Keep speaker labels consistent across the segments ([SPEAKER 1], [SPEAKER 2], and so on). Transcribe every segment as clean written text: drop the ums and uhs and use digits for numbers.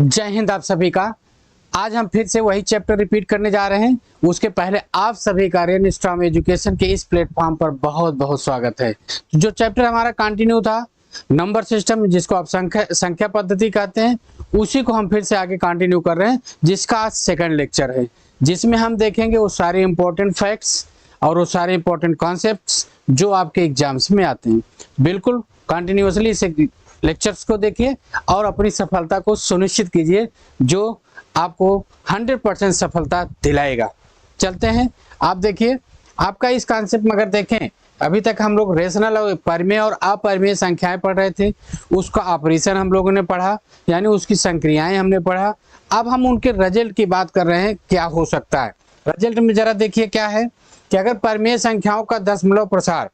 [SPEAKER 1] जय हिंद आप सभी का। आज हम फिर से वही चैप्टर रिपीट करने जा रहे हैं। उसके पहले आप सभी का रेन स्टॉर्म एजुकेशन के इस प्लेटफॉर्म पर बहुत बहुत स्वागत है। जो चैप्टर हमारा कंटिन्यू था नंबर सिस्टम, जिसको आप संख्या पद्धति कहते हैं, उसी को हम फिर से आगे कंटिन्यू कर रहे हैं, जिसका आज सेकंड लेक्चर है, जिसमें हम देखेंगे वो सारे इंपॉर्टेंट फैक्ट्स और वो सारे इंपॉर्टेंट कॉन्सेप्ट्स जो आपके एग्जाम्स में आते हैं। बिल्कुल कंटिन्यूअसली इसे लेक्चर्स को देखिए और अपनी सफलता को सुनिश्चित कीजिए, जो आपको 100% सफलता दिलाएगा। चलते हैं। आप देखिए, आपका इस कॉन्सेप्ट में अगर देखें, अभी तक हम लोग रेशनल और परिमेय और अपरिमेय संख्याएं पढ़ रहे थे। उसका ऑपरेशन हम लोगों ने पढ़ा, यानी उसकी संक्रियाएं हमने पढ़ा। अब हम उनके रिजल्ट की बात कर रहे हैं, क्या हो सकता है। रिजल्ट में जरा देखिए क्या है कि अगर परिमेय संख्याओं का दशमलव प्रसार,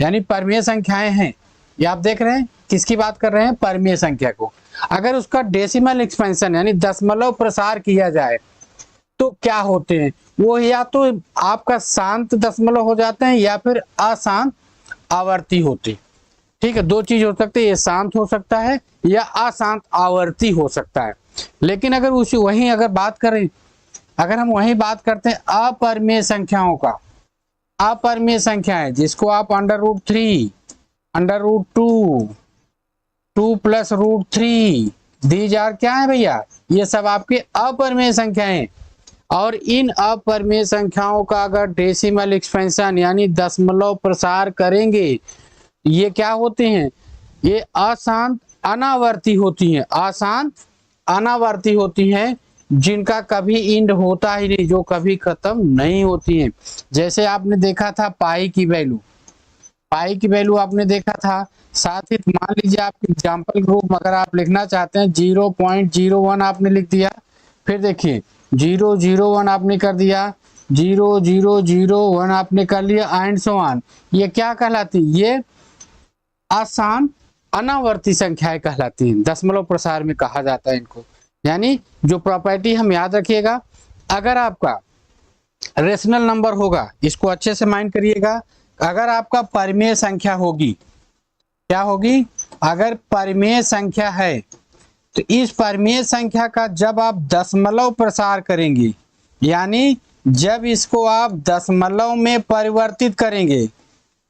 [SPEAKER 1] यानी परिमेय संख्याएं हैं, ये आप देख रहे हैं, किसकी बात कर रहे हैं, परिमेय संख्या को। अगर उसका डेसिमल एक्सपेंशन यानी दशमलव प्रसार किया जाए तो क्या होते हैं वो, या तो आपका शांत दशमलव हो जाते हैं या फिर अशांत आवर्ती होते। ठीक है, दो चीज हो सकती है, ये शांत हो सकता है या अशांत आवर्ती हो सकता है। लेकिन अगर उसी वहीं अगर बात करें, अगर हम वहीं बात करते हैं अपरिमेय संख्याओं का, अपरिमेय संख्याएं जिसको आप √3, √2, 2 + √3 दीज आर क्या है भैया, ये सब आपके अपरिमेय संख्याएं। और इन अपरिमेय संख्याओं का अगर डेसिमल एक्सपेंशन यानी दशमलव प्रसार करेंगे, ये क्या होते हैं, ये अशांत अनावर्ती होती हैं, अशांत अनावर्ती होती हैं, जिनका कभी इंड होता ही नहीं, जो कभी खत्म नहीं होती हैं। जैसे आपने देखा था पाई की वैल्यू, पाई की वैल्यू आपने देखा था। साथ ही मान लीजिए आप एग्जाम्पल ग्रुप अगर आप लिखना चाहते हैं 0.01 आपने लिख दिया, फिर देखिए 001 आपने कर दिया, 0001 आपने कर लिया, एंड सो ऑन। ये क्या कहलाती है, ये अशांत अनावर्ती संख्याएं कहलाती हैं, दशमलव प्रसार में कहा जाता है इनको। यानी जो प्रॉपर्टी हम याद रखिएगा, अगर आपका रेशनल नंबर होगा, इसको अच्छे से माइंड करिएगा, अगर आपका परिमेय संख्या होगी, क्या होगी, अगर परिमेय संख्या है तो इस परिमेय संख्या का जब आप दशमलव प्रसार करेंगे, यानी जब इसको आप दशमलव में परिवर्तित करेंगे,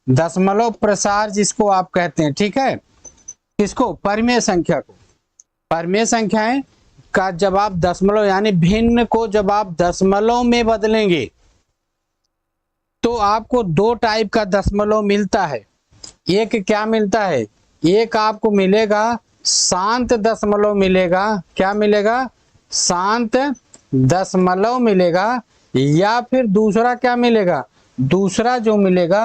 [SPEAKER 1] दशमलव प्रसार जिसको आप कहते हैं, ठीक है, किसको, परिमेय संख्या को। परिमेय संख्याएं का जब आप दशमलव यानी भिन्न को जब आप दशमलव में बदलेंगे तो आपको दो टाइप का दशमलव मिलता है। एक क्या मिलता है, एक आपको मिलेगा शांत दशमलव मिलेगा, क्या मिलेगा, शांत दशमलव मिलेगा, या फिर दूसरा क्या मिलेगा, दूसरा जो मिलेगा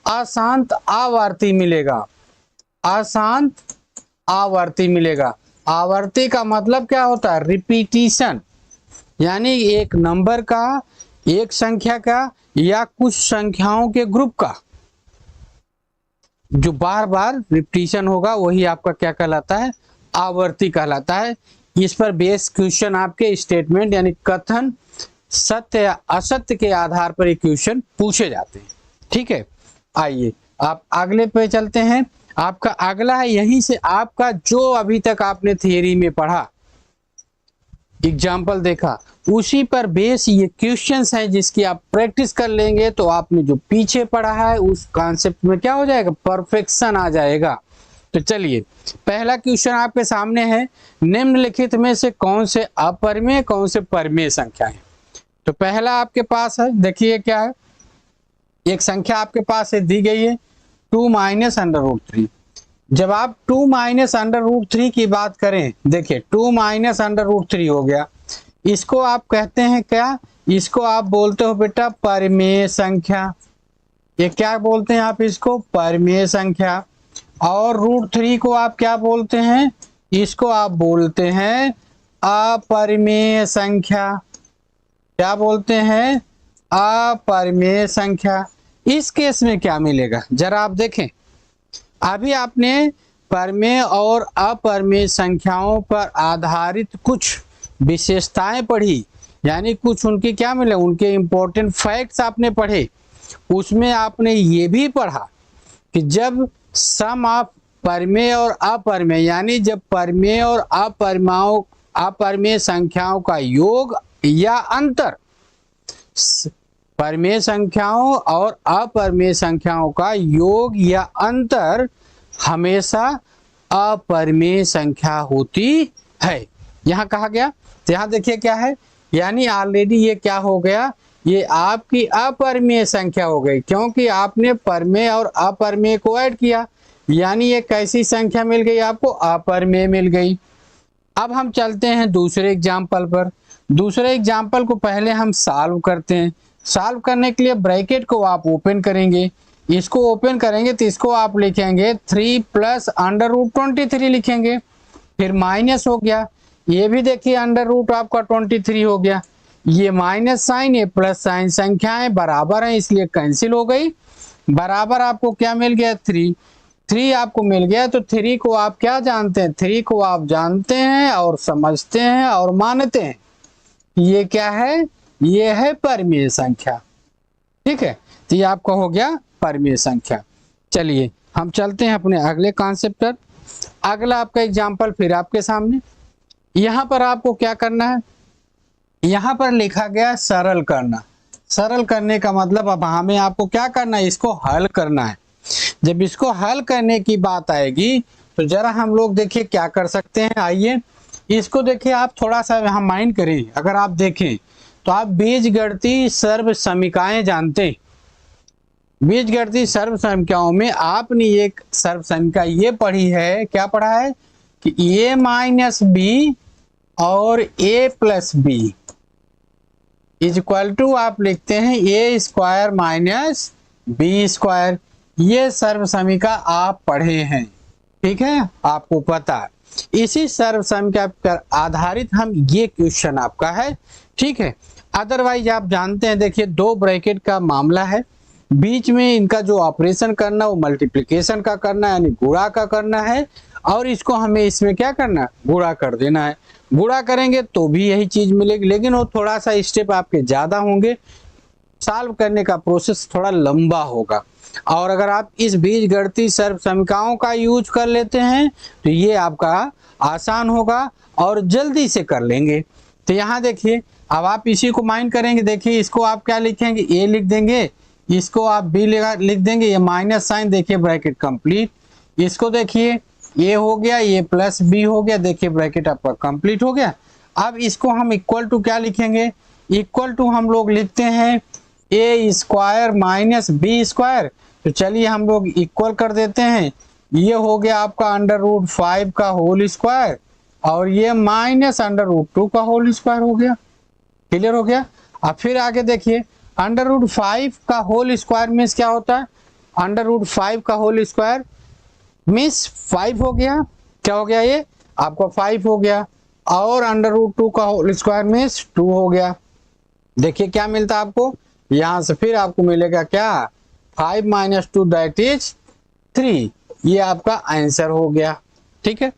[SPEAKER 1] अशांत आवर्ती मिलेगा, अशांत आवर्ती मिलेगा। आवर्ती का मतलब क्या होता है, रिपीटिशन, यानी एक नंबर का, एक संख्या का या कुछ संख्याओं के ग्रुप का जो बार बार रिपीटिशन होगा, वही आपका क्या कहलाता है, आवर्ती कहलाता है। इस पर बेस क्वेश्चन आपके स्टेटमेंट यानी कथन सत्य या असत्य के आधार पर ये क्वेश्चन पूछे जाते हैं। ठीक है, आइए आप अगले पे चलते हैं। आपका अगला है, यहीं से आपका जो अभी तक आपने थियरी में पढ़ा, एग्जाम्पल देखा, उसी पर बेस ये क्वेश्चंस हैं, जिसकी आप प्रैक्टिस कर लेंगे तो आपने जो पीछे पढ़ा है उस कॉन्सेप्ट में क्या हो जाएगा, परफेक्शन आ जाएगा। तो चलिए, पहला क्वेश्चन आपके सामने है, निम्नलिखित में से कौन से अपरिमेय कौन से परिमेय संख्या है। तो पहला आपके पास है, देखिए क्या है, एक संख्या आपके पास है, दी गई है 2 - √3। जब आप 2 - √3 की बात करें, देखिए 2 - √3 हो गया, इसको आप कहते हैं क्या, इसको आप बोलते हो बेटा परिमेय संख्या। ये क्या बोलते हैं आप, इसको परिमेय संख्या। और √3 को आप क्या बोलते हैं, इसको आप बोलते हैं अपरिमेय संख्या। क्या बोलते हैं, अपरिमेय संख्या। इस केस में क्या मिलेगा, जरा आप देखें, अभी आपने परिमेय और अपरिमेय संख्याओं पर आधारित कुछ विशेषताएं पढ़ी, यानी कुछ उनके क्या मिले, उनके इंपॉर्टेंट फैक्ट्स आपने पढ़े। उसमें आपने ये भी पढ़ा कि जब सम ऑफ परिमेय और अपरिमेय, यानी जब परिमेय और अपरिमेयों अपरिमेय संख्याओं का योग या अंतर, परिमेय संख्याओं और अपरिमेय संख्याओं का योग या अंतर हमेशा अपरिमेय संख्या होती है। यहाँ कहा गया, तो यहाँ देखिए क्या है, यानी ऑलरेडी ये क्या हो गया, ये आपकी अपरिमेय संख्या हो गई, क्योंकि आपने परिमेय और अपरिमेय को ऐड किया, यानी ये कैसी संख्या मिल गई आपको, अपरिमेय मिल गई। अब हम चलते हैं दूसरे एग्जाम्पल पर। दूसरे एग्जाम्पल को पहले हम सॉल्व करते हैं। सॉल्व करने के लिए ब्रैकेट को आप ओपन करेंगे, इसको ओपन करेंगे तो इसको आप लिखेंगे 3 प्लस अंडर रूट 23 लिखेंगे, फिर माइनस हो गया, ये भी देखिए अंडर रूट आपका 23 हो गया, ये माइनस साइन ये प्लस साइन, संख्याएं बराबर हैं इसलिए कैंसिल हो गई, बराबर आपको क्या मिल गया 3 आपको मिल गया। तो 3 को आप क्या जानते हैं, 3 को आप जानते हैं और समझते हैं और मानते हैं, ये क्या है, ये है परिमेय संख्या। ठीक है, तो ये आपका हो गया परिमेय संख्या। चलिए हम चलते हैं अपने अगले कॉन्सेप्ट पर। अगला आपका एग्जाम्पल फिर आपके सामने, यहाँ पर आपको क्या करना है, यहाँ पर लिखा गया सरल करना। सरल करने का मतलब अब हमें आपको क्या करना है, इसको हल करना है। जब इसको हल करने की बात आएगी तो जरा हम लोग देखिए क्या कर सकते हैं। आइए इसको देखिए, आप थोड़ा सा यहाँ माइंड करें। अगर आप देखें तो आप बीजगणितीय सर्व समीकरण जानते हैं। बीजगणितीय सर्व समीकरणों में आपने एक सर्व समीकरण ये पढ़ी है, क्या पढ़ा है कि a माइनस बी और a plus B is equal to आप लिखते हैं a square minus B square. ये सर्व समीकरण आप पढ़े हैं, ठीक है, आपको पता है। इसी सर्व समीकरण पर आधारित हम ये क्वेश्चन आपका है, ठीक है। अदरवाइज आप जानते हैं, देखिए 2 ब्रैकेट का मामला है, बीच में इनका जो ऑपरेशन करना वो मल्टीप्लिकेशन का करना है, यानी गुणा का करना है, और इसको हमें इसमें क्या करना है, गुणा कर देना है। गुणा करेंगे तो भी यही चीज मिलेगी, लेकिन वो थोड़ा सा स्टेप आपके ज्यादा होंगे, सॉल्व करने का प्रोसेस थोड़ा लंबा होगा। और अगर आप इस बीजगणितीय सर्व समीकरणों का यूज कर लेते हैं तो ये आपका आसान होगा और जल्दी से कर लेंगे। तो यहाँ देखिए, अब आप इसी को माइंड करेंगे। देखिए इसको आप क्या लिखेंगे, ए लिख देंगे, इसको आप बी लिख देंगे, ये माइनस साइन, देखिए ब्रैकेट कंप्लीट। इसको देखिए ए हो गया, ये प्लस बी हो गया, देखिए ब्रैकेट आपका कंप्लीट हो गया। अब इसको हम इक्वल टू क्या लिखेंगे, इक्वल टू हम लोग लिखते हैं ए स्क्वायर माइनस बी स्क्वायर। तो चलिए हम लोग इक्वल कर देते हैं, ये हो गया आपका अंडर रूट 5 का होल स्क्वायर और ये माइनस अंडर रूट 2 का होल स्क्वायर हो गया। क्लियर हो गया। अब फिर आगे देखिए, अंडर रूट 5 का होल स्क्वायर मीन्स क्या होता है, अंडर रूट 5 का होल स्क्वायर मीन्स 5 हो गया, क्या हो गया, ये आपका 5 हो गया, और अंडर रूट 2 का होल स्क्वायर मीन्स 2 हो गया। देखिए क्या मिलता है आपको, यहां से फिर आपको मिलेगा क्या, 5 माइनस 2 दैट इज 3। ये आपका आंसर हो गया, ठीक है।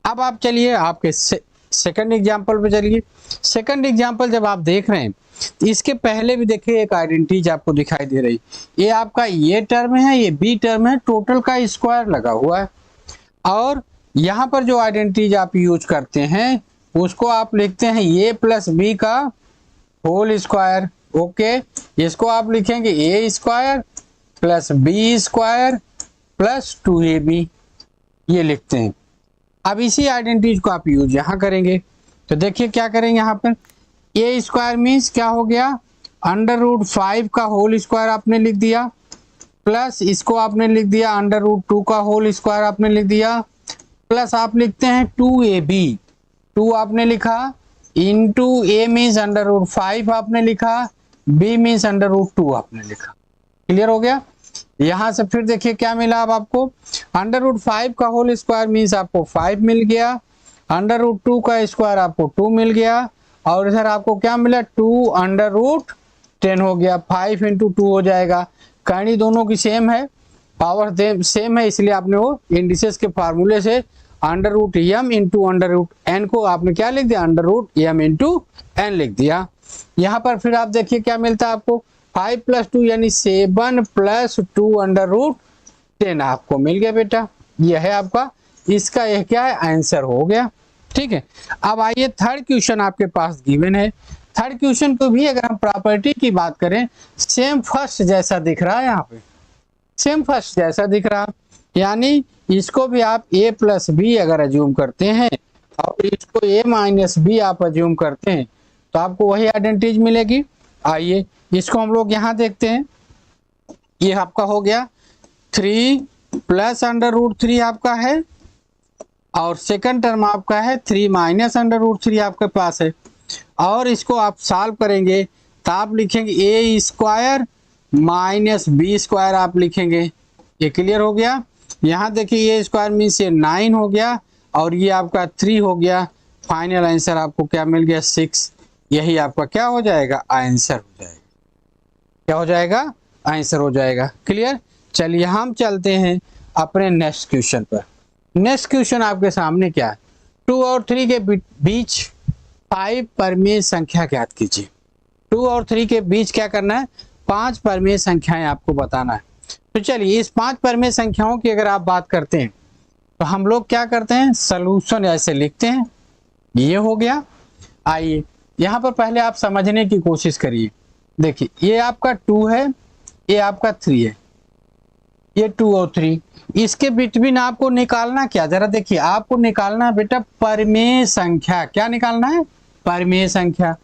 [SPEAKER 1] अब आप चलिए आपके सेकंड एग्जांपल पे चलिए। सेकंड एग्जांपल जब आप देख रहे हैं तो इसके पहले भी देखिए एक आइडेंटिटी आपको दिखाई दे रही, ये आपका ये टर्म है, ये बी टर्म है, टोटल का स्क्वायर लगा हुआ है, और यहाँ पर जो आइडेंटिटी आप यूज करते हैं उसको आप लिखते हैं ए प्लस बी का होल स्क्वायर। ओके, इसको आप लिखेंगे A square plus B square plus 2ab, ये लिखते हैं। अब इसी आइडेंटिटी को आप यूज यहाँ करेंगे, तो देखिए क्या करेंगे, यहाँ पर ए स्क्वायर मीन्स क्या हो गया, अंडर रूट 5 का होल स्क्वायर आपने लिख दिया, प्लस इसको आपने लिख दिया अंडर रूट 2 का होल स्क्वायर आपने लिख दिया, प्लस आप लिखते हैं 2ab, 2 आपने लिखा, इंटू ए मीन्स अंडर रूट 5 आपने लिखा, बी मीन्स अंडर रूट 2 आपने लिखा। क्लियर हो गया। यहां से फिर देखिए क्या मिला, अब आपको अंडर रूट 5 का होल स्क्वायर मीन्स आपको 5 मिल गया, अंडर रूट 2 का स्क्वायर आपको 2 मिल गया, और इधर आपको क्या मिला 2 अंडर रूट 10 हो गया, 5 इंटू 2 हो जाएगा। कहानी दोनों की सेम है, पावर सेम है, इसलिए आपने वो इंडिसेस के फार्मूले से under root M into under root N को आपने क्या लिख दिया, under root M into N लिख दिया। यहाँ पर फिर आप देखिए क्या मिलता है आपको, 5 प्लस 2 यानी 7 प्लस 2 अंडर रूट 10 आपको मिल गया बेटा। यह है आपका, इसका यह क्या है, आंसर हो गया। ठीक है। अब आइए थर्ड क्वेश्चन आपके पास गिवन है। थर्ड क्वेश्चन को भी अगर हम प्रॉपर्टी की बात करें, सेम फर्स्ट जैसा दिख रहा है, यहाँ पे सेम फर्स्ट जैसा दिख रहा, यानी इसको भी आप a प्लस बी अगर अज्यूम करते हैं और इसको a माइनस बी आप अज्यूम करते हैं तो आपको वही आइडेंटिटी मिलेगी। आइए इसको हम लोग यहाँ देखते हैं। ये आपका हो गया 3 प्लस √3 आपका है और सेकंड टर्म आपका है 3 माइनस √3 आपके पास है। और इसको आप सॉल्व करेंगे तो आप लिखेंगे a square minus B square आप लिखेंगे। ये क्लियर हो गया। यहाँ देखिए a स्क्वायर मीन्स ये 9 हो गया और ये आपका 3 हो गया। फाइनल आंसर आपको क्या मिल गया 6। यही आपका क्या हो जाएगा आंसर हो जाएगा। क्या हो जाएगा आंसर हो जाएगा। क्लियर। चलिए हम चलते हैं अपने नेक्स्ट क्वेश्चन पर। नेक्स्ट क्वेश्चन आपके सामने क्या है, 2 और 3 के बीच 5 परिमेय संख्या ज्ञात कीजिए। 2 और 3 के बीच क्या करना है, 5 परिमेय संख्याएं आपको बताना है। तो चलिए इस 5 परिमेय संख्याओं की अगर आप बात करते हैं तो हम लोग क्या करते हैं, सॉल्यूशन ऐसे लिखते हैं। ये हो गया। आइए यहाँ पर पहले आप समझने की कोशिश करिए। देखिए ये आपका 2 है, ये आपका 3 है, ये 2 और 3, इसके बिटवीन आपको निकालना क्या, जरा देखिए आपको निकालना है बेटा परिमेय संख्या। क्या निकालना है, परिमेय संख्या।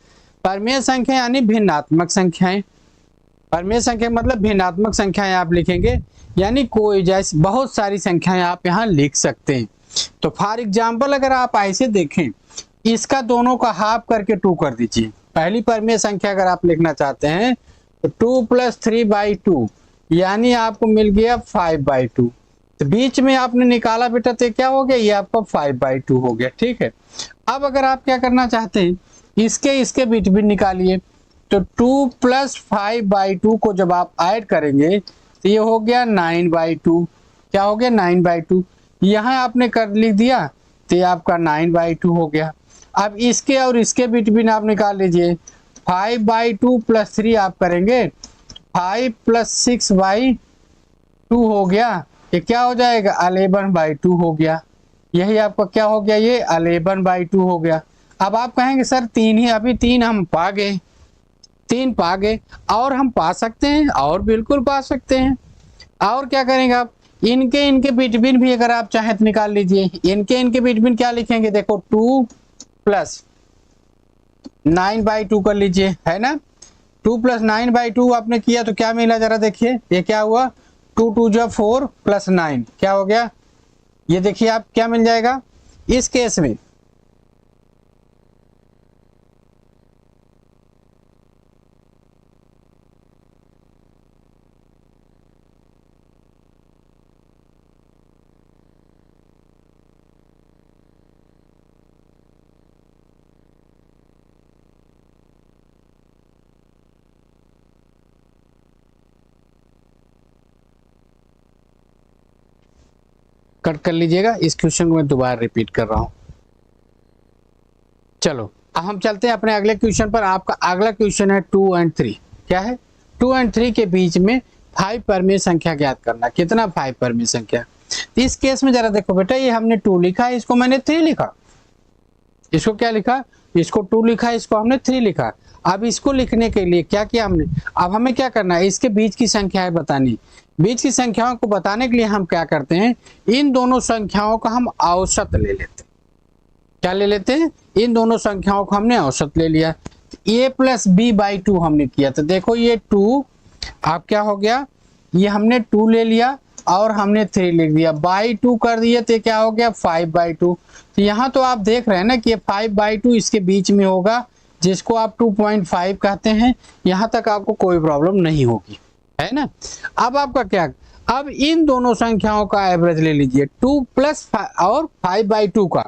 [SPEAKER 1] परिमेय संख्या यानी भिन्नात्मक संख्याएं। परिमेय संख्या मतलब भिन्नात्मक संख्याएं आप लिखेंगे, यानी कोई जैसे बहुत सारी संख्याएं आप यहाँ लिख सकते हैं। तो फॉर एग्जाम्पल अगर आप ऐसे देखें, इसका दोनों का हाफ करके 2 कर दीजिए। पहली परिमेय संख्या अगर आप लिखना चाहते हैं तो 2 + 3/2 यानी आपको मिल गया 5/2। तो बीच में आपने निकाला बेटा तो क्या हो गया, ये आपका 5/2 हो गया। ठीक है। अब अगर आप क्या करना चाहते हैं, इसके बीच भी निकालिए। तो 2 + 5/2 को जब आप ऐड करेंगे तो ये हो गया 9/2। क्या हो गया 9/2। यहाँ आपने कर लिख दिया तो ये आपका 9/2 हो गया। अब इसके और इसके बीच भी आप निकाल लीजिए। 5/2 + 3 आप करेंगे 5 + 6/2 हो गया। ये क्या हो जाएगा 11/2 हो गया। यही आपका क्या हो गया, ये 11/2 हो गया। अब आप कहेंगे सर 3 ही, अभी 3 हम पा गए, 3 पा गए और हम पा सकते हैं, और बिल्कुल पा सकते हैं। और क्या करेंगे आप, इनके बिटवीन भी अगर आप चाहें तो निकाल लीजिए। इनके बिटवीन क्या लिखेंगे, देखो 2 + 9/2 कर लीजिए, है ना। 2 + 9/2 आपने किया तो क्या मिला, जरा देखिए ये क्या हुआ, 2 × 2 = 4 + 9 क्या हो गया, ये देखिए आप क्या मिल जाएगा इस केस में। कट कर लीजिएगा, इस क्वेश्चन को मैं दोबारा रिपीट कर रहा हूं। चलो अब हम चलते हैं अपने अगले क्वेश्चन पर। आपका अगला क्वेश्चन है 2 और 3। क्या है, 2 और 3 के बीच में 5 परिमेय संख्या ज्ञात करना। कितना 5 परिमेय संख्या। इस केस में जरा देखो बेटा, ये हमने 2 लिखा है, इसको मैंने 3 लिखा। इसको क्या लिखा, इसको 2 लिखा, इसको हमने 3 लिखा। अब इसको लिखने के लिए क्या किया हमने, अब हमें क्या करना है, इसके बीच की संख्याएं बतानी। बीच की संख्याओं को बताने के लिए हम क्या करते हैं, इन दोनों संख्याओं का हम औसत ले लेते हैं। क्या ले लेते हैं, इन दोनों संख्याओं को हमने औसत ले लिया। a + b/2 हमने किया, तो देखो ये 2 आप क्या हो गया, ये हमने 2 ले लिया और हमने 3 लिख दिया, /2 कर दिया तो क्या हो गया 5/2। तो यहाँ तो आप देख रहे हैं ना कि 5/2 इसके बीच में होगा, जिसको आप 2.5 कहते हैं। यहाँ तक आपको कोई प्रॉब्लम नहीं होगी, है ना। अब आपका क्या, अब इन दोनों संख्याओं का एवरेज ले लीजिए, 2 + 5 और 5/2 का।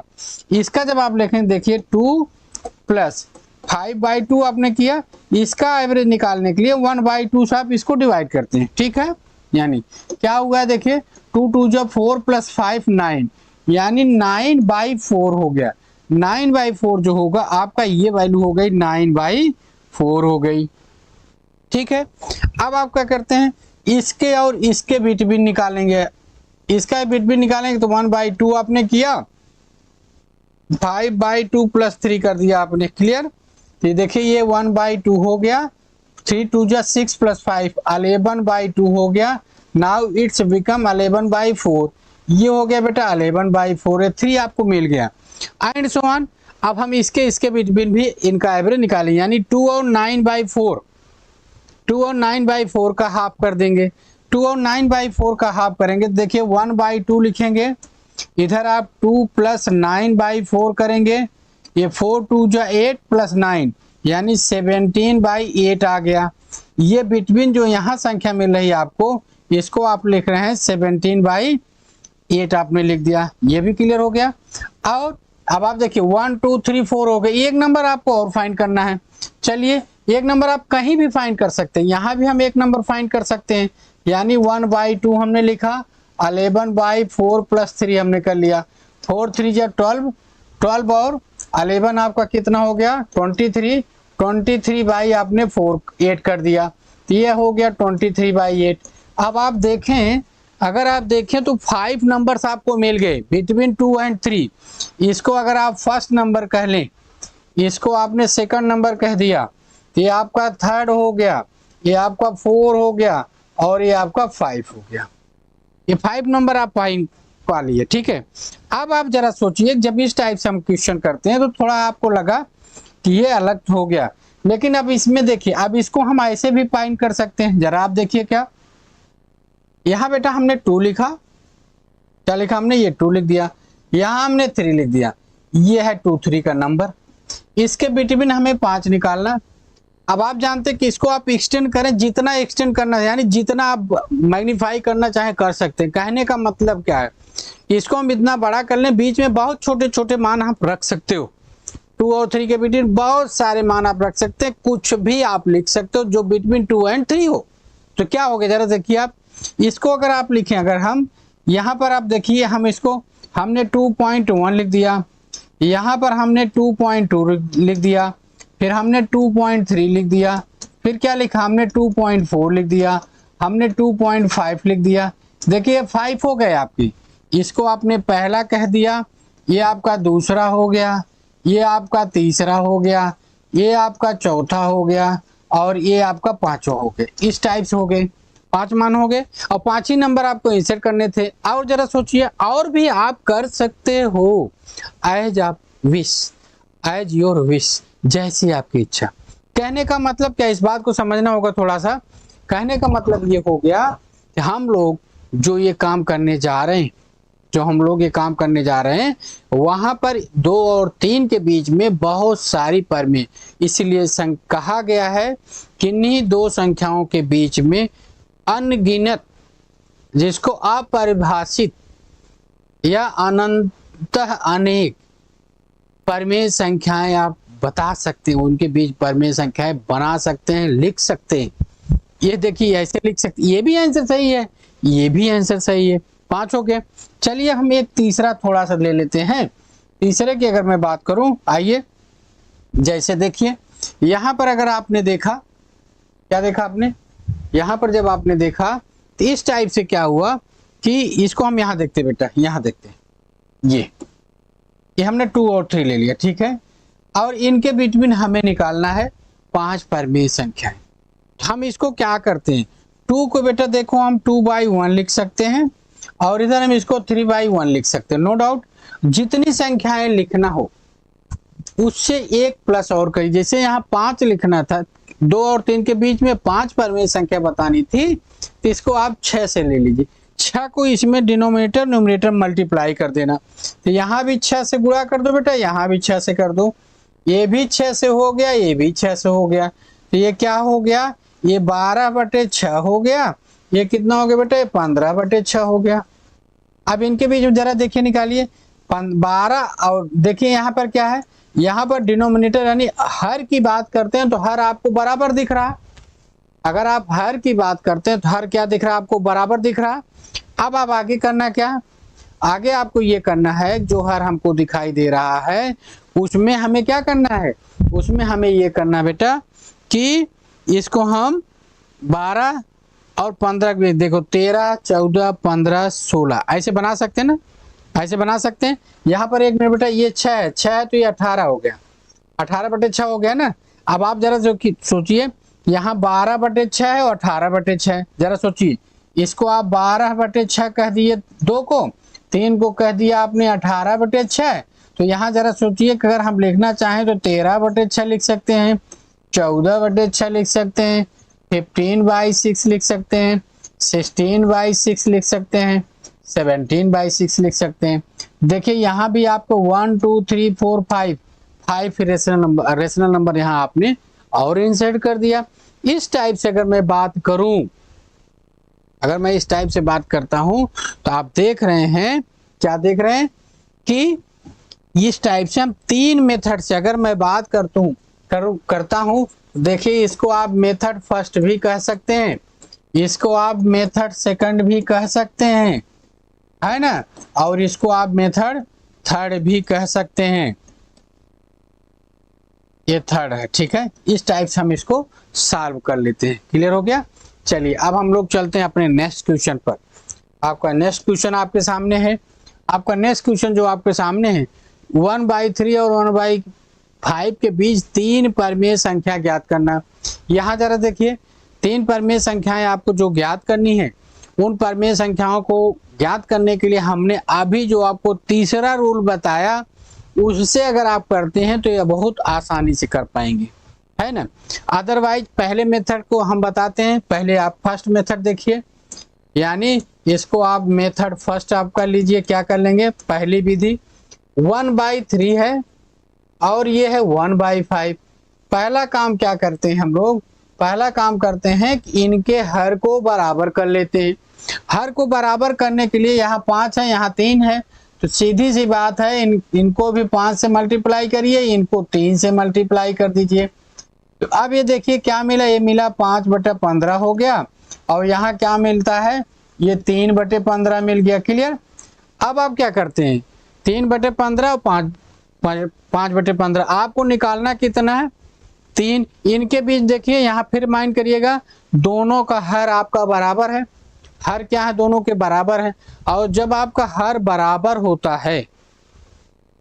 [SPEAKER 1] इसका जब आप लिखें देखिए 2 + 5/2 आपने किया, इसका एवरेज निकालने के लिए 1/2 से आप इसको डिवाइड करते हैं। ठीक है, यानी क्या हुआ है देखिए 2 × 2 = 4 + 5 9 यानी 9/4 हो गया। 9/4 जो होगा आपका ये वैल्यू हो गई 9/4 हो गई। ठीक है। अब आप क्या करते हैं, इसके और इसके बिटवीन निकालेंगे। इसका बिटवीन निकालेंगे तो 1/2 आपने किया 5/2 प्लस 3 कर दिया आपने, क्लियर। तो देखिए ये 1/2 हो गया, 3 2 जा 6 प्लस 5 11/2 हो गया। नाउ इट्स बिकम 11/4, ये हो गया बेटा 11/4 है, 3 आपको मिल गया एंड सो ऑन। अब हम इसके बिटवीन भी इनका एवरेज निकालें, यानी 2 और 9/4, 2 और 9/4 का हाफ कर देंगे। 2 और 9/4 का हाफ करेंगे, देखिए 1/2 लिखेंगे, इधर आप 2 प्लस 9/4 करेंगे, ये 4 2 जा 8 प्लस 9 यानी 17/8 आ गया। ये बिटवीन जो यहाँ संख्या मिल रही है आपको, इसको आप लिख रहे हैं 17/8 आपने लिख दिया, ये भी क्लियर हो गया। और अब आप देखिए 1 2 3 4 हो गए, एक नंबर आपको और फाइंड करना है। चलिए एक नंबर आप कहीं भी फाइंड कर सकते हैं, यहाँ भी हम एक नंबर फाइंड कर सकते हैं, यानी 1/2 हमने लिखा, 11/4 प्लस 3 हमने कर लिया, 4 3 जा 12, 12 और 11 आपका कितना हो गया 23, 23 बाई आपने 8 कर दिया, तो ये हो गया 23/8। अब आप देखें, अगर आप देखें तो 5 नंबर्स आपको मिल गए बिटवीन 2 एंड 3। इसको अगर आप फर्स्ट नंबर कह लें, इसको आपने सेकंड नंबर कह दिया, ये आपका थर्ड हो गया, ये आपका 4 हो गया और ये आपका 5 हो गया। ये 5 नंबर आप पा लिए, ठीक है। अब आप जरा सोचिए, जब इस टाइप से हम क्वेश्चन करते हैं तो थोड़ा आपको लगा कि ये अलग हो गया, लेकिन अब इसमें देखिए, अब इसको हम ऐसे भी फाइंड कर सकते हैं। जरा आप देखिए, क्या यहाँ बेटा हमने 2 लिखा, क्या लिखा हमने, ये 2 लिख दिया, यहाँ हमने 3 लिख दिया, ये है 2 3 का नंबर। इसके बिटवीन हमें 5 निकालना। अब आप जानते हैं कि इसको आप एक्सटेंड करें, जितना एक्सटेंड करना है, यानी जितना आप मैग्नीफाई करना चाहे कर सकते हैं। कहने का मतलब क्या है, इसको हम इतना बड़ा कर लें, बीच में बहुत छोटे छोटे मान आप रख सकते हो, 2 और 3 के बिटवीन बहुत सारे मान आप रख सकते हैं, कुछ भी आप लिख सकते हो जो बिटवीन 2 एंड 3 हो। तो क्या हो गया, जरा देखिए आप इसको, अगर आप लिखें, अगर हम यहाँ पर आप देखिए, हम इसको हमने 2.1 लिख दिया, यहाँ पर हमने 2.2 लिख दिया, फिर हमने 2.3 लिख दिया, फिर क्या लिखा हमने 2.4 लिख दिया, हमने 2.5 लिख दिया। देखिए 5 हो गए आपकी, इसको आपने पहला कह दिया, ये आपका दूसरा हो गया, ये आपका तीसरा हो गया, ये आपका चौथा हो गया और ये आपका पांचवा हो गया। इस टाइप से हो गए, 5 मान हो गए और 5 ही नंबर आपको इंसर्ट करने थे। और जरा सोचिए, और भी आप कर सकते हो, एज आप विश, एज योर विश, जैसी आपकी इच्छा। कहने का मतलब क्या, इस बात को समझना होगा थोड़ा सा। कहने का मतलब ये हो गया कि हम लोग जो ये काम करने जा रहे हैं, वहां पर 2 और 3 के बीच में बहुत सारी परमें, इसलिए कहा गया है कि इन्हीं 2 संख्याओं के बीच में अनगिनत, जिसको अपरिभाषित या अनंतः अनेक परमेय संख्याएं आप बता सकते हैं, उनके बीच परमेय संख्याएं बना सकते हैं, लिख सकते हैं। ये देखिए ऐसे लिख सकते, ये भी आंसर सही है, ये भी आंसर सही है, 5 हो गए। चलिए हम एक तीसरा थोड़ा सा ले लेते हैं। तीसरे की अगर मैं बात करूं, आइए, जैसे देखिए यहाँ पर अगर आपने देखा, क्या देखा आपने, यहाँ पर जब आपने देखा तो इस टाइप से क्या हुआ कि इसको हम यहाँ देखते बेटा, यहाँ देखते, ये हमने 2 और 3 ले लिया, ठीक है। और इनके बिटवीन हमें निकालना है 5 परमेय संख्याएं। हम इसको क्या करते हैं, 2 को बेटा देखो हम 2/1 लिख सकते हैं और इधर हम इसको 3/1 लिख सकते हैं। नो डाउट, जितनी संख्याएं लिखना हो उससे एक प्लस और करिए। जैसे यहाँ 5 लिखना था, 2 और 3 के बीच में 5 परमेय संख्या बतानी थी, तो इसको आप 6 से ले लीजिए। 6 को इसमें डिनोमिनेटर न्यूमरेटर मल्टीप्लाई कर देना, तो यहाँ भी 6 से गुणा कर दो बेटा, यहाँ भी 6 से कर दो, ये भी 6 से हो गया, ये भी 6 से हो गया, तो ये क्या हो गया, ये 12/6 हो गया, ये कितना हो गया बेटा, ये 15/6 हो गया। अब इनके बीच जरा देखिए, निकालिए 12 और देखिए यहाँ पर क्या है, यहाँ पर डिनोमिनेटर यानी हर की बात करते हैं तो हर आपको बराबर दिख रहा है। अगर आप हर की बात करते हैं तो हर क्या दिख रहा है, आपको बराबर दिख रहा है। अब आप आगे करना क्या, आगे आपको ये करना है, जो हर हमको दिखाई दे रहा है उसमें हमें क्या करना है, उसमें हमें ये करना बेटा कि इसको हम 12 और 15 देखो 13 14 15 16 ऐसे बना सकते हैं ना। ऐसे बना सकते हैं। यहाँ पर 1 मिनट बेटा, ये 6 है, 6 है तो ये 18 हो गया, 18/6 हो गया ना। अब आप जरा जो सोचिए, यहाँ 12/6 है और 18/6, जरा सोचिए, इसको आप 12/6 कह दिए 2 को, 3 को कह दिया आपने 18/6। तो यहाँ जरा सोचिए कि अगर हम लिखना चाहें तो 13/6 लिख सकते हैं, 14/6 लिख सकते हैं, 15/6 लिख सकते हैं, 16/6 लिख सकते हैं, 17/6 लिख सकते हैं। देखिए यहाँ भी आपको 1 2 3 4 5 रेशनल नंबर यहाँ आपने और इंसर्ट कर दिया। इस टाइप से अगर मैं बात करूं, अगर मैं इस टाइप से बात करता हूं तो आप देख रहे हैं, क्या देख रहे हैं कि इस टाइप से हम 3 मेथड से अगर मैं बात करता हूं, देखिए इसको आप मेथड फर्स्ट भी कह सकते हैं, इसको आप मेथड सेकंड भी कह सकते हैं, है ना, और इसको आप मेथड थर्ड भी कह सकते हैं। ये थर्ड है, ठीक है। इस टाइप से हम इसको सॉल्व कर लेते हैं। क्लियर हो गया। चलिए अब हम लोग चलते हैं अपने नेक्स्ट क्वेश्चन पर। आपका नेक्स्ट क्वेश्चन आपके सामने है। आपका नेक्स्ट क्वेश्चन जो आपके सामने है, 1/3 और 1/5 के बीच 3 परमेय संख्या ज्ञात करना। यहाँ जरा देखिए, 3 परमेय संख्याएं आपको जो ज्ञात करनी है, उन परमेय संख्याओं को ज्ञात करने के लिए हमने अभी जो आपको तीसरा रूल बताया, उससे अगर आप करते हैं तो ये बहुत आसानी से कर पाएंगे, है ना। अदरवाइज पहले मेथड को हम बताते हैं। पहले आप फर्स्ट मेथड देखिए, यानी इसको आप मेथड फर्स्ट आप कर लीजिए। क्या कर लेंगे, पहली विधि 1/3 है और ये है 1/5। पहला काम क्या करते हैं हम लोग, पहला काम करते हैं कि इनके हर को बराबर कर लेते हैं। हर को बराबर करने के लिए यहाँ 5 है, यहाँ 3 है, तो सीधी सी बात है, इनको भी 5 से मल्टीप्लाई करिए, इनको 3 से मल्टीप्लाई कर दीजिए। तो अब ये देखिए क्या मिला, ये मिला 5/15 हो गया, और यहाँ क्या मिलता है, ये 3/15 मिल गया। क्लियर। अब आप क्या करते हैं, 3/15 और 5/15 आपको निकालना कितना है, 3। इनके बीच देखिए, यहाँ फिर माइंड करिएगा, दोनों का हर आपका बराबर है। हर क्या है, दोनों के बराबर है। और जब आपका हर बराबर होता है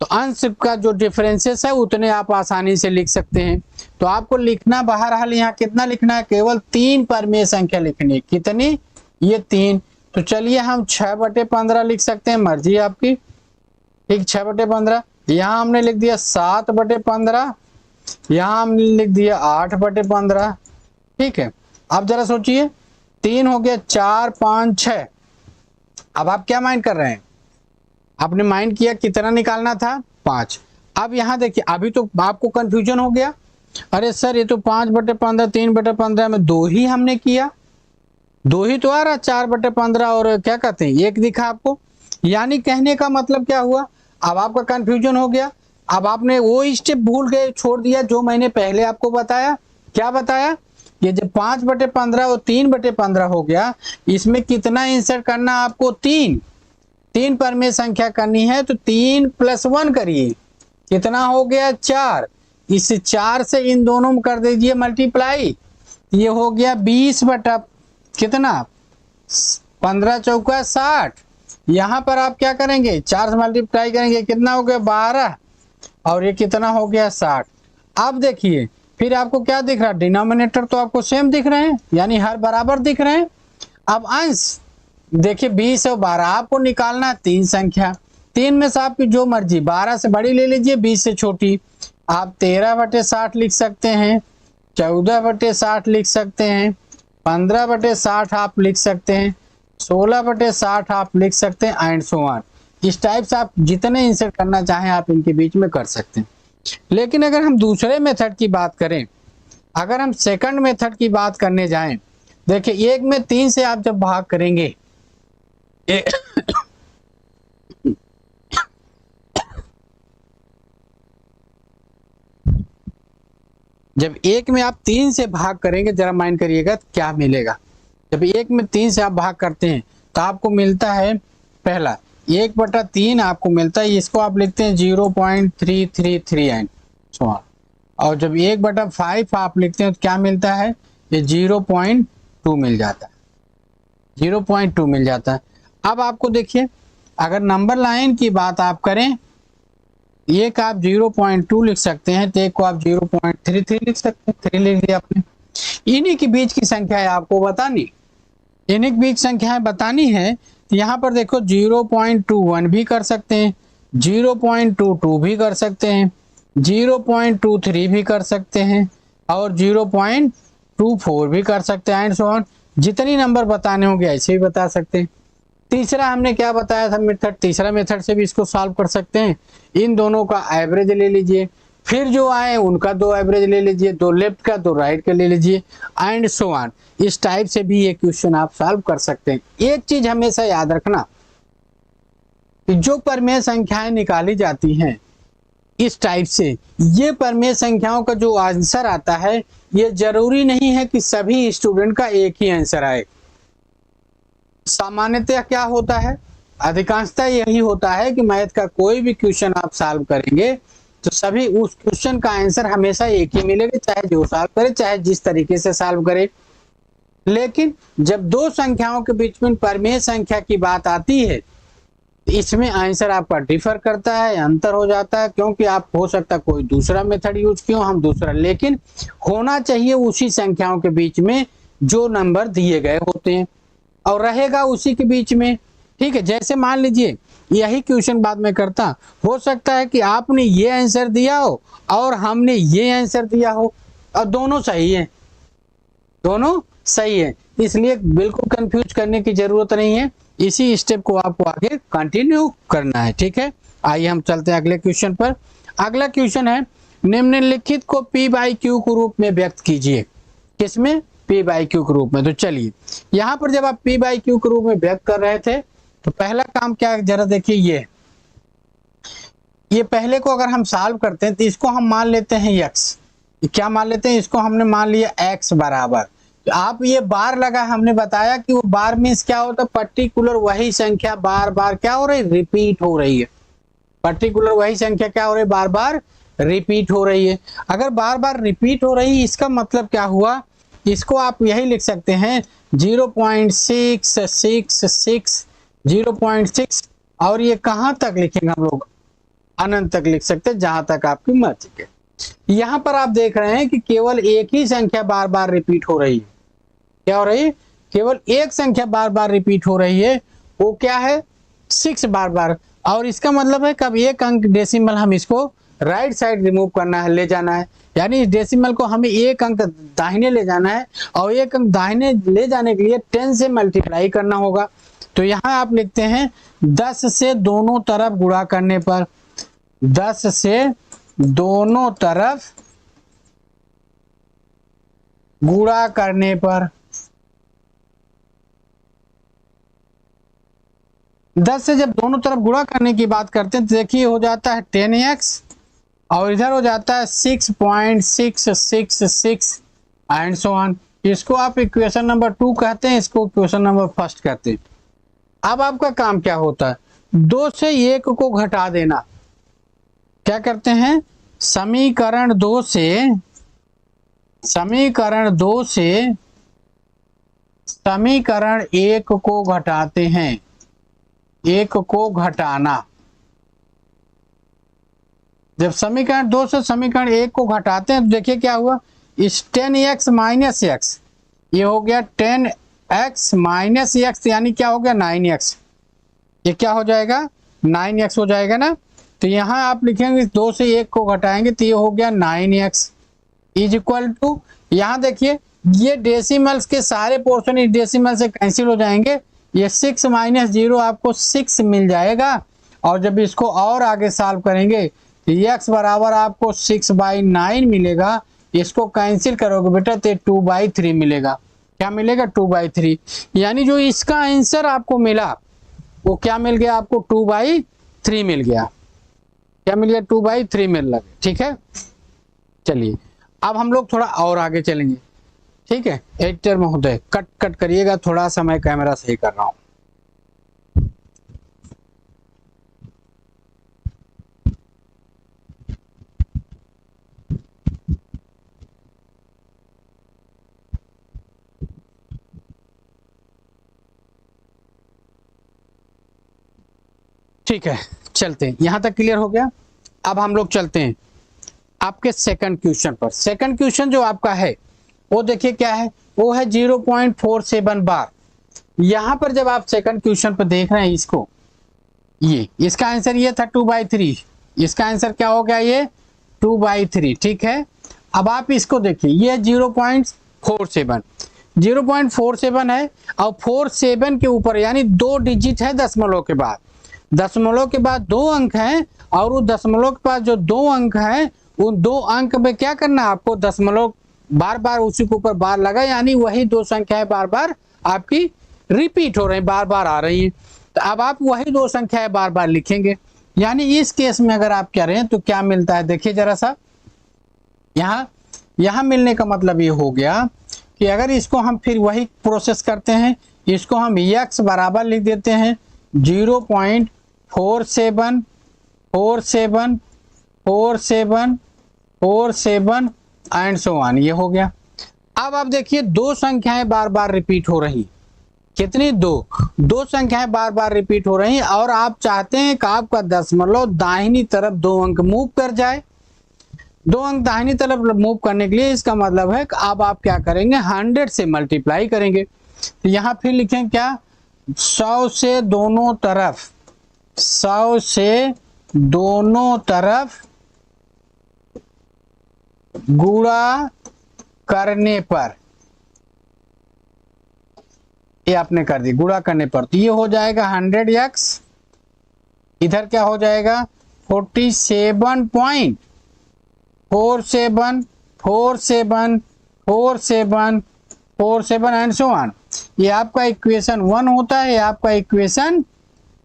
[SPEAKER 1] तो अंश का जो डिफरेंसेस है उतने आप आसानी से लिख सकते हैं। तो आपको लिखना बहरहाल यहाँ कितना लिखना है, केवल 3 परमेय संख्या लिखनी है। कितनी, ये 3। तो चलिए हम 6/15 लिख सकते हैं, मर्जी आपकी। ठीक, 6/15। यहाँ हमने लिख दिया 7/15, यहाँ हमने लिख दिया 8/15। ठीक है। अब जरा सोचिए, 3 हो गया, 4 5 6। अब आप क्या माइंड कर रहे हैं, आपने माइंड किया कितना निकालना था, 5। अब यहाँ देखिए, अभी तो आपको कंफ्यूजन हो गया, अरे सर ये तो 5/15 3/15 में 2 ही हमने किया, 2 ही तो आ रहा, 4/15 और क्या कहते हैं 1 दिखा आपको। यानी कहने का मतलब क्या हुआ, अब आपका कंफ्यूजन हो गया। अब आपने वो स्टेप भूल गए, छोड़ दिया जो मैंने पहले आपको बताया। क्या बताया, ये जब 5/15 और 3/15 हो गया, इसमें कितना इंसर्ट करना आपको, 3 परमेय संख्या करनी है, तो 3 + 1 करिए, कितना हो गया, 4। इस 4 से इन दोनों में कर दीजिए मल्टीप्लाई, ये हो गया 20 बटा कितना, 15 चौका 60। यहाँ पर आप क्या करेंगे, 4 से मल्टीप्लाई करेंगे, कितना हो गया 12, और ये कितना हो गया 60। अब देखिए फिर आपको क्या दिख रहा है, डिनोमिनेटर तो आपको सेम दिख रहे हैं, यानी हर बराबर दिख रहे हैं। अब अंश देखिए 20 और 12 आपको निकालना है 3 संख्या, 3 में से आपकी जो मर्जी, 12 से बड़ी ले लीजिए, 20 से छोटी। आप 13/60 लिख सकते हैं, 14/60 लिख सकते हैं, 15/60 आप लिख सकते हैं, 16/60 आप लिख सकते हैं, एंड सो ऑन। इस टाइप से आप जितने इंसर्ट करना चाहें आप इनके बीच में कर सकते हैं। लेकिन अगर हम दूसरे मेथड की बात करें, अगर हम सेकंड मेथड की बात करने जाएं, देखिए 1 में 3 से आप जब भाग करेंगे, जब 1 में आप 3 से भाग करेंगे, जरा माइंड करिएगा क्या मिलेगा। जब 1 में 3 से आप भाग करते हैं तो आपको मिलता है, पहला 1/3 आपको मिलता है, इसको आप लिखते हैं 0.333 और जब 1/5 आप लिखते हैं तो क्या मिलता है, ये 0.2 मिल जाता है, 0.2 मिल जाता है। अब आपको देखिए अगर नंबर लाइन की बात आप करें, एक आप 0.2 लिख सकते हैं, तो एक को आप 0.33 लिख सकते हैं, 3 लिख दिया आपने। इन्हीं के बीच की संख्या है आपको बतानी, इन्हीं के बीच संख्याएं बतानी है। तो यहाँ पर देखो 0.21 भी कर सकते हैं, 0.22 भी कर सकते हैं, 0.23 भी कर सकते हैं और 0.24 भी कर सकते हैं एंड सो ऑन। जितनी नंबर बताने होंगे ऐसे भी बता सकते हैं। तीसरा हमने क्या बताया था मेथड, तीसरा मेथड से भी इसको सॉल्व कर सकते हैं। इन दोनों का एवरेज ले लीजिए, फिर जो आए उनका दो एवरेज ले लीजिए, दो लेफ्ट का दो राइट का ले लीजिए एंड सो ऑन। इस टाइप से भी ये क्वेश्चन आप सॉल्व कर सकते हैं। एक चीज हमेशा याद रखना कि जो परमेय संख्याएं निकाली जाती हैं इस टाइप से, ये परमेय संख्याओं का जो आंसर आता है, ये जरूरी नहीं है कि सभी स्टूडेंट का एक ही आंसर आए। सामान्यतः क्या होता है, अधिकांशतः यही होता है कि मैथ का कोई भी क्वेश्चन आप सॉल्व करेंगे तो सभी उस क्वेश्चन का आंसर हमेशा एक ही मिलेगा, चाहे जो सॉल्व करे चाहे जिस तरीके से सॉल्व करे। लेकिन जब दो संख्याओं के बीच में परमेय संख्या की बात आती है, इसमें आंसर आपका डिफर करता है, अंतर हो जाता है, क्योंकि आप हो सकता है कोई दूसरा मेथड यूज किया, हम दूसरा, लेकिन होना चाहिए उसी संख्याओं के बीच में जो नंबर दिए गए होते हैं और रहेगा उसी के बीच में। ठीक है, जैसे मान लीजिए यही क्वेश्चन बाद में करता, हो सकता है कि आपने ये आंसर दिया हो और हमने ये आंसर दिया हो और दोनों सही है, दोनों सही है, इसलिए बिल्कुल कंफ्यूज करने की जरूरत नहीं है। इसी स्टेप को आपको आगे कंटिन्यू करना है। ठीक है, आइए हम चलते हैं अगले क्वेश्चन पर। अगला क्वेश्चन है, निम्नलिखित को P बाई Q के रूप में व्यक्त कीजिए। किसमें? P बाई Q के रूप में। तो चलिए यहाँ पर जब आप P बाई Q के रूप में व्यक्त कर रहे थे तो पहला काम क्या है जरा देखिए, ये पहले को अगर हम सॉल्व करते हैं तो इसको हम मान लेते हैं x, क्या मान लेते हैं, इसको हमने मान लिया x बराबर, तो आप ये बार लगा, हमने बताया कि वो बार मीन्स क्या होता है, पर्टिकुलर वही संख्या बार बार क्या हो रही है, रिपीट हो रही है। पर्टिकुलर वही संख्या क्या हो रही है, बार बार रिपीट हो रही है। अगर बार बार रिपीट हो रही है इसका मतलब क्या हुआ, इसको आप यही लिख सकते हैं 0.666 0.6, और ये कहां तक लिखेंगे हम लोग, अनंत तक लिख सकते हैं, जहां तक आपकी मर्जी के। यहां पर आप देख रहे हैं कि केवल एक ही संख्या बार बार रिपीट हो रही है। क्या हो रही है, केवल एक संख्या बार बार रिपीट हो रही है, वो क्या है, 6 बार बार। और इसका मतलब है कब एक अंक डेसिमल हम इसको राइट साइड रिमूव करना है, ले जाना है, यानी इस डेसिमल को हमें एक अंक दाहिने ले जाना है और एक अंक दाहिने ले जाने के लिए 10 से मल्टीप्लाई करना होगा। तो यहाँ आप लिखते हैं 10 से दोनों तरफ गुणा करने पर, 10 से दोनों तरफ गुणा करने पर, 10 से जब दोनों तरफ गुणा करने की बात करते हैं तो देखिए हो जाता है 10x और इधर हो जाता है 6.666 एंड सो ऑन। इसको आप इक्वेशन नंबर 2 कहते हैं, इसको इक्वेशन नंबर 1 कहते हैं। अब आपका काम क्या होता है, 2 से 1 को घटा देना। क्या करते हैं, समीकरण 2 से समीकरण 1 को घटाते हैं, 1 को घटाना। जब समीकरण 2 से समीकरण 1 को घटाते हैं तो देखिए क्या हुआ, इस 10x माइनस एक्स, ये हो गया 10x माइनस एक्स, यानी क्या हो गया 9x, ये क्या हो जाएगा 9x हो जाएगा ना। तो यहाँ आप लिखेंगे 2 से 1 को घटाएंगे तो ये हो गया 9x इज इक्वल टू, यहाँ देखिए ये डेसिमल्स के सारे पोर्शन इस डेसिमल से कैंसिल हो जाएंगे, ये 6 माइनस 0 आपको 6 मिल जाएगा। और जब इसको और आगे सॉल्व करेंगे तो x बराबर आपको 6/9 मिलेगा, इसको कैंसिल करोगे बेटा तो 2/3 मिलेगा। क्या मिलेगा, 2/3, यानी जो इसका आंसर आपको मिला वो क्या मिल गया, आपको 2/3 मिल गया। क्या मिल गया, 2/3 मिल लगा। ठीक है, चलिए अब हम लोग थोड़ा और आगे चलेंगे। ठीक है, एडिटर महोदय कट करिएगा, थोड़ा सा मैं कैमरा सही कर रहा हूं। ठीक है, चलते हैं, यहाँ तक क्लियर हो गया। अब हम लोग चलते हैं आपके सेकंड क्वेश्चन पर। सेकंड क्वेश्चन जो आपका है वो देखिए क्या है, वो है 0.47 बार। यहाँ पर जब आप सेकंड क्वेश्चन पर देख रहे हैं इसको, ये इसका आंसर ये था 2/3, इसका आंसर क्या हो गया, ये 2/3, ठीक है। अब आप इसको देखिए, ये 0.47 है और 47 के ऊपर यानी 2 डिजिट है दशमलव के बाद, दशमलव के बाद 2 अंक हैं और उस दशमलव के पास जो 2 अंक हैं उन 2 अंक में क्या करना है आपको, दशमलव बार बार उसी के ऊपर बार लगा, यानी वही 2 संख्याएं बार बार आपकी रिपीट हो रही हैं, बार बार आ रही हैं। तो अब आप वही 2 संख्याएं बार बार लिखेंगे। यानी इस केस में अगर आप कह रहे हैं तो क्या मिलता है, देखिए जरा सा, यहाँ मिलने का मतलब ये हो गया कि अगर इसको हम फिर वही प्रोसेस करते हैं, इसको हम x बराबर लिख देते हैं 0.474747 एंड सो ऑन, ये हो गया। अब आप देखिए 2 संख्याएं बार बार रिपीट हो रही, कितनी, 2 संख्याएं बार बार रिपीट हो रही और आप चाहते हैं कि आपका दशमलव दाहिनी तरफ 2 अंक मूव कर जाए। 2 अंक दाहिनी तरफ मूव करने के लिए इसका मतलब है कि अब आप क्या करेंगे, 100 से मल्टीप्लाई करेंगे। तो यहाँ फिर लिखें क्या, 100 से दोनों तरफ, 100 से दोनों तरफ गुणा करने पर, ये आपने कर दी गुणा करने पर, तो ये हो जाएगा 100x, इधर क्या हो जाएगा 47.474747 एंड सो ऑन। ये आपका इक्वेशन 1 होता है, ये आपका इक्वेशन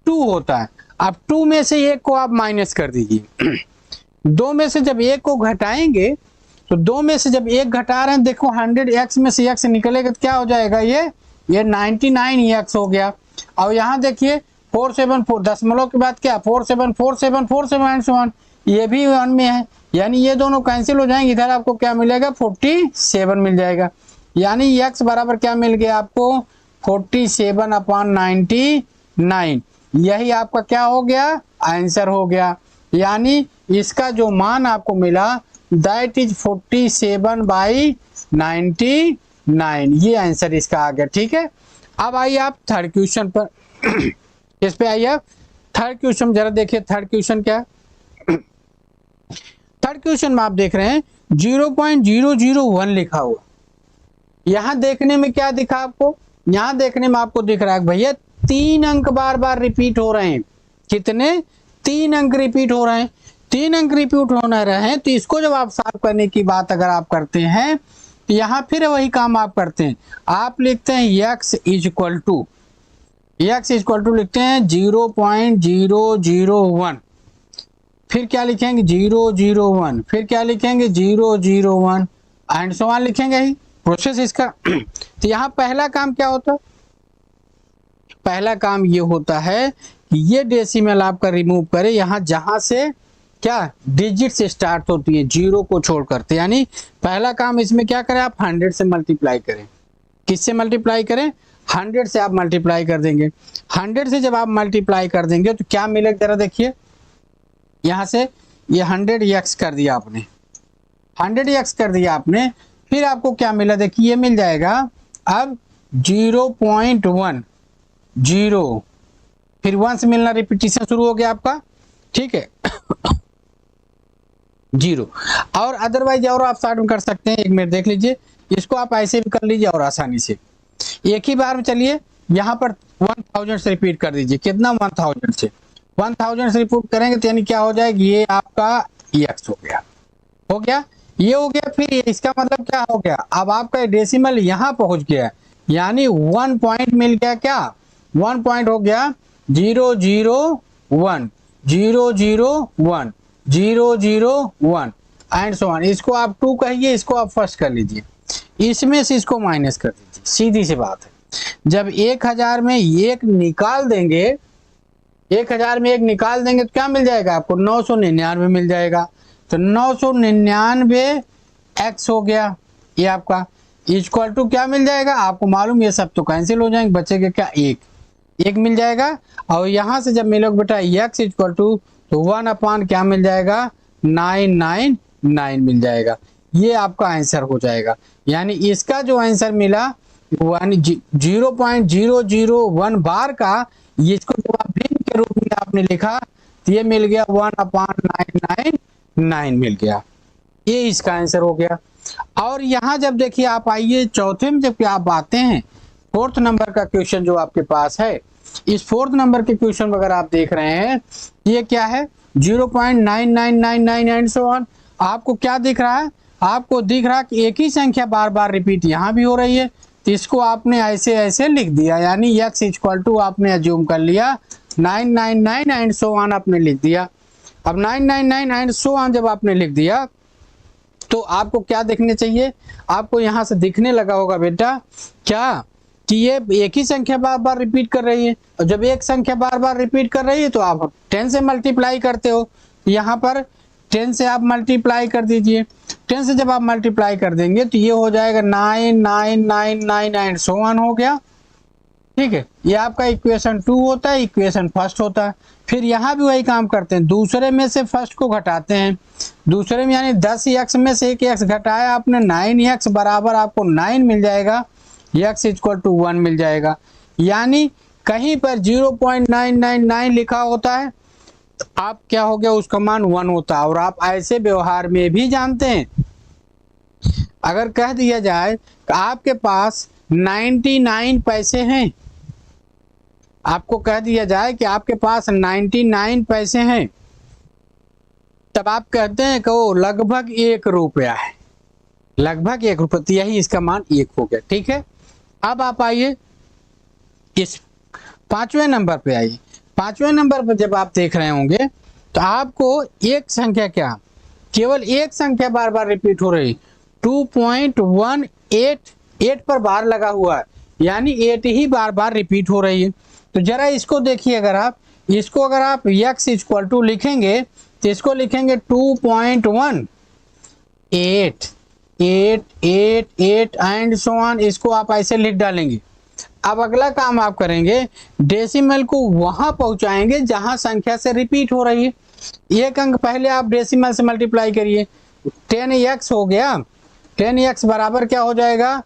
[SPEAKER 1] 2 होता है। अब 2 में से 1 को आप माइनस कर दीजिए। 2 में से जब 1 को घटाएंगे तो 2 में से जब 1 घटा रहे हैं, देखो 100x में से x निकलेगा तो क्या हो जाएगा, ये 99x हो गया। और यहाँ देखिए 474 दशमलव के बाद क्या 474747 एंड सो ऑन, ये भी 1 में है, यानी ये दोनों कैंसिल हो जाएंगे, इधर आपको क्या मिलेगा 47 मिल जाएगा। यानी x बराबर क्या मिल गया आपको 47/99, यही आपका क्या हो गया, आंसर हो गया। यानी इसका जो मान आपको मिला दैट इज 47/99, ये आंसर इसका आ गया, ठीक है। अब आइए आप थर्ड क्वेश्चन पर, इस पे आइए आप थर्ड क्वेश्चन जरा देखिए। थर्ड क्वेश्चन क्या है, थर्ड क्वेश्चन में आप देख रहे हैं 0.001 लिखा हुआ। यहां देखने में क्या दिखा आपको, यहां देखने में आपको दिख रहा है भैया 3 अंक बार बार रिपीट हो रहे हैं, कितने, 3 अंक रिपीट हो रहे हैं। 3 अंक रिपीट होना रहे हैं तो इसको जब आप साफ करने की बात अगर आप करते हैं तो यहाँ फिर वही काम आप करते हैं, आप लिखते हैं x इक्वल टू लिखते हैं 0.001, फिर क्या लिखेंगे 001, फिर क्या लिखेंगे 001 एंड सो ऑन लिखेंगे ही प्रोसेस इसका। तो यहाँ पहला काम क्या होता है, पहला काम ये होता है कि ये डेसिमल आपका रिमूव करें यहाँ जहां से क्या डिजिट से स्टार्ट होती है, 0 को छोड़ करते, यानी पहला काम इसमें क्या करें आप 100 से मल्टीप्लाई करें। किससे मल्टीप्लाई करें, 100 से आप मल्टीप्लाई कर देंगे। 100 से जब आप मल्टीप्लाई कर देंगे तो क्या मिलेगा जरा देखिए, यहाँ से ये 100x कर दिया आपने, 100x कर दिया आपने, फिर आपको क्या मिला देखिए, ये मिल जाएगा अब 0.10, फिर 1 से मिलना रिपीटिशन शुरू हो गया आपका, ठीक है 0। और अदरवाइज और आप स्टार्ट में कर सकते हैं, 1 मिनट देख लीजिए, इसको आप ऐसे भी कर लीजिए और आसानी से एक ही बार में। चलिए यहाँ पर 1000 से रिपीट कर दीजिए, कितना 1000 से 1000 से रिपीट करेंगे तो यानी क्या हो जाएगा, ये आपका x हो गया, ये हो गया। फिर इसका मतलब क्या हो गया, अब आपका डेसिमल यहाँ पहुंच गया, यानी 1 पॉइंट मिल गया, क्या 1 पॉइंट हो गया 001 एंड सो ऑन। इसको आप 2 कहिए, इसको आप फर्स्ट कर लीजिए, इसमें से इसको माइनस कर दीजिए, सीधी सी बात है। जब 1000 में 1 निकाल देंगे, 1000 में 1 निकाल देंगे तो क्या मिल जाएगा आपको 999 मिल जाएगा। तो 999 x हो गया, ये आपका इक्वल टू क्या मिल जाएगा, आपको मालूम ये सब तो कैंसिल हो जाएंगे, बचेगा क्या 1। 1 मिल जाएगा। और यहाँ से जब मिलोगे बेटा x इक्वल टू, तो 1 अपान क्या मिल जाएगा, 999 मिल जाएगा। ये आपका आंसर हो जाएगा। यानी इसका जो आंसर मिला 0.001 बार का, ये इसको जब आप भिन्न के रूप में आपने लिखा तो ये मिल गया 1/999 मिल गया। ये इसका आंसर हो गया। और यहाँ जब देखिए आप आइए चौथे में, जब आप आते हैं फोर्थ नंबर का क्वेश्चन जो आपके पास है, इस फोर्थ नंबर के क्वेश्चन अगर आप देख रहे हैं, ये क्या है 0.9999 एंड सो ऑन। आपको क्या दिख रहा है, आपको दिख रहा है कि एक ही संख्या बार बार रिपीट यहाँ भी हो रही है, तो इसको आपने ऐसे ऐसे लिख दिया। यानी x इक्वल टू आपने अज्यूम कर लिया 999 एंड सो ऑन आपने लिख दिया। अब 999 एंड सो ऑन जब आपने लिख दिया, तो आपको क्या देखने चाहिए, आपको यहाँ से दिखने लगा होगा बेटा क्या, कि ये एक ही संख्या बार बार रिपीट कर रही है। और जब एक संख्या बार बार रिपीट कर रही है तो आप 10 से मल्टीप्लाई करते हो। यहाँ पर 10 से आप मल्टीप्लाई कर दीजिए। 10 से जब आप मल्टीप्लाई कर देंगे तो ये हो जाएगा 9999 एंड सो ऑन हो गया। ठीक है, ये आपका इक्वेशन 2 होता है, इक्वेशन फर्स्ट होता है। फिर यहाँ भी वही काम करते हैं, दूसरे में से फर्स्ट को घटाते हैं। दूसरे में यानी 10x में से एक x घटाया आपने, 9x बराबर आपको 9 मिल जाएगा, x इक्वल टू 1 मिल जाएगा। यानी कहीं पर 0.999 लिखा होता है तो आप क्या हो गया, उसका मान 1 होता है। और आप ऐसे व्यवहार में भी जानते हैं, अगर कह दिया जाए कि आपके पास 99 पैसे हैं, आपको कह दिया जाए कि आपके पास 99 पैसे हैं, तब आप कहते हैं कि वो लगभग 1 रुपया है, लगभग 1 रुपया, तो यही इसका मान 1 हो गया। ठीक है, अब आप आइए इस 5वें नंबर पे आइए। 5वें नंबर पर जब आप देख रहे होंगे तो आपको एक संख्या, क्या केवल एक संख्या बार बार रिपीट हो रही, 2.188 पर बार लगा हुआ है, यानी 8 ही बार बार रिपीट हो रही है। तो जरा इसको देखिए, अगर आप इसको अगर आप x इक्वल टू लिखेंगे तो इसको लिखेंगे 2.1888 एंड सो ऑन, इसको आप ऐसे लिख डालेंगे। अब अगला काम आप करेंगे, डेसिमल को वहां पहुंचाएंगे जहां संख्या से रिपीट हो रही है। एक अंक पहले आप डेसिमल से मल्टीप्लाई करिए, 10x हो गया, 10x बराबर क्या हो जाएगा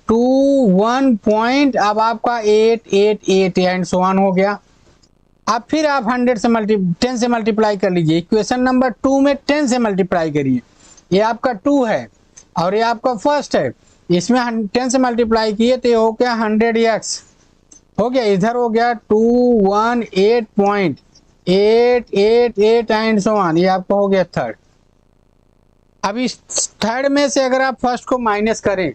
[SPEAKER 1] 21 पॉइंट, अब आपका 888 एंड सो ऑन हो गया। अब फिर आप 10 से मल्टीप्लाई कर लीजिए, इक्वेशन नंबर 2 में 10 से मल्टीप्लाई करिए। ये आपका 2 है और ये आपका फर्स्ट है, इसमें 10 से मल्टीप्लाई किए तो ये हो गया 100x हो गया, इधर हो गया 218.888 एंड सो ऑन, ये आपका हो गया थर्ड। अब इस थर्ड में से अगर आप फर्स्ट को माइनस करें,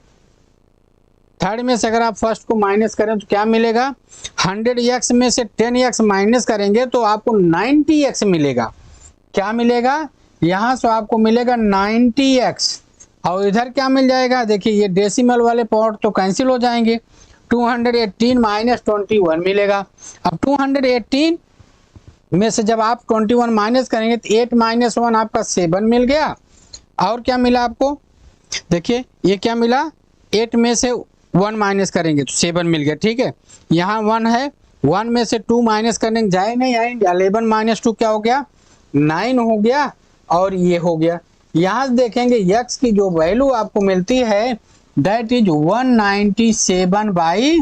[SPEAKER 1] थर्ड में से अगर आप फर्स्ट को माइनस करें तो क्या मिलेगा, 100x में से 10x माइनस करेंगे तो आपको 90x मिलेगा। क्या मिलेगा, यहाँ से आपको मिलेगा 90x, और इधर क्या मिल जाएगा, देखिए ये डेसिमल वाले पार्ट तो कैंसिल हो जाएंगे, 218 माइनस 21 मिलेगा। अब 218 में से जब आप 21 माइनस करेंगे तो 8 माइनस 1 आपका 7 मिल गया। और क्या मिला आपको, देखिए ये क्या मिला, 8 में से 1 माइनस करेंगे तो 7 मिल गया। ठीक है, यहाँ 1 है, 1 में से 2 माइनस करने जाए नहीं आएंगे, 11 माइनस 2 क्या हो गया 9 हो गया, और ये हो गया। यहाँ से देखेंगे x की जो वैल्यू आपको मिलती है दैट इज 197 बाई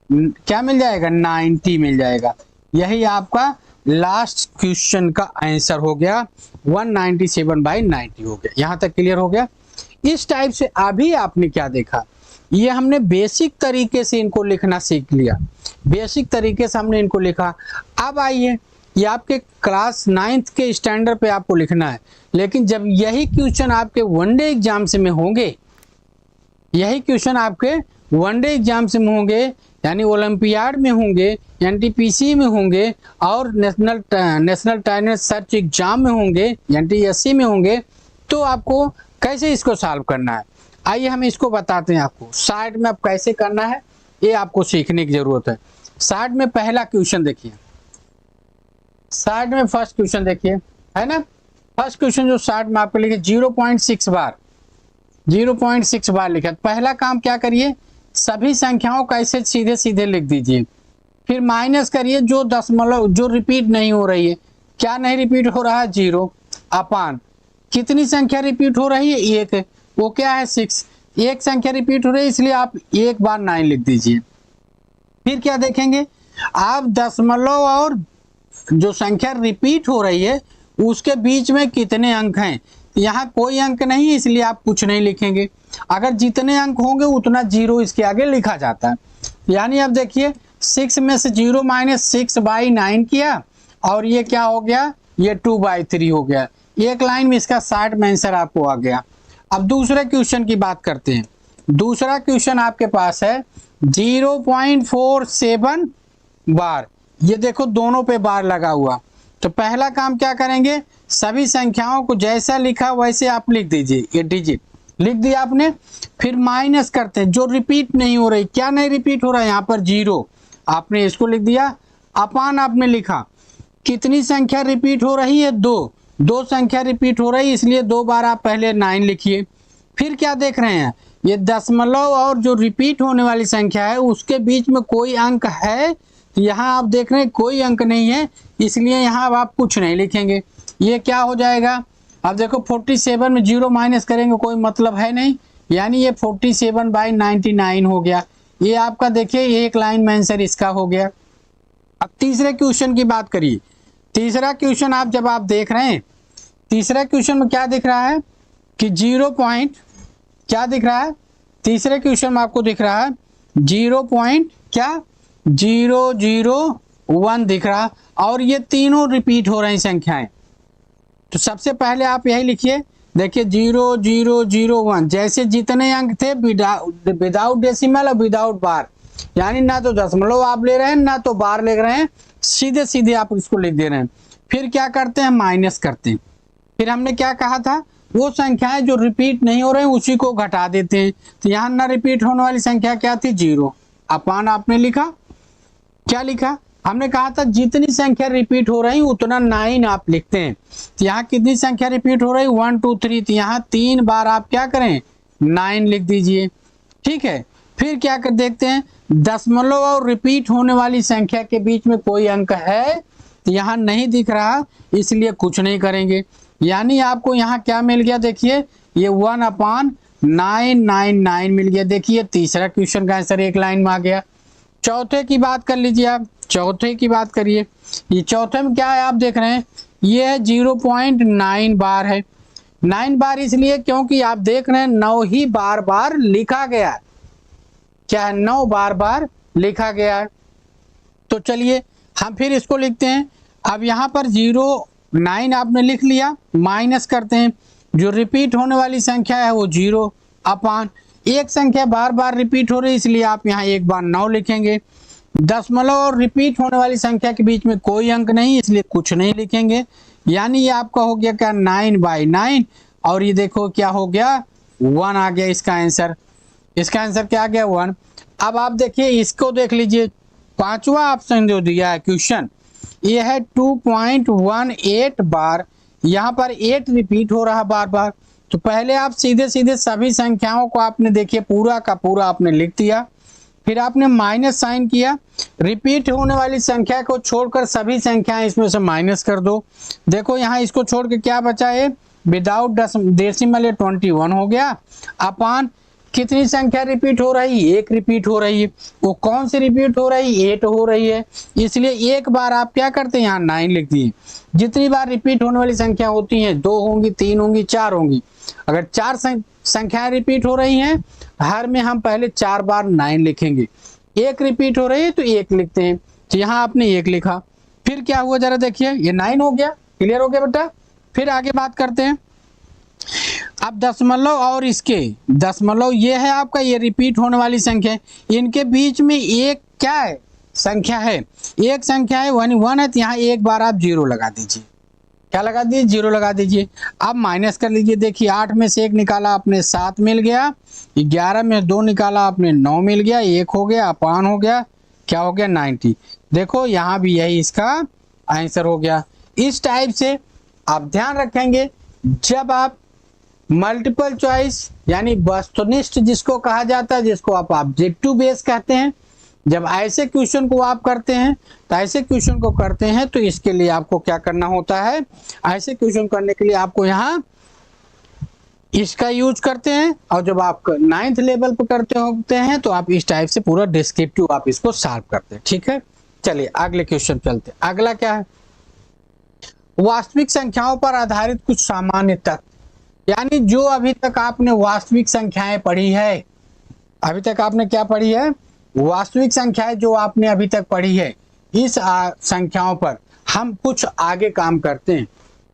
[SPEAKER 1] क्या मिल जाएगा 90 मिल जाएगा। यही आपका लास्ट क्वेश्चन का आंसर हो गया, 197 बाई 90 हो गया। यहाँ तक क्लियर हो गया। इस टाइप से अभी आपने क्या देखा, ये हमने बेसिक तरीके से इनको लिखना सीख लिया, बेसिक तरीके से हमने इनको लिखा। अब आइए, ये आपके क्लास 9th के स्टैंडर्ड पे आपको लिखना है, लेकिन जब यही क्वेश्चन आपके वनडे एग्जाम से में होंगे, यही क्वेश्चन आपके वनडे एग्जाम से में होंगे, यानी ओलंपियाड में होंगे, एनटीपीसी में होंगे, और नेशनल टैलेंट सर्च एग्जाम में होंगे, एनटीएससी में होंगे, तो आपको कैसे इसको सॉल्व करना है, आइए हम इसको बताते हैं आपको। साइड में अब कैसे करना है ये आपको सीखने की जरूरत है। साइड में पहला क्वेश्चन देखिए, साइड में फर्स्ट क्वेश्चन देखिए, है ना, फर्स्ट क्वेश्चन जो साइड में आपको लिखे 0.6 बार, 0.6 बार लिखा। पहला काम क्या करिए, सभी संख्याओं का ऐसे सीधे सीधे लिख दीजिए, फिर माइनस करिए जो दशमलव जो रिपीट नहीं हो रही है। क्या नहीं रिपीट हो रहा है? 0 अपान कितनी संख्या रिपीट हो रही है? 1। वो क्या है? 6। एक संख्या रिपीट हो रही है इसलिए आप एक बार 9 लिख दीजिए। फिर क्या देखेंगे आप? दशमलव और जो संख्या रिपीट हो रही है उसके बीच में कितने अंक हैं? यहाँ कोई अंक नहीं है इसलिए आप कुछ नहीं लिखेंगे। अगर जितने अंक होंगे उतना 0 इसके आगे लिखा जाता है। यानी अब देखिए 6 में से 0 माइनस 6/9 किया और ये क्या हो गया? ये 2/3 हो गया। एक लाइन में इसका 60 में आंसर आपको आ गया। अब दूसरे क्वेश्चन की बात करते हैं। दूसरा क्वेश्चन आपके पास है 0.47 बार। ये देखो दोनों पे बार लगा हुआ। तो पहला काम क्या करेंगे? सभी संख्याओं को जैसा लिखा वैसे आप लिख दीजिए। ये डिजिट लिख दिया आपने। फिर माइनस करते हैं जो रिपीट नहीं हो रही। क्या नहीं रिपीट हो रहा है? यहाँ पर 0 आपने इसको लिख दिया। अपान आपने लिखा। कितनी संख्या रिपीट हो रही है? 2 संख्या रिपीट हो रही है इसलिए 2 बार आप पहले 9 लिखिए। फिर क्या देख रहे हैं? ये दशमलव और जो रिपीट होने वाली संख्या है उसके बीच में कोई अंक है? यहाँ आप देख रहे हैं कोई अंक नहीं है इसलिए यहाँ अब आप कुछ नहीं लिखेंगे। ये क्या हो जाएगा? अब देखो 47 में 0 माइनस करेंगे कोई मतलब है नहीं, यानी ये 47/99 हो गया। ये आपका देखिए एक लाइन में आंसर इसका हो गया। अब तीसरे क्वेश्चन की बात करिए। तीसरा क्वेश्चन आप जब आप देख रहे हैं, तीसरे क्वेश्चन में क्या दिख रहा है कि 0 पॉइंट क्या दिख रहा है? तीसरे क्वेश्चन में आपको दिख रहा है 0 पॉइंट क्या 001 दिख रहा और ये तीनों रिपीट हो रही संख्याएं। तो सबसे पहले आप यही लिखिए। देखिए 0001 जैसे जितने अंक थे विदाउट डेसिमल और विदाउट बार, यानी ना तो दशमलव आप ले रहे हैं ना तो बार ले रहे हैं, सीधे सीधे आप इसको लिख दे रहे हैं। फिर क्या करते हैं? माइनस करते हैं। फिर हमने क्या कहा था? वो संख्याएं जो रिपीट नहीं हो रही उसी को घटा देते हैं। तो यहाँ ना रिपीट होने वाली संख्या क्या थी? 0 अपान आपने लिखा। क्या लिखा? हमने कहा था जितनी संख्या रिपीट हो रही उतना 9 आप लिखते हैं। तो यहाँ कितनी संख्या रिपीट हो रही? 1 2 3। तो यहाँ 3 बार आप क्या करें? 9 लिख दीजिए। ठीक है। फिर क्या कर देखते हैं? दशमलव और रिपीट होने वाली संख्या के बीच में कोई अंक है? तो यहाँ नहीं दिख रहा इसलिए कुछ नहीं करेंगे। यानी आपको यहाँ क्या मिल गया? देखिए ये 1/999 मिल गया। देखिए तीसरा क्वेश्चन का आंसर एक लाइन में आ गया। चौथे की बात कर लीजिए आप। चौथे की बात करिए। ये चौथे में क्या है आप देख रहे हैं? ये है 0.9 बार है। 9 बार इसलिए क्योंकि आप देख रहे हैं 9 ही बार बार लिखा गया है। क्या है? 9 बार बार लिखा गया है। तो चलिए हम फिर इसको लिखते हैं। अब यहाँ पर 0.9 आपने लिख लिया, माइनस करते हैं। जो रिपीट होने वाली संख्या है वो 0 अपान एक संख्या बार बार रिपीट हो रही है इसलिए आप यहाँ एक बार 9 लिखेंगे। दशमलव और रिपीट होने वाली संख्या के बीच में कोई अंक नहीं इसलिए कुछ नहीं लिखेंगे। यानी ये आपका हो गया क्या? 9/9 और ये देखो क्या हो गया? 1 आ गया इसका आंसर। इसका आंसर क्या आ गया? 1। अब आप देखिए इसको देख लीजिए। पांचवा ऑप्शन जो दिया है क्वेश्चन ये है 2.18 बार। यहाँ पर 8 रिपीट हो रहा बार बार। तो पहले आप सीधे सीधे सभी संख्याओं को आपने देखिए पूरा का पूरा आपने लिख दिया। फिर आपने माइनस साइन किया। रिपीट होने वाली संख्या को छोड़कर सभी संख्याएं इसमें से माइनस कर दो। देखो यहाँ इसको छोड़ के क्या बचा है? विदाउट डेसिमल 21 हो गया अपान कितनी संख्या रिपीट हो रही? 1 रिपीट हो रही है। वो कौन सी रिपीट हो रही? 8 हो रही है। इसलिए एक बार आप क्या करते हैं? यहाँ 9 लिख दिए। जितनी बार रिपीट होने वाली संख्या होती हैं 2 होंगी, 3 होंगी, 4 होंगी। अगर 4 संख्याएं रिपीट हो रही हैं हर में हम पहले 4 बार 9 लिखेंगे। 1 रिपीट हो रही है तो 1 लिखते हैं। तो यहाँ आपने 1 लिखा। फिर क्या हुआ जरा देखिए, ये 9 हो गया। क्लियर हो गया बेटा? फिर आगे बात करते हैं। अब दशमलव और इसके दशमलव ये है आपका, ये रिपीट होने वाली संख्या है। इनके बीच में एक क्या है? संख्या है। एक संख्या है 1 है। तो यहाँ एक बार आप 0 लगा दीजिए। क्या लगा दीजिए? 0 लगा दीजिए। अब माइनस कर लीजिए। देखिए 8 में से 1 निकाला आपने 7 मिल गया। 11 में 2 निकाला आपने 9 मिल गया। 1 हो गया अपान हो गया क्या हो गया? 90। देखो यहाँ भी यही इसका आंसर हो गया। इस टाइप से आप ध्यान रखेंगे जब आप मल्टीपल चॉइस यानी वस्तुनिष्ठ जिसको कहा जाता है, जिसको आप ऑब्जेक्टिव बेस कहते हैं, जब ऐसे क्वेश्चन को आप करते हैं तो ऐसे क्वेश्चन को करते हैं तो इसके लिए आपको क्या करना होता है, ऐसे क्वेश्चन करने के लिए आपको यहाँ इसका यूज करते हैं, और जब आप 9th लेवल पर करते होते हैं तो आप इस टाइप से पूरा डिस्क्रिप्टिव आप इसको सॉल्व करते हैं। ठीक है, चलिए अगले क्वेश्चन चलते हैं। अगला क्या है, वास्तविक संख्याओं पर आधारित कुछ सामान्य तथ्य, यानी जो अभी तक आपने वास्तविक संख्याएं पढ़ी है, अभी तक आपने क्या पढ़ी है, वास्तविक संख्याएं जो आपने अभी तक पढ़ी है, इस संख्याओं पर हम कुछ आगे काम करते हैं।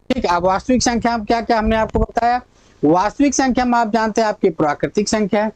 [SPEAKER 1] ठीक है, अब वास्तविक संख्या क्या क्या हमने आपको बताया, वास्तविक संख्या में आप जानते हैं आपकी प्राकृतिक संख्या है।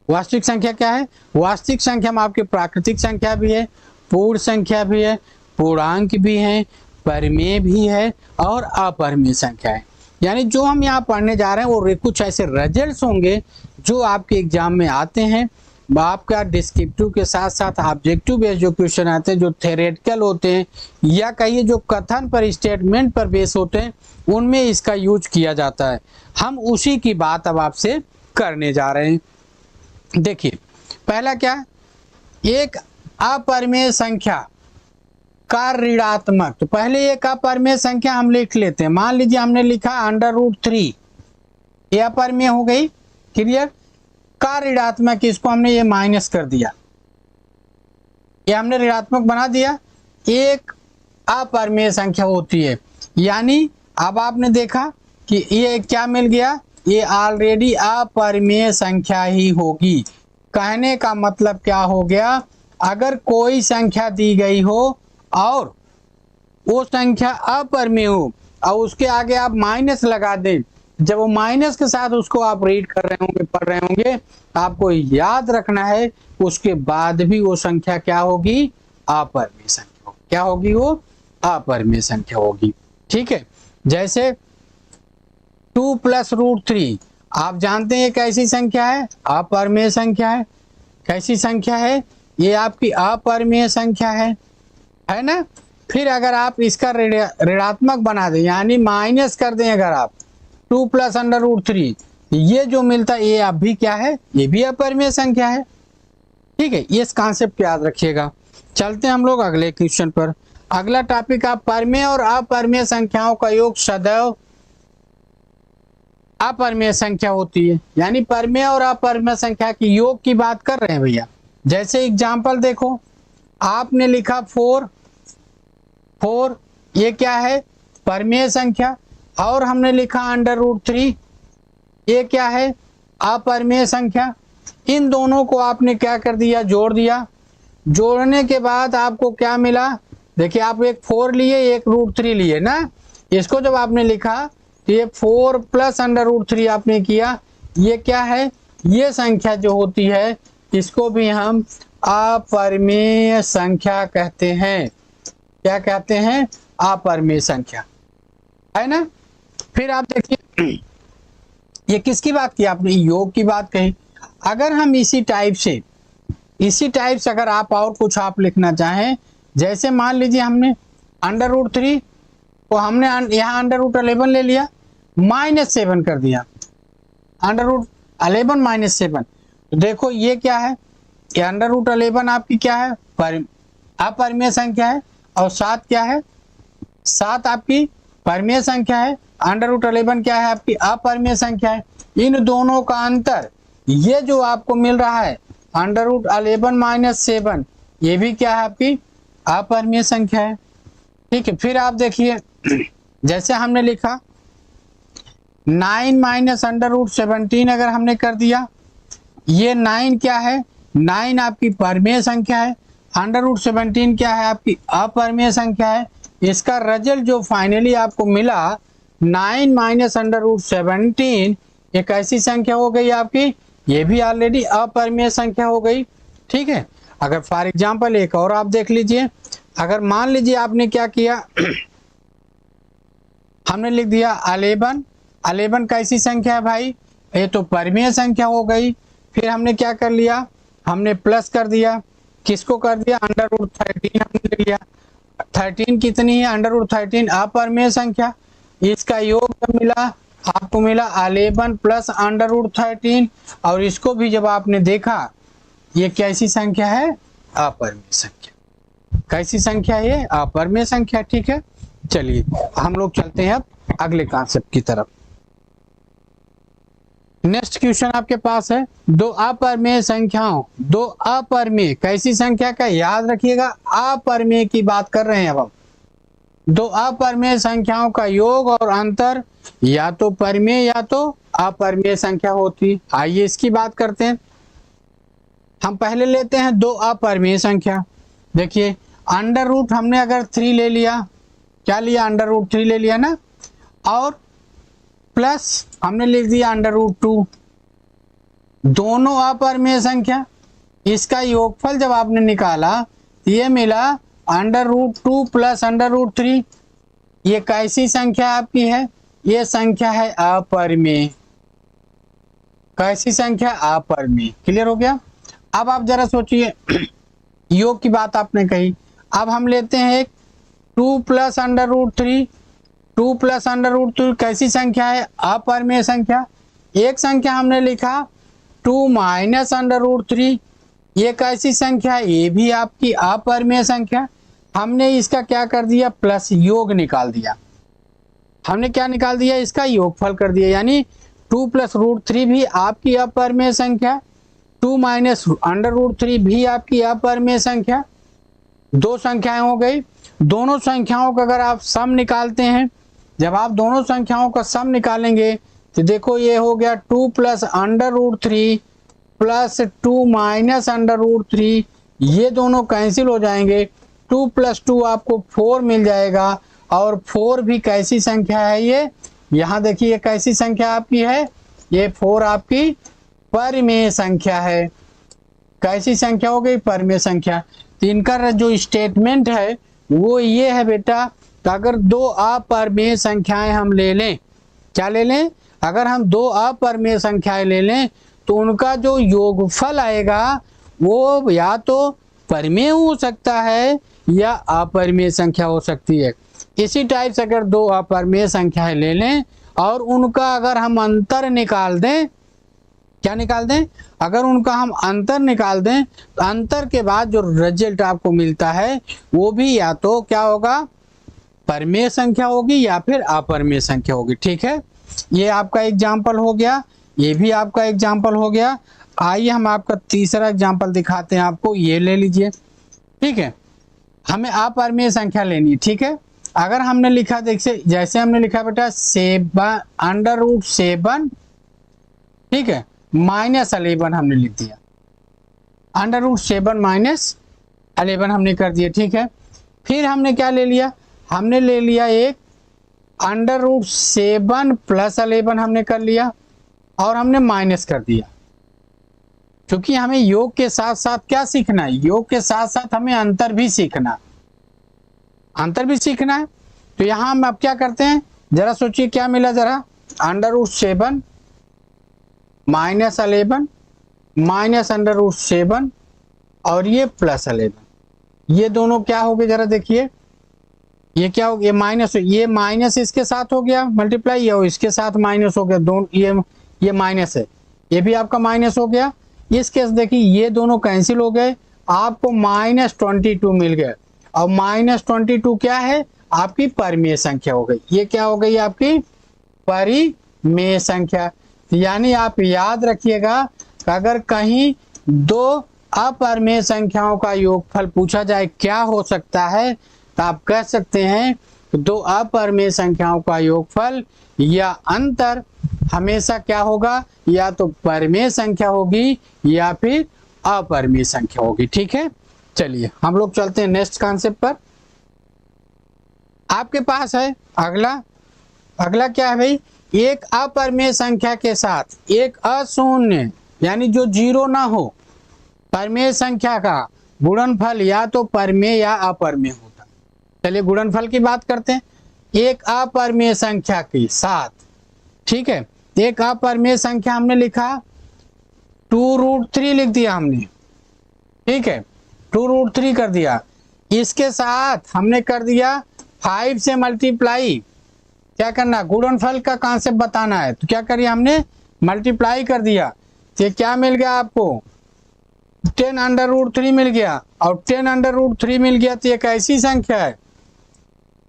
[SPEAKER 1] वास्तविक संख्या क्या है, वास्तविक संख्या में आपकी प्राकृतिक संख्या भी है, पूर्ण संख्या भी है, पूर्णांक भी है, परिमेय भी है और अपरिमेय संख्या है। यानी जो हम यहाँ पढ़ने जा रहे हैं वो कुछ ऐसे रिजल्ट्स होंगे जो आपके एग्जाम में आते हैं। आपका डिस्क्रिप्टिव के साथ साथ ऑब्जेक्टिव बेस्ड जो क्वेश्चन आते हैं, जो थ्योरेटिकल होते हैं या कहिए जो कथन पर स्टेटमेंट पर बेस होते हैं, उनमें इसका यूज किया जाता है। हम उसी की बात अब आपसे करने जा रहे हैं। देखिए पहला क्या, एक अपरिमेय संख्या का ऋणात्मक, तो पहले एक अपरिमेय संख्या हम लिख लेते हैं। मान लीजिए हमने लिखा √3, ये अपरिमेय हो गई, क्लियर। का ऋणात्मक, इसको हमने ये माइनस कर दिया, ये हमने ऋणात्मक बना दिया, एक अपरिमेय संख्या होती है। यानी अब आपने देखा कि ये क्या मिल गया, ये ऑलरेडी अपरिमेय संख्या ही होगी। कहने का मतलब क्या हो गया, अगर कोई संख्या दी गई हो और वो संख्या अपरिमेय हो और उसके आगे आप माइनस लगा दें, जब वो माइनस के साथ उसको आप रीड कर रहे होंगे, पढ़ रहे होंगे, आपको याद रखना है उसके बाद भी वो संख्या क्या होगी, अपरिमेय संख्या। क्या होगी, वो अपरिमेय संख्या होगी। ठीक है, जैसे 2 + √3, आप जानते हैं कैसी संख्या है, अपरिमेय संख्या है। कैसी संख्या है, ये आपकी अपरिमेय संख्या है ना। फिर अगर आप इसका ऋणात्मक बना दें, यानी माइनस कर दें, अगर आप 2 + √3, ये जो मिलता है ये अब भी क्या है, ये भी अपरिमेय संख्या है। ठीक है, ये कॉन्सेप्ट याद रखिएगा। चलते हैं हम लोग अगले क्वेश्चन पर। अगला टॉपिक, आप परिमेय और अपरिमेय संख्याओं का योग सदैव अपरिमेय संख्या होती है। यानी परिमेय और अपरिमेय संख्या की योग की बात कर रहे हैं भैया। जैसे एग्जांपल देखो, आपने लिखा 4, ये क्या है, परिमेय संख्या, और हमने लिखा √3, ये क्या है, अपरिमेय संख्या। इन दोनों को आपने क्या कर दिया, जोड़ दिया। जोड़ने के बाद आपको क्या मिला, देखिए आप एक 4 लिए, एक √3 लिए ना। इसको जब आपने लिखा तो ये 4 + √3 आपने किया, ये क्या है, ये संख्या जो होती है इसको भी हम अपरिमेय संख्या कहते हैं। क्या कहते हैं, अपरिमेय संख्या, है ना। फिर आप देखिए, ये किसकी बात की आपने, योग की बात कही। अगर हम इसी टाइप से अगर आप और कुछ आप लिखना चाहें, जैसे मान लीजिए हमने √3 को हमने यहाँ √11 ले लिया, -7 कर दिया, √11 - 7, तो देखो ये क्या है, ये √11 आपकी क्या है, अपरिमेय संख्या है, और 7 क्या है, 7 आपकी परिमेय संख्या है, √11 क्या है, आपकी अपरिमेय संख्या है। इन दोनों का अंतर ये जो आपको मिल रहा है √11 - 7, ये भी क्या है, आपकी अपरिमेय संख्या है। ठीक है, फिर आप देखिए, जैसे हमने लिखा 9 - √17 अगर हमने कर दिया, ये 9 क्या है, 9 आपकी परिमेय संख्या है, √17 क्या है, आपकी अपरिमेय संख्या है। इसका रिजल्ट जो फाइनली आपको मिला 9 - √17, एक ऐसी संख्या हो गई आपकी, ये भी ऑलरेडी अपरिमेय संख्या हो गई। ठीक है, अगर फॉर एग्जांपल एक और आप देख लीजिए, अगर मान लीजिए आपने क्या किया, हमने लिख दिया 11 कैसी संख्या है भाई, ये तो परिमेय संख्या हो गई। फिर हमने क्या कर लिया, हमने प्लस कर दिया, किसको कर दिया, √13 हमने ले लिया। 13 कितनी है, √13 अपरिमेय संख्या, इसका योग मिला आपको, मिला 11 + √13, और इसको भी जब आपने देखा ये कैसी संख्या है, अपरिमेय संख्या। कैसी संख्या है ये? अपरिमेय संख्या। ठीक है, चलिए हम लोग चलते हैं अब अगले कॉन्सेप्ट की तरफ। नेक्स्ट क्वेश्चन आपके पास है, दो अपरिमेय संख्याओं, दो अपरिमेय कैसी संख्या का, याद रखिएगा अपरिमेय की बात कर रहे हैं अब हम। दो अपरिमेय संख्याओं का योग और अंतर या तो परिमेय या तो अपरिमेय संख्या होती। आइए इसकी बात करते हैं। हम पहले लेते हैं दो अपरिमेय संख्या। देखिए अंडर रूट हमने अगर 3 ले लिया, क्या लिया? अंडर रूट 3 ले लिया ना, और प्लस हमने लिख दिया अंडर रूट 2। दोनों अपरिमेय संख्या, इसका योगफल जब आपने निकाला ये मिला under root 2 plus under root 3। ये कैसी संख्या आपकी है? ये संख्या है अपरिमेय। कैसी संख्या? अपरिमेय। क्लियर हो गया? अब आप जरा सोचिए, योग की बात आपने कही, अब हम लेते हैं एक 2 plus under root 3। 2 plus under root 3 कैसी संख्या है? अपरिमेय संख्या। एक संख्या हमने लिखा 2 माइनस अंडर रूट 3, ये कैसी संख्या है? ये भी आपकी अपरिमेय संख्या। हमने इसका क्या कर दिया? प्लस योग निकाल दिया। हमने क्या निकाल दिया? इसका योगफल कर दिया, यानी 2 प्लस रूट 3 भी आपकी अपरिमेय संख्या, 2 माइनस अंडर रूट 3 भी आपकी अपरिमेय संख्या। दो संख्याएं हो गई। दोनों संख्याओं का अगर आप सम निकालते हैं, जब आप दोनों संख्याओं का सम निकालेंगे तो देखो ये हो गया 2 plus under root 3 plus 2 minus under root 3, ये दोनों कैंसिल हो जाएंगे। 2 प्लस 2 आपको 4 मिल जाएगा, और 4 भी कैसी संख्या है? ये यहाँ देखिए कैसी संख्या आपकी है? ये 4 आपकी परिमेय संख्या है। कैसी संख्या हो गई? परिमेय संख्या। तो इनका जो स्टेटमेंट है वो ये है बेटा, तो अगर दो अपरिमेय संख्याएं हम ले लें, क्या ले लें? अगर हम दो अपरिमेय संख्याएं ले लें तो उनका जो योगफल आएगा वो या तो परिमेय हो सकता है या अपरिमेय संख्या हो सकती है। इसी टाइप से अगर दो अपरिमेय संख्याएं ले लें और उनका अगर हम अंतर निकाल दें, क्या निकाल दें? अगर उनका हम अंतर निकाल दें तो अंतर के बाद जो रिजल्ट आपको मिलता है वो भी या तो क्या होगा? परिमेय संख्या होगी या फिर अपरिमेय संख्या होगी। ठीक है, ये आपका एग्जाम्पल हो गया, ये भी आपका एग्जाम्पल हो गया। आइए हम आपका तीसरा एग्जाम्पल दिखाते हैं आपको, ये ले लीजिए। ठीक है, हमें अपरिमेय संख्या लेनी है। ठीक है, अगर हमने लिखा, देखिए जैसे हमने लिखा बेटा 7 अंडर रूट 7, ठीक है, माइनस 11 हमने लिख दिया, अंडर रूट 7 माइनस 11 हमने कर दिया। ठीक है, फिर हमने क्या ले लिया? हमने ले लिया एक अंडर रूट 7 प्लस 11 हमने कर लिया, और हमने माइनस कर दिया, क्योंकि हमें योग के साथ साथ क्या सीखना है? योग के साथ साथ हमें अंतर भी सीखना, अंतर भी सीखना है। तो यहाँ हम अब क्या करते हैं, जरा सोचिए क्या मिला जरा? Under root 7 minus 11 minus under root 7 और ये प्लस 11, ये दोनों क्या हो गए? जरा देखिए ये क्या हो गया? ये माइनस इसके साथ हो गया मल्टीप्लाई, और इसके साथ माइनस हो गया। दोनों ये माइनस है, ये भी आपका माइनस हो गया। इस केस देखिए ये दोनों कैंसिल हो गए, आपको -22 मिल गया, और -22 क्या है? आपकी परिमेय संख्या हो गई। ये क्या हो गई? आपकी परिमेय संख्या। यानी आप याद रखिएगा, अगर कहीं दो अपरिमेय संख्याओं का योगफल पूछा जाए क्या हो सकता है, तो आप कह सकते हैं दो अपरिमेय संख्याओं का योगफल या अंतर हमेशा क्या होगा? या तो परिमेय संख्या होगी या फिर अपरिमेय संख्या होगी। ठीक है, चलिए हम लोग चलते हैं नेक्स्ट कॉन्सेप्ट पर। आपके पास है अगला क्या है भाई? एक अपरिमेय संख्या के साथ एक अशून्य, यानी जो 0 ना हो, परिमेय संख्या का गुणनफल या तो परिमेय या अपरिमेय होता है। चलिए गुणनफल की बात करते हैं। एक अपरिमेय संख्या के साथ, ठीक है, एक अपरिमेय संख्या हमने लिखा 2√3 लिख दिया हमने, ठीक है, 2√3 कर दिया। इसके साथ हमने कर दिया 5 से मल्टीप्लाई। क्या करना? गुणनफल का कॉन्सेप्ट बताना है, तो क्या करिए हमने मल्टीप्लाई कर दिया। तो क्या मिल गया आपको? 10 अंडर रूट 3 मिल गया, और 10 अंडर रूट 3 मिल गया तो ये कैसी संख्या है?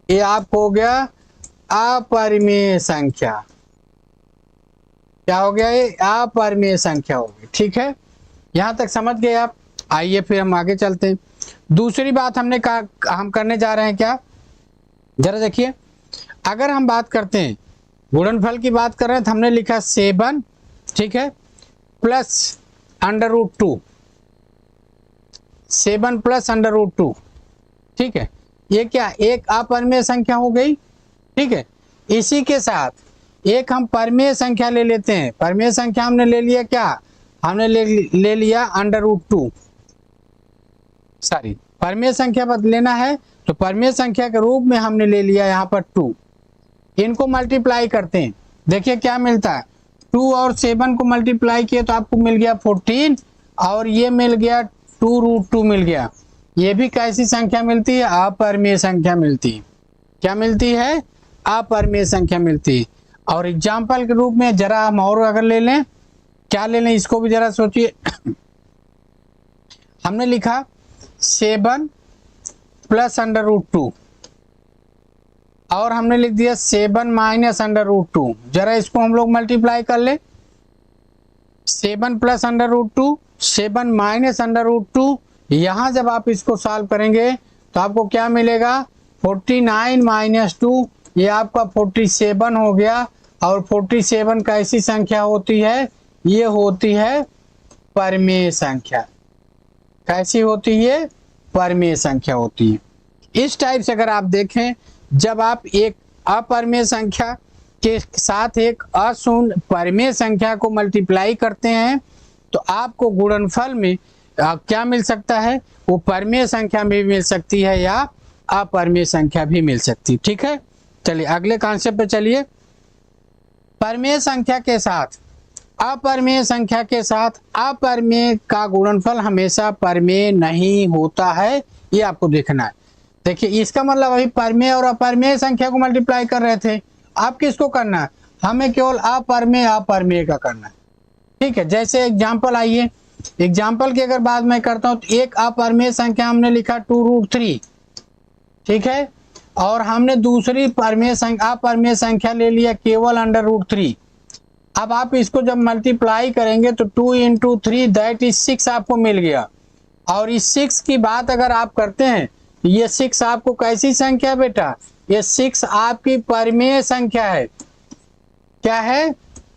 [SPEAKER 1] ये आपको हो गया अपरिमेय संख्या। क्या हो गया? ये अपरिमेय संख्या होगी। ठीक है, यहां तक समझ गए आप? आइए फिर हम आगे चलते हैं। दूसरी बात हमने कहा हम करने जा रहे हैं क्या, जरा देखिए। अगर हम बात करते हैं गुणनफल की बात कर रहे हैं तो हमने लिखा 7, ठीक है, plus under root 2, 7 plus under root 2, ठीक है। ये क्या एक अपरिमेय संख्या हो गई, ठीक है। इसी के साथ एक हम परिमेय संख्या ले लेते हैं। परिमेय संख्या हमने ले लिया क्या, हमने ले लिया अंडर रूट 2, सॉरी परिमेय संख्या बदल लेना है तो परिमेय संख्या के रूप में हमने ले लिया यहाँ पर 2। इनको मल्टीप्लाई करते हैं, देखिए क्या मिलता है। 2 और 7 को मल्टीप्लाई किए तो आपको मिल गया 14, और ये मिल गया 2 रूट 2 मिल गया। ये भी कैसी संख्या मिलती है? अपरिमेय संख्या मिलती है। क्या मिलती है? अपरिमेय संख्या मिलती है। और एग्जाम्पल के रूप में जरा हम और अगर ले लें, क्या ले लें इसको भी जरा सोचिए। हमने लिखा 7 प्लस अंडर रूट 2, और हमने लिख दिया 7 माइनस अंडर रूट 2। जरा इसको हम लोग मल्टीप्लाई कर ले। 7 plus under root 2, 7 minus under root 2। यहां जब आप इसको सॉल्व करेंगे तो आपको क्या मिलेगा? 49 माइनस 2, ये आपका 47 हो गया। और 47 कैसी संख्या होती है? ये होती है परिमेय संख्या। कैसी होती है? परिमेय संख्या होती है। इस टाइप से अगर आप देखें, जब आप एक अपरिमेय संख्या के साथ एक अशून्य परिमेय संख्या को मल्टीप्लाई करते हैं तो आपको गुणनफल में क्या मिल सकता है? वो परिमेय संख्या भी मिल सकती है या अपरिमेय संख्या भी मिल सकती है। ठीक है, चलिए अगले कॉन्सेप्ट पे चलिए। परिमेय संख्या के साथ अपरिमेय संख्या के साथ अपरिमेय का गुणनफल हमेशा परिमेय नहीं होता है, ये आपको देखना है। देखिए इसका मतलब अभी परिमेय और अपरिमेय संख्या को मल्टीप्लाई कर रहे थे, आप किसको करना है? हमें केवल अपरिमेय का करना है। ठीक है, जैसे एग्जाम्पल आइए, एग्जाम्पल की अगर बात मैं करता हूं तो एक अपरिमेय संख्या हमने लिखा 2 रूट 3, ठीक है, और हमने दूसरी अपरिमेय संख्या ले लिया केवल अंडर रूट 3। अब आप इसको जब मल्टीप्लाई करेंगे तो 2 इंटू 3 दैट इज 6 आपको मिल गया। और इस 6 की बात अगर आप करते हैं, ये 6 आपको कैसी संख्या बेटा? ये 6 आपकी परिमेय संख्या है। क्या है?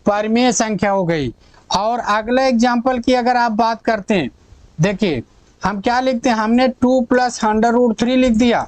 [SPEAKER 1] परिमेय संख्या हो गई। और अगले एग्जाम्पल की अगर आप बात करते हैं, देखिए हम क्या लिखते हैं? हमने 2 प्लस अंडर रूट 3 लिख दिया,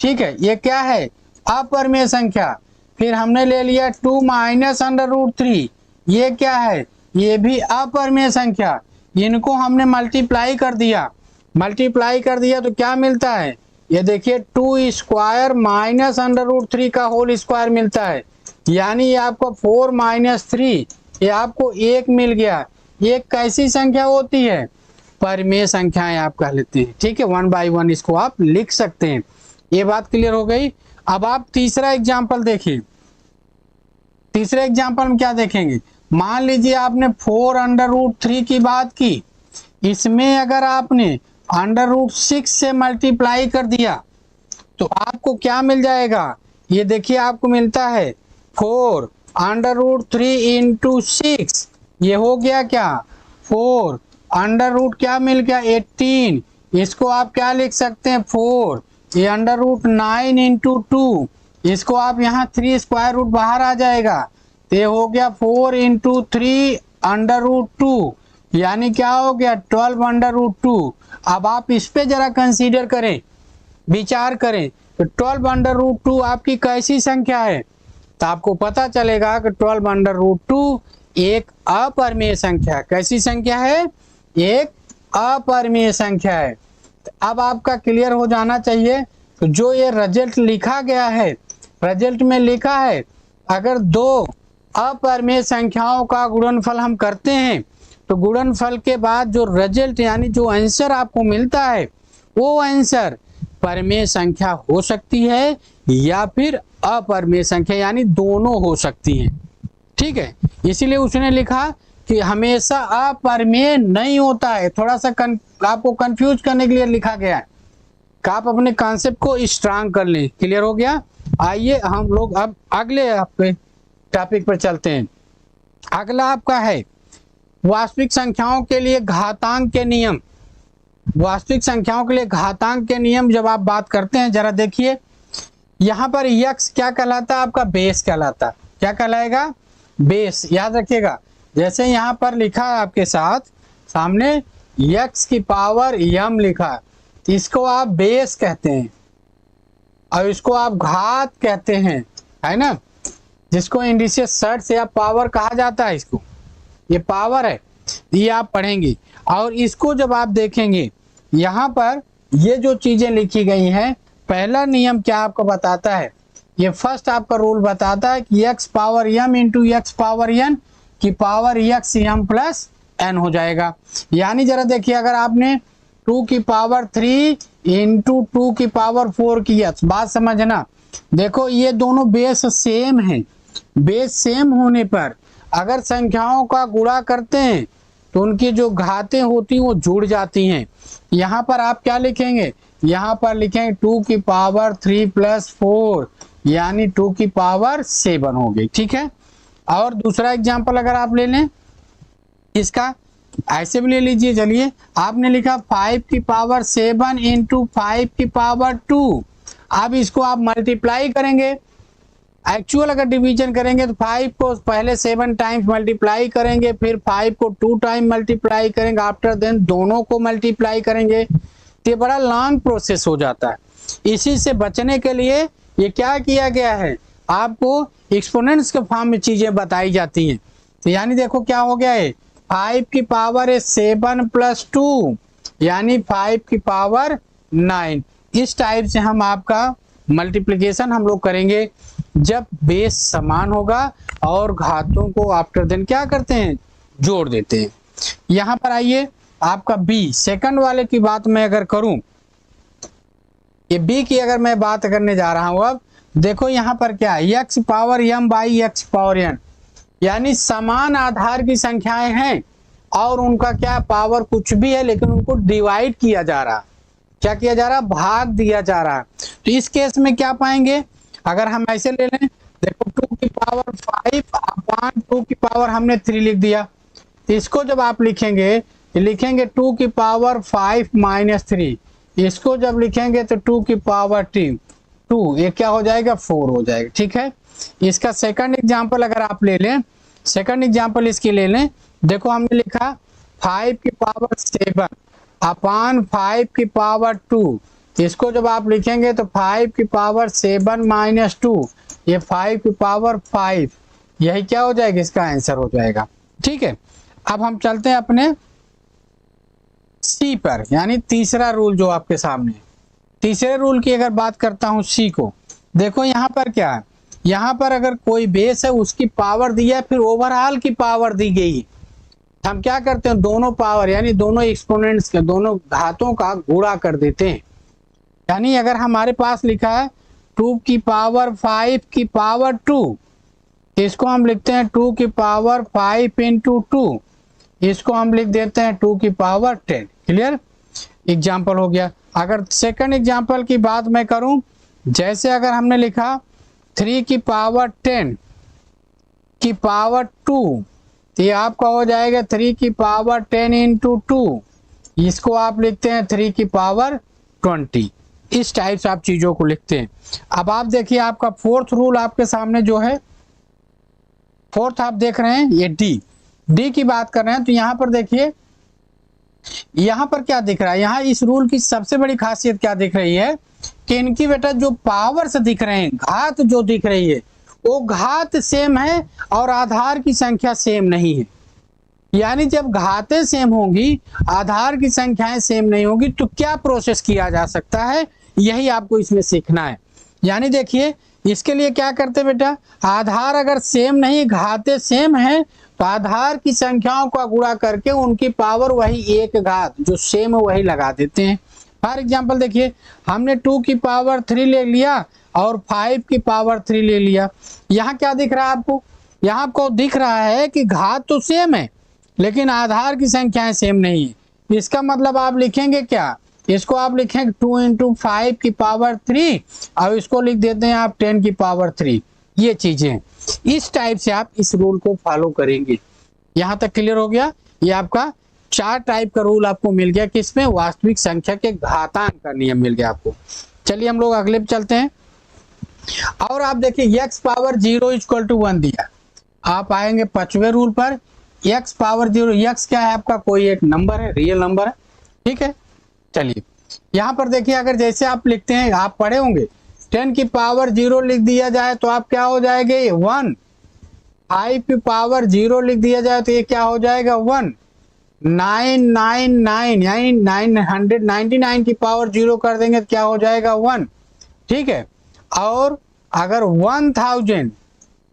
[SPEAKER 1] ठीक है, ये क्या है? अपरिमेय संख्या। फिर हमने ले लिया 2 माइनस अंडर रूट 3, ये क्या है? ये भी अपरिमेय संख्या। इनको हमने मल्टीप्लाई कर दिया, तो क्या मिलता है? ये देखिए 2 स्क्वायर माइनस अंडर रूट 3 का होल स्क्वायर मिलता है, यानी ये आपको 4 माइनस 3, ये आपको 1 मिल गया। ये कैसी संख्या होती है? परिमेय संख्याएं आप कह लेते हैं। ठीक है, 1 बाई 1 इसको आप लिख सकते हैं। ये बात क्लियर हो गई। अब आप तीसरा एग्जाम्पल देखिए। तीसरे एग्जाम्पल में क्या देखेंगे? मान लीजिए आपने 4 अंडर रूट 3 की बात की, इसमें अगर आपने अंडर रूट 6 से मल्टीप्लाई कर दिया तो आपको क्या मिल जाएगा? ये देखिए आपको मिलता है 4 अंडर रूट 3 इंटू 6, ये हो गया क्या? 4 अंडर रूट क्या मिल गया? 18। इसको आप क्या लिख सकते हैं? 4। ये अंडर रूट 9 इंटू 2, इसको आप यहाँ 3 स्क्वायर रूट बाहर आ जाएगा, तो ये हो गया 4 इंटू 3 अंडर रूट 2, यानी क्या हो गया? 12 अंडर रूट 2। अब आप इस पे जरा कंसीडर करें, विचार करें, तो 12 अंडर रूट 2 आपकी कैसी संख्या है? तो आपको पता चलेगा कि 12 अंडर रूट 2 एक अपरिमेय संख्या। कैसी संख्या है? एक अपरिमेय संख्या है। तो अब आपका क्लियर हो जाना चाहिए। तो जो ये रिजल्ट लिखा गया है, रिजल्ट में लिखा है अगर दो अपरिमेय संख्याओं का गुणनफल हम करते हैं तो गुणनफल के बाद जो रिजल्ट यानी जो आंसर आपको मिलता है वो आंसर परिमेय संख्या हो सकती है या फिर अपरिमेय संख्या, यानी दोनों हो सकती हैं। ठीक है, इसीलिए उसने लिखा कि हमेशा अपरिमेय नहीं होता है। थोड़ा सा आपको कंफ्यूज करने के लिए लिखा गया है कि आप अपने कॉन्सेप्ट को स्ट्रांग कर लें। क्लियर हो गया? आइए हम लोग अब अगले आपके टॉपिक पर चलते हैं। अगला आपका है वास्तविक संख्याओं के लिए घातांक के नियम। वास्तविक संख्याओं के लिए घातांक के नियम जब आप बात करते हैं, जरा देखिए यहाँ पर यक्स क्या कहलाता है? आपका बेस कहलाता है। क्या कहलाएगा? बेस। याद रखिएगा, जैसे यहाँ पर लिखा है आपके साथ सामने यक्स की पावर यम लिखा है, तो इसको आप बेस कहते हैं और इसको आप घात कहते हैं, है ना, जिसको इंडिसियस सर्ट्स या पावर कहा जाता है। इसको ये पावर है, ये आप पढ़ेंगे। और इसको जब आप देखेंगे यहाँ पर ये जो चीजें लिखी गई हैं, पहला नियम क्या आपको बताता है? ये फर्स्ट आपका रूल बताता है कि x power M into x power N की पावर एक्स यम प्लस एन हो जाएगा। यानी जरा देखिए, अगर आपने 2 की पावर 3 इंटू 2 की पावर 4 किया, बात समझना। देखो ये दोनों बेस सेम हैं। बेस सेम होने पर अगर संख्याओं का गुणा करते हैं तो उनकी जो घातें होती हैं वो जुड़ जाती हैं। यहाँ पर आप क्या लिखेंगे? यहाँ पर लिखेंगे 2 की पावर 3 प्लस 4 यानी 2 की पावर 7 हो गई। ठीक है। और दूसरा एग्जाम्पल अगर आप ले लें इसका, ऐसे भी ले लीजिए। चलिए, आपने लिखा 5 की पावर 7 इंटू 5 की पावर 2। अब इसको आप मल्टीप्लाई करेंगे। एक्चुअल अगर डिवीजन करेंगे तो 5 को पहले 7 टाइम्स मल्टीप्लाई करेंगे, फिर 5 को 2 टाइम मल्टीप्लाई करेंगे, आफ्टर देन दोनों को मल्टीप्लाई करेंगे। तो ये बड़ा लॉन्ग प्रोसेस हो जाता है। इसी से बचने के लिए ये क्या किया गया है, आपको एक्सपोनेंट्स के फॉर्म में चीजें बताई जाती हैं। तो यानी देखो क्या हो गया है, 5 की पावर है 7 प्लस 2 यानी 5 की पावर 9। इस टाइप से हम आपका मल्टीप्लिकेशन हम लोग करेंगे जब बेस समान होगा और घातों को आफ्टर देन क्या करते हैं, जोड़ देते हैं। यहाँ पर आइए, आपका बी सेकंड वाले की बात मैं अगर करूं, ये बी की अगर मैं बात करने जा रहा हूं, अब देखो यहाँ पर क्या है, X power M by X power N, यानी समान आधार की संख्याएं हैं और उनका क्या पावर कुछ भी है, लेकिन उनको डिवाइड किया जा रहा। क्या किया जा रहा? भाग दिया जा रहा। तो इस केस में क्या पाएंगे, अगर हम ऐसे ले लें, देखो 2 की पावर 5 अपॉन 2 की पावर हमने 3 लिख दिया। तो इसको जब आप लिखेंगे तो लिखेंगे 2 की पावर 5 माइनस 3। इसको जब लिखेंगे तो 2 की पावर 2, ये क्या हो जाएगा, 4 हो जाएगा। ठीक है। इसका सेकंड एग्जांपल अगर आप ले लें, सेकंड एग्जांपल इसकी ले लें, देखो हमने लिखा 5 की पावर 7 अपॉन 5 की पावर 2। इसको जब आप लिखेंगे तो 5 की पावर 7 माइनस 2, ये 5 की पावर 5, यही क्या हो जाएगा, इसका आंसर हो जाएगा। ठीक है। अब हम चलते हैं अपने सी पर, यानी तीसरा रूल जो आपके सामने। तीसरे रूल की अगर बात करता हूं सी को, देखो यहाँ पर क्या है, यहाँ पर अगर कोई बेस है उसकी पावर दी है, फिर ओवरऑल की पावर दी गई, हम क्या करते हैं, दोनों पावर यानी दोनों एक्सपोनेंट्स के दोनों घातों का गुणा कर देते हैं। यानी अगर हमारे पास लिखा है 2 की पावर 5 की पावर 2, इसको हम लिखते हैं 2 की पावर 5 इंटू 2, इसको हम लिख देते हैं 2 की पावर 10। क्लियर? एग्जाम्पल हो गया। अगर सेकंड एग्जाम्पल की बात मैं करूं, जैसे अगर हमने लिखा 3 की पावर 10 की पावर 2, तो ये आपका हो जाएगा 3 की पावर 10 इंटू 2, इसको आप लिखते हैं 3 की पावर 20। इस टाइप से आप चीजों को लिखते हैं। अब आप देखिए, आपका फोर्थ रूल आपके सामने जो है, फोर्थ आप देख रहे हैं, ये डी की बात कर रहे हैं। तो यहाँ पर देखिए, यहाँ पर क्या दिख रहा है, यहाँ इस रूल की सबसे बड़ी खासियत क्या दिख रही है कि इनकी बेटा जो पावर से दिख रहे हैं, घात जो दिख रही है वो घात सेम है और आधार की संख्या सेम नहीं है। यानी जब घातें सेम होंगी, आधार की संख्याएं सेम नहीं होगी, तो क्या प्रोसेस किया जा सकता है, यही आपको इसमें सीखना है। यानी देखिए, इसके लिए क्या करते बेटा, आधार अगर सेम नहीं, घातें सेम है, तो आधार की संख्याओं का गुणा करके उनकी पावर वही एक घात जो सेम है वही लगा देते हैं। फॉर एग्जाम्पल देखिए, हमने 2 की पावर 3 ले लिया और 5 की पावर 3 ले लिया। यहाँ क्या दिख रहा है आपको, यहाँ आपको दिख रहा है कि घात तो सेम है, लेकिन आधार की संख्याएं सेम नहीं है। इसका मतलब आप लिखेंगे क्या, इसको आप लिखेंगे 2 इंटू 5 की पावर 3 और इसको लिख देते हैं आप 10 की पावर 3। ये चीजें इस टाइप से आप इस रूल को फॉलो करेंगे। यहां तक क्लियर हो गया। ये आपका 4 टाइप का रूल आपको मिल गया, किसमें, वास्तविक संख्या के घातांक का नियम मिल गया आपको। चलिए हम लोग अगले पे चलते हैं। और आप देखिए x पावर 0 इक्वल टू 1 दिया, आप आएंगे 5वें रूल पर। x पावर 0, x क्या है आपका, कोई एक नंबर है, रियल नंबर है, ठीक है। चलिए यहाँ पर देखिए, अगर जैसे आप लिखते हैं, आप पढ़े होंगे 10 की पावर 0 लिख दिया जाए तो आप क्या हो जाएंगे 1, 5 की पावर 0 लिख दिया जाए तो ये क्या हो जाएगा 1, 999 यानी 999 की पावर 0 कर देंगे तो क्या हो जाएगा 1, ठीक है। और अगर 1000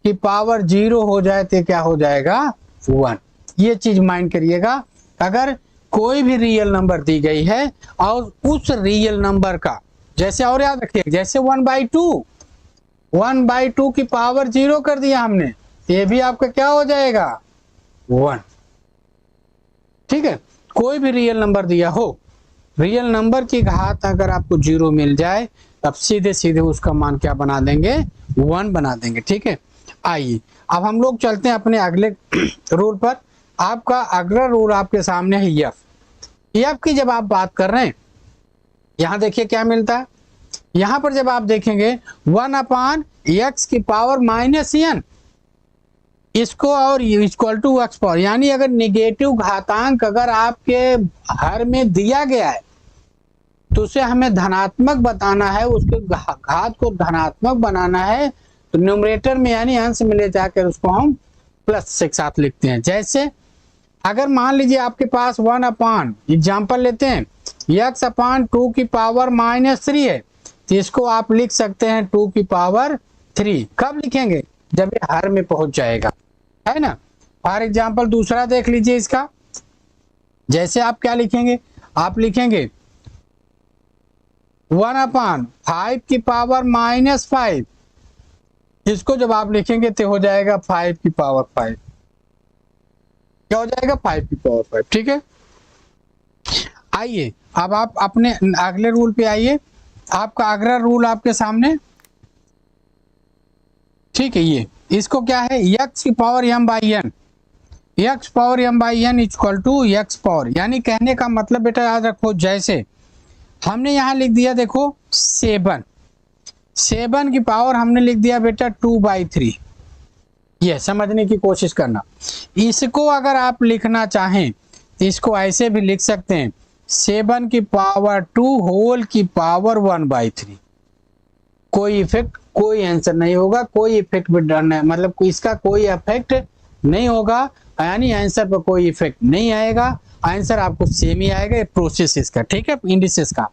[SPEAKER 1] की पावर 0 हो जाए तो क्या हो जाएगा 1। ये चीज माइंड करिएगा, अगर कोई भी रियल नंबर दी गई है और उस रियल नंबर का, जैसे और याद रखिए, जैसे 1/2 की पावर 0 कर दिया हमने, ये भी आपका क्या हो जाएगा 1, ठीक है। कोई भी रियल नंबर दिया हो, रियल नंबर की घात अगर आपको 0 मिल जाए तब सीधे सीधे उसका मान क्या बना देंगे 1 बना देंगे, ठीक है। आइए अब हम लोग चलते हैं अपने अगले रूल पर। आपका अगला रूल आपके सामने है एफ की जब आप बात कर रहे हैं, यहां देखिए क्या मिलता है। यहां पर जब आप देखेंगे 1/x की पावर -n, इसको और इक्वल टू x पावर, यानी अगर निगेटिव घातांक अगर आपके हर में दिया गया है तो उसे हमें धनात्मक बताना है, उसके घात को धनात्मक बनाना है, तो न्यूमरेटर में यानी अंश में ले जाकर उसको हम प्लस के साथ लिखते हैं। जैसे अगर मान लीजिए आपके पास 1 एग्जाम्पल लेते हैं, x/2 की पावर -3 है, तो इसको आप लिख सकते हैं 2 की पावर 3। कब लिखेंगे, जब ये हर में पहुंच जाएगा, है ना। फॉर एग्जाम्पल दूसरा देख लीजिए इसका, जैसे आप क्या लिखेंगे, आप लिखेंगे 1/5 की पावर -5, इसको जब आप लिखेंगे तो हो जाएगा 5 की पावर 5, क्या हो जाएगा 5 की पावर 5, ठीक है। आइए अब आप अपने अगले रूल पे आइए। आपका अगला रूल आपके सामने, ठीक है। ये इसको क्या है, x की power m/n, x power m/n equal to x power, यानी कहने का मतलब बेटा याद रखो, जैसे हमने यहाँ लिख दिया देखो 7 की पावर हमने लिख दिया बेटा 2/3, ये समझने की कोशिश करना। इसको अगर आप लिखना चाहें तो इसको ऐसे भी लिख सकते हैं 7 की पावर 2 होल की पावर 1/3। कोई इफेक्ट, कोई आंसर नहीं होगा, कोई इफेक्ट भी डर नहीं, मतलब इसका कोई इफेक्ट नहीं होगा, यानी आंसर पर कोई इफेक्ट नहीं आएगा, आंसर आपको सेम ही आएगा। ये प्रोसेस इसका, ठीक है, इंडिसेस का।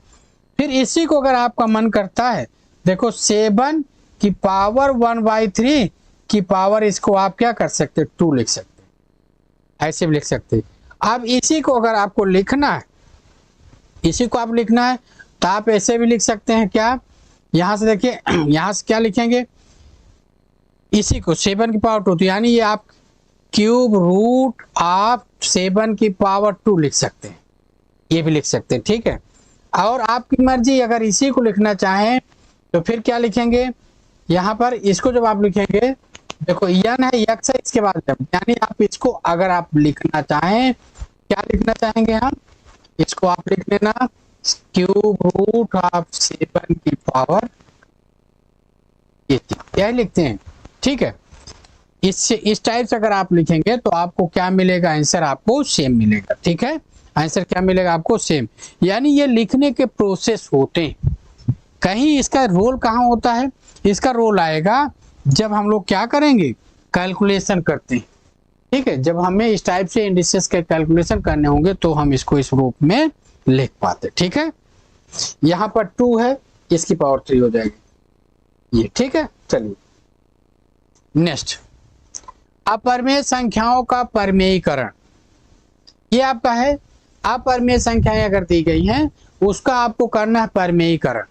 [SPEAKER 1] फिर इसी को अगर आपका मन करता है, देखो 7 की पावर 1/3 की पावर, इसको आप क्या कर सकते, 2 लिख सकते, ऐसे भी लिख सकते। अब इसी को अगर आपको लिखना है, इसी को आप लिखना है तो आप ऐसे भी लिख सकते हैं, क्या, यहां से देखिए, यहां से क्या लिखेंगे, इसी को 7 की पावर 2, तो यानी ये आप क्यूब रूट ऑफ 7 की पावर 2 लिख सकते हैं, ये भी लिख सकते हैं, ठीक है। और आपकी मर्जी, अगर इसी को लिखना चाहें तो फिर क्या लिखेंगे, यहाँ पर इसको जब आप लिखेंगे, देखो n है, x है, इसके बाद यानी आप इसको अगर आप लिखना चाहें, क्या लिखना चाहेंगे हम, इसको आप लिख लेना क्यूब रूट ऑफ 7 की पावर, ये क्या लिखते हैं, ठीक है। इससे इस टाइप से अगर आप लिखेंगे तो आपको क्या मिलेगा, आंसर आपको सेम मिलेगा, ठीक है। आंसर क्या मिलेगा आपको, सेम। यानी ये लिखने के प्रोसेस होते हैं। कहीं इसका रोल कहाँ होता है, इसका रोल आएगा जब हम लोग क्या करेंगे, कैलकुलेशन करते हैं, ठीक है। जब हमें इस टाइप से इंडिसेस के कैलकुलेशन करने होंगे तो हम इसको इस रूप में लिख पाते, ठीक है। यहाँ पर 2 है, इसकी पावर 3 हो जाएगी, ये ठीक है। चलिए नेक्स्ट, अपरिमेय संख्याओं का परिमेयीकरण। ये आपका है, अपरिमेय संख्याएं अगर दी गई हैं उसका आपको करना है परिमेयीकरण।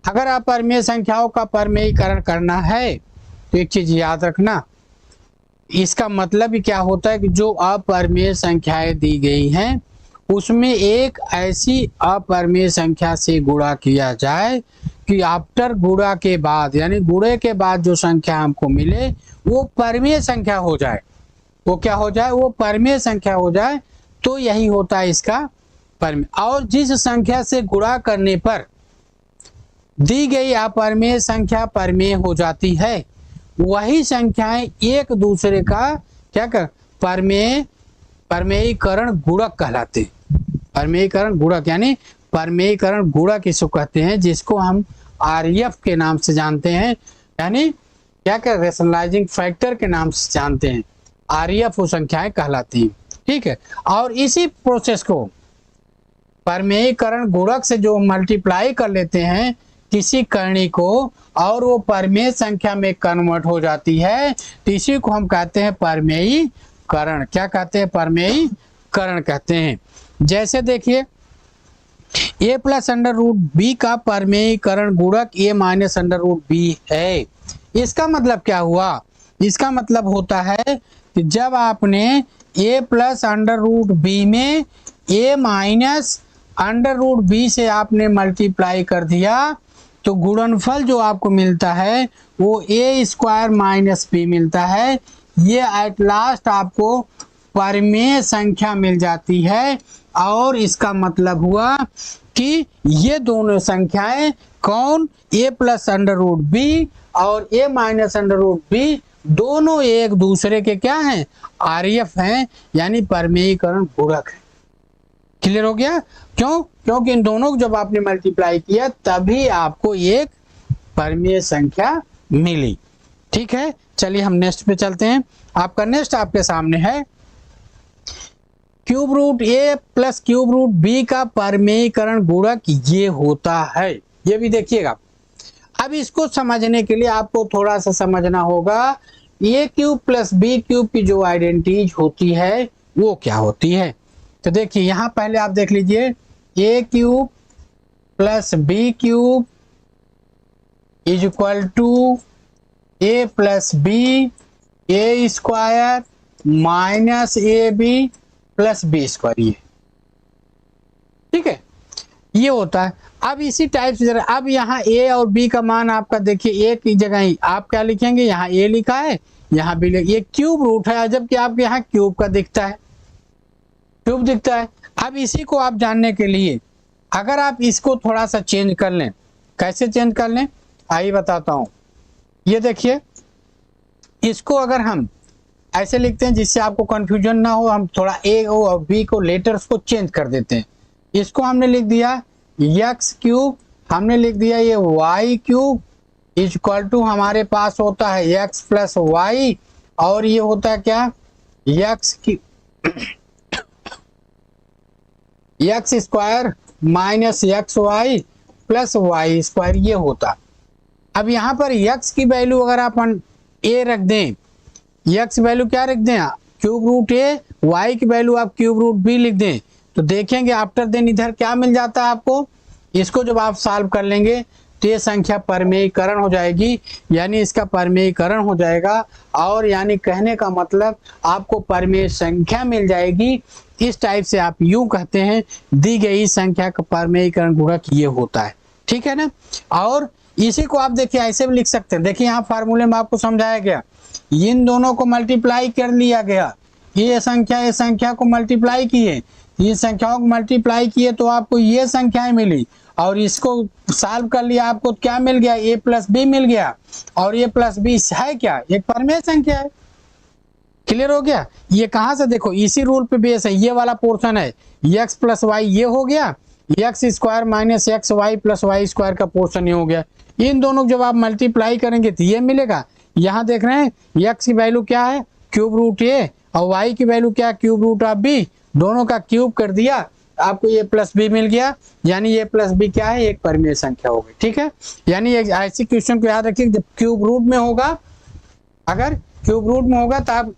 [SPEAKER 1] अगर अपरिमेय संख्याओं का परिमेयीकरण करना है तो एक चीज याद रखना, इसका मतलब ही क्या होता है कि जो अपरिमेय संख्याएं दी गई हैं उसमें एक ऐसी अपरिमेय संख्या से गुणा किया जाए कि आफ्टर गुणा के बाद यानी गुणे के बाद जो संख्या हमको मिले वो परिमेय संख्या हो जाए। वो क्या हो जाए? वो परिमेय संख्या हो जाए। तो यही होता है इसका परिमेय। और जिस संख्या से गुणा करने पर दी गई अपरिमेय संख्या परिमेय हो जाती है वही संख्याएं एक दूसरे का क्या कर परमेयीकरण गुणक कहलाते हैं। परमेयीकरण गुणक यानी परमेयीकरण गुणक इसको कहते हैं, जिसको हम आरएफ के नाम से जानते हैं, यानी क्या कर रेशनलाइजिंग फैक्टर के नाम से जानते हैं। आरएफ वो संख्याएं कहलाती हैं। ठीक है। और इसी प्रोसेस को परमेयीकरण गुणक से जो मल्टीप्लाई कर लेते हैं किसी करणी को और वो परमेय संख्या में कन्वर्ट हो जाती है तो इसी को हम कहते हैं परमेयीकरण। क्या कहते हैं? परमेयीकरण कहते हैं। जैसे देखिए a plus under root B का परमेयीकरण गुणक a minus under root B है। इसका मतलब क्या हुआ? इसका मतलब होता है कि जब आपने a plus under root B में a minus under root B से आपने मल्टीप्लाई कर दिया तो गुणनफल जो आपको मिलता है वो a स्क्वायर माइनस बी मिलता है। ये एट लास्ट आपको परिमेय संख्या मिल जाती है और इसका मतलब हुआ कि ये दोनों संख्याएं कौन? a plus under root B और a minus under root B दोनों एक दूसरे के क्या हैं? आरएफ हैं, यानी परमेयीकरण गुणक है। क्लियर हो गया? क्यों? क्योंकि इन दोनों को जब आपने मल्टीप्लाई किया तभी आपको एक परमेय संख्या मिली। ठीक है। चलिए हम नेक्स्ट पे चलते हैं। आपका नेक्स्ट आपके सामने है cube root A plus cube root B का परमेयीकरण गुणक ये होता है। ये भी देखिएगा। अब इसको समझने के लिए आपको थोड़ा सा समझना होगा ए क्यूब प्लस बी क्यूब की जो आइडेंटिटीज होती है वो क्या होती है। तो देखिए यहाँ पहले आप देख लीजिए A cube plus B cube is equal to A plus B A square minus A B plus B square. ये ठीक है, ये होता है। अब इसी टाइप से जरा अब यहाँ a और b का मान आपका देखिए a की जगह ही आप क्या लिखेंगे? यहाँ a लिखा है, यहाँ b लिखा। ये क्यूब रूट है, जबकि आपके यहाँ क्यूब का दिखता है, क्यूब दिखता है। अब इसी को आप जानने के लिए अगर आप इसको थोड़ा सा चेंज कर लें, कैसे चेंज कर लें आइए बताता हूँ। ये देखिए इसको अगर हम ऐसे लिखते हैं जिससे आपको कंफ्यूजन ना हो, हम थोड़ा a और b को लेटर्स को चेंज कर देते हैं। इसको हमने लिख दिया x क्यूब, हमने लिख दिया ये y cube is equal to हमारे पास होता है x प्लस वाई, और ये होता है क्या? x square minus X Y plus Y square ये होता। अब यहाँ पर x की वैल्यू अगर अपन a रख दें, x वैल्यू क्या रख दें? क्यूब रूट a, y की वैल्यू आप क्यूब रूट b लिख दें तो देखेंगे आफ्टर देन इधर क्या मिल जाता है आपको। इसको जब आप सॉल्व कर लेंगे तो ये संख्या परमेयीकरण हो जाएगी, यानी इसका परमेयीकरण हो जाएगा। और यानी कहने का मतलब आपको परमेय संख्या मिल जाएगी। इस टाइप से आप यूं कहते हैं दी गई संख्या का परमेयीकरण गुणक ये होता है। ठीक है ना। और इसी को आप देखिए ऐसे भी लिख सकते हैं। देखिए यहाँ फार्मूले में आपको समझाया गया, इन दोनों को मल्टीप्लाई कर लिया गया, ये संख्या को मल्टीप्लाई किए, ये संख्याओं को मल्टीप्लाई किए तो आपको ये संख्याएं मिली, और इसको सॉल्व कर लिया आपको क्या मिल गया? a प्लस बी मिल गया। और a प्लस बी है क्या? एक परमेय संख्या है। क्लियर हो गया? ये कहाँ से देखो इसी रूल पे बेस है, ये वाला पोर्शन है x प्लस वाई ये हो गया, X square minus X Y plus Y square का पोर्शन ये हो गया। इन दोनों को जब आप मल्टीप्लाई करेंगे तो ये मिलेगा। यहाँ देख रहे हैं x की वैल्यू क्या है? क्यूब रूट a, और y की वैल्यू क्या है? Cube root of b। दोनों का क्यूब कर दिया आपको ये प्लस बी मिल गया, यानी ये प्लस बी क्या है? एक परमेय संख्या हो गई। ठीक है, यानी ऐसी क्वेश्चन को याद रखिए जब क्यूब रूट में होगा, अगर क्यूब रूट में होगा तो आप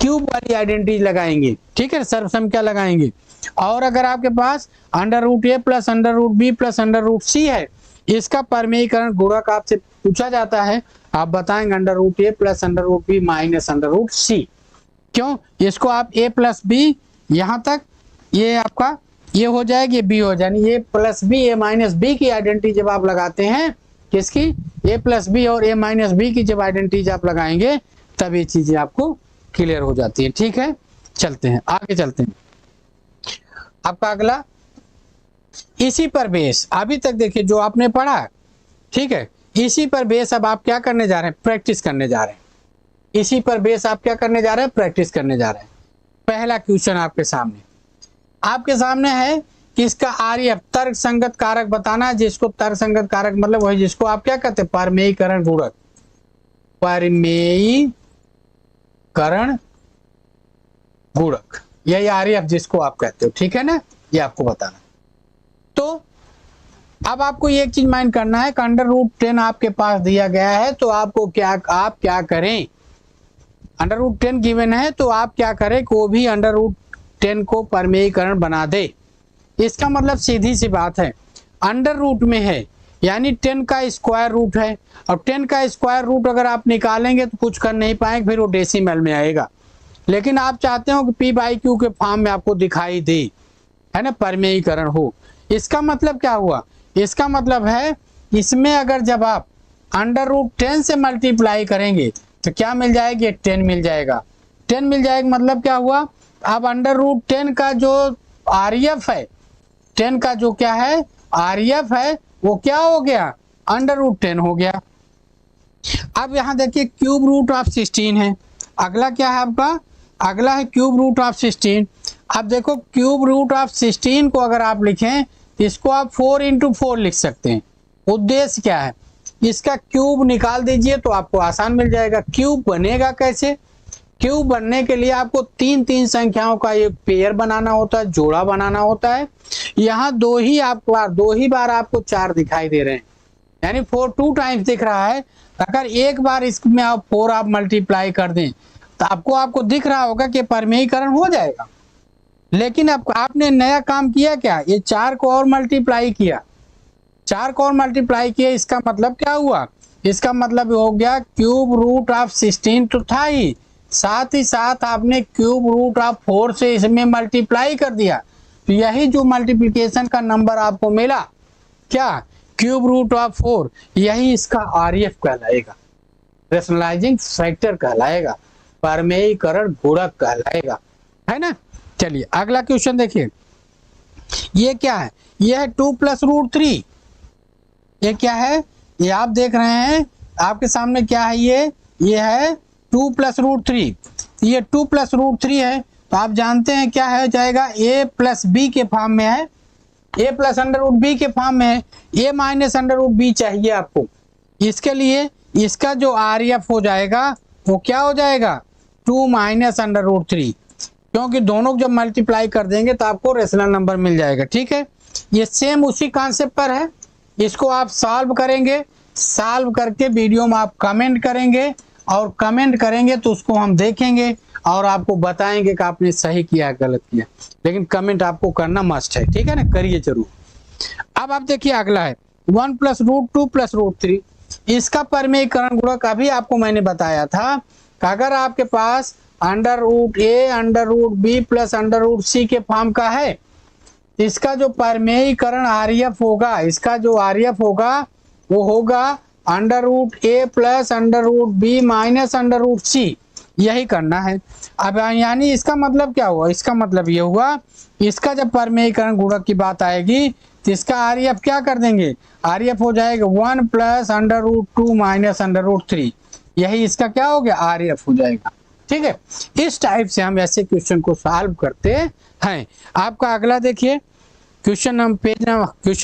[SPEAKER 1] क्यूब वाली आइडेंटिटी लगाएंगे। ठीक है, सर्वसंख्या लगाएंगे। और अगर आपके पास under root A plus under root B plus under root C है, इसका परमेयीकरण गुणक आपसे पूछा जाता है, आप बताएंगे under root A plus under root B minus under root C. क्यों? इसको आप ए प्लस बी यहाँ तक ये आपका ये हो जाएगी, बी हो जाएगी, ए प्लस बी ए माइनस बी की आइडेंटिटी जब आप लगाते हैं, किसकी? ए प्लस बी और ए माइनस बी की जब आइडेंटिटी आप लगाएंगे तब ये चीजें आपको क्लियर हो जाती है। ठीक है, चलते हैं आगे, चलते हैं। आपका अगला इसी पर बेस, अभी तक देखिए जो आपने पढ़ा, ठीक है, इसी पर बेस अब आप क्या करने जा रहे हैं? प्रैक्टिस करने जा रहे हैं। इसी पर बेस आप क्या करने जा रहे हैं? प्रैक्टिस करने जा रहे हैं। पहला क्वेश्चन आपके सामने है कि इसका आरएफ तर्क संगत कारक बताना है। जिसको तर्क संगत कारक मतलब वही जिसको आप क्या कहते हैं? परमेयीकरण गुणक, परमेयीकरण गुणक, यही आरएफ जिसको आप कहते हो। ठीक है ना, ये आपको बताना। तो अब आपको एक चीज माइंड करना है कि अंडर रूट 10 आपके पास दिया गया है, तो आपको आप क्या करें? अंडर रूट 10 गिवन है तो आप क्या करें? को भी अंडर रूट 10 को परमेयीकरण बना दे। इसका मतलब सीधी सी बात है, अंडर रूट में है यानी 10 का स्क्वायर रूट है, और 10 का स्क्वायर रूट अगर आप निकालेंगे तो कुछ कर नहीं पाएंगे, फिर वो डेसिमल में आएगा। लेकिन आप चाहते हो कि पी बाई क्यू के फॉर्म में आपको दिखाई दे, है ना, परमेयीकरण हो। इसका मतलब क्या हुआ? इसका मतलब है इसमें अगर जब आप अंडर रूट 10 से मल्टीप्लाई करेंगे तो क्या मिल जाएगी? 10 मिल जाएगा। 10 मिल जाएगा मतलब क्या हुआ? अब अंडर रूट 10 का जो आरएफ है, 10 का जो क्या है आरएफ है, वो क्या हो गया? अंडर रूट 10 हो गया। अब यहाँ देखिए क्यूब रूट ऑफ 16 है। अगला क्या है आपका? अगला है क्यूब रूट ऑफ 16। अब देखो क्यूब रूट ऑफ 16 को अगर आप लिखें, इसको आप 4 इंटू 4 लिख सकते हैं। उद्देश्य क्या है? इसका क्यूब निकाल दीजिए तो आपको आसान मिल जाएगा। क्यूब बनेगा कैसे? क्यूब बनने के लिए आपको तीन तीन संख्याओं का एक पेयर बनाना होता है, जोड़ा बनाना होता है। यहाँ दो ही बार आपको 4 दिखाई दे रहे हैं, यानी 4 2 टाइम्स दिख रहा है। अगर एक बार इसमें आप 4 आप मल्टीप्लाई कर दें तो आपको दिख रहा होगा कि परमेयीकरण हो जाएगा। लेकिन अब आपने नया काम किया क्या? ये 4 को और मल्टीप्लाई किया, 4 को और मल्टीप्लाई किया। इसका मतलब क्या हुआ? इसका मतलब हो गया क्यूब रूट ऑफ 16 तो था ही, साथ ही साथ आपने क्यूब रूट ऑफ 4 से इसमें मल्टीप्लाई कर दिया। तो यही जो मल्टीप्लिकेशन का नंबर आपको मिला, क्या? क्यूब रूट ऑफ 4, यही इसका आरएफ कहलाएगा, रेशनलाइजिंग फैक्टर कहलाएगा, परमेयीकरण गुणक कहलाएगा, है ना। चलिए अगला क्वेश्चन देखिए, ये क्या है? ये है 2 प्लस रूट 3। ये क्या है? ये आप देख रहे हैं आपके सामने क्या है? ये है 2 प्लस रूट 3। ये 2 प्लस रूट 3 है, तो आप जानते हैं क्या है जाएगा? ए प्लस बी के फॉर्म में है, ए प्लस अंडर रूट बी के फॉर्म में है। ए माइनस अंडर रूट बी चाहिए आपको। इसके लिए इसका जो आरएफ हो जाएगा वो क्या हो जाएगा? 2 माइनस अंडर रूट 3, क्योंकि दोनों जब मल्टीप्लाई कर देंगे तो आपको रेशनल नंबर मिल जाएगा। ठीक है, ये सेम उसी कॉन्सेप्ट पर है। इसको आप सॉल्व करेंगे, सॉल्व करके वीडियो में आप कमेंट करेंगे, और कमेंट करेंगे तो उसको हम देखेंगे और आपको बताएंगे कि आपने सही किया गलत किया। लेकिन कमेंट आपको करना मस्ट है, ठीक है ना, करिए जरूर। अब आप देखिए अगला है 1 प्लस रूट 2 प्लस रूट 3। इसका परमेयीकरण गुणक अभी आपको मैंने बताया था कि अगर आपके पास under root A under root B plus under root C के फॉर्म का है, इसका जो परमेयीकरण आरएफ होगा, इसका जो आरएफ होगा वो होगा under root A plus under root B minus under root C. यही करना है। अब यानी इसका मतलब क्या हुआ? इसका मतलब ये हुआ, इसका जब परमेयीकरण गुणक की बात आएगी तो इसका आरएफ क्या कर देंगे? आरएफ हो जाएगा 1 plus under root 2 minus under root 3। यही इसका क्या हो गया? आरएफ हो जाएगा। ठीक है, इस टाइप से हम ऐसे क्वेश्चन को सॉल्व करते हैं। आपका अगला देखिए क्वेश्चन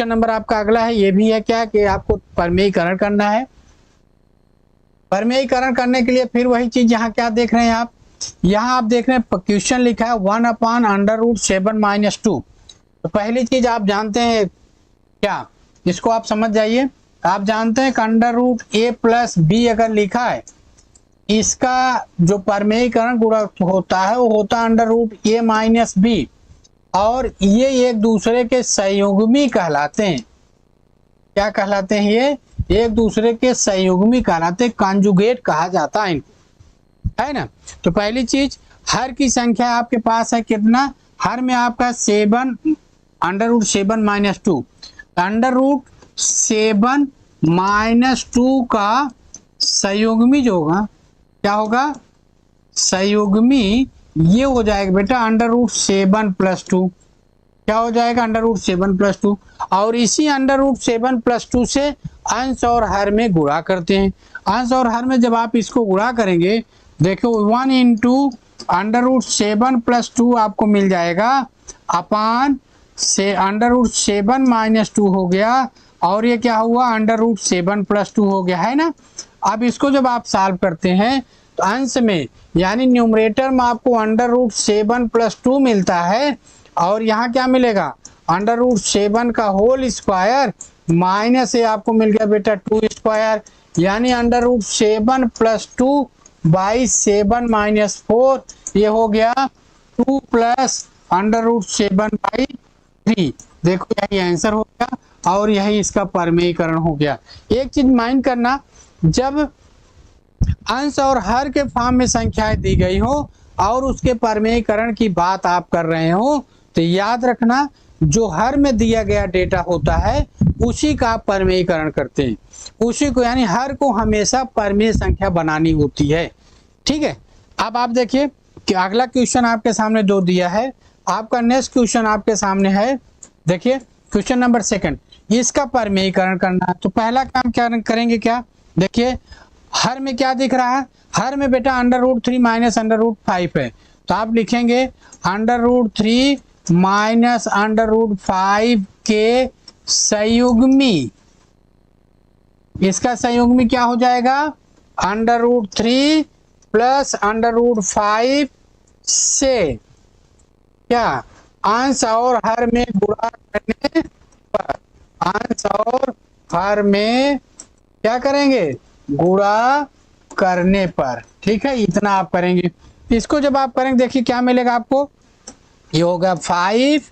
[SPEAKER 1] नंबर आपका अगला है। ये भी है क्या कि आपको परमेयीकरण करना है। परमेयीकरण करने के लिए फिर वही चीज, यहाँ क्या देख रहे हैं आप? यहाँ आप देख रहे हैं क्वेश्चन लिखा है 1/√7 - 2। तो पहली चीज आप जानते हैं क्या, इसको आप समझ जाइए। आप जानते हैं कि under root A plus B अगर लिखा है, इसका जो परमेयीकरण गुणक होता है वो होता है अंडर रूट ए माइनस बी, और ये एक दूसरे के सहयोगी कहलाते हैं। क्या कहलाते हैं? एक दूसरे के सहयोगी कहलाते, कॉन्जुगेट कहा जाता है इनको, है ना। तो पहली चीज, हर की संख्या आपके पास है कितना, हर में आपका 7 √7 - 2, √7 - 2 का संयुग्मी जो होगा क्या होगा, संयुग्मी ये हो जाएगा बेटा √7 + 2, क्या हो जाएगा √7 + 2। और इसी √7 + 2 से अंश और हर में गुणा करते हैं। अंश और हर में जब आप इसको गुणा करेंगे, देखो 1 × √7 + 2 आपको मिल जाएगा अपान से √7 - 2 हो गया, और ये क्या हुआ √7 + 2 हो गया, है ना। अब इसको जब आप सॉल्व करते हैं तो अंश में यानी न्यूमरेटर में आपको √7 + 2 मिलता है, और यहाँ क्या मिलेगा √7 का होल स्क्वायर माइनस ये आपको मिल गया बेटा 2 स्क्वायर, यानी √7 + 2 / 7 - 4, ये हो गया 2 + √7/3। देखो यही आंसर हो गया, और यही इसका परमेयीकरण हो गया। एक चीज माइंड करना, जब अंश और हर के फॉर्म में संख्याएं दी गई हो और उसके परमेयीकरण की बात आप कर रहे हो, तो याद रखना जो हर में दिया गया डेटा होता है उसी का आप परमेयीकरण करते हैं, उसी को, यानी हर को हमेशा परमेय संख्या बनानी होती है, ठीक है। अब आप देखिए कि अगला क्वेश्चन आपके सामने जो दिया है, आपका नेक्स्ट क्वेश्चन आपके सामने है, देखिए क्वेश्चन नंबर 2, इसका परमेयीकरण करना है। तो पहला काम क्या करेंगे, क्या देखिए हर में क्या दिख रहा है, हर में बेटा √3 - √5 है, तो आप लिखेंगे √3 - √5 के संयुग्मी, इसका संयुग्मी क्या हो जाएगा √3 + √5 से क्या अंश और हर में गुणा करने पर, अंश और हर में क्या करेंगे गुणा करने पर, ठीक है, इतना आप करेंगे। इसको जब आप करेंगे देखिए क्या मिलेगा आपको, ये होगा 5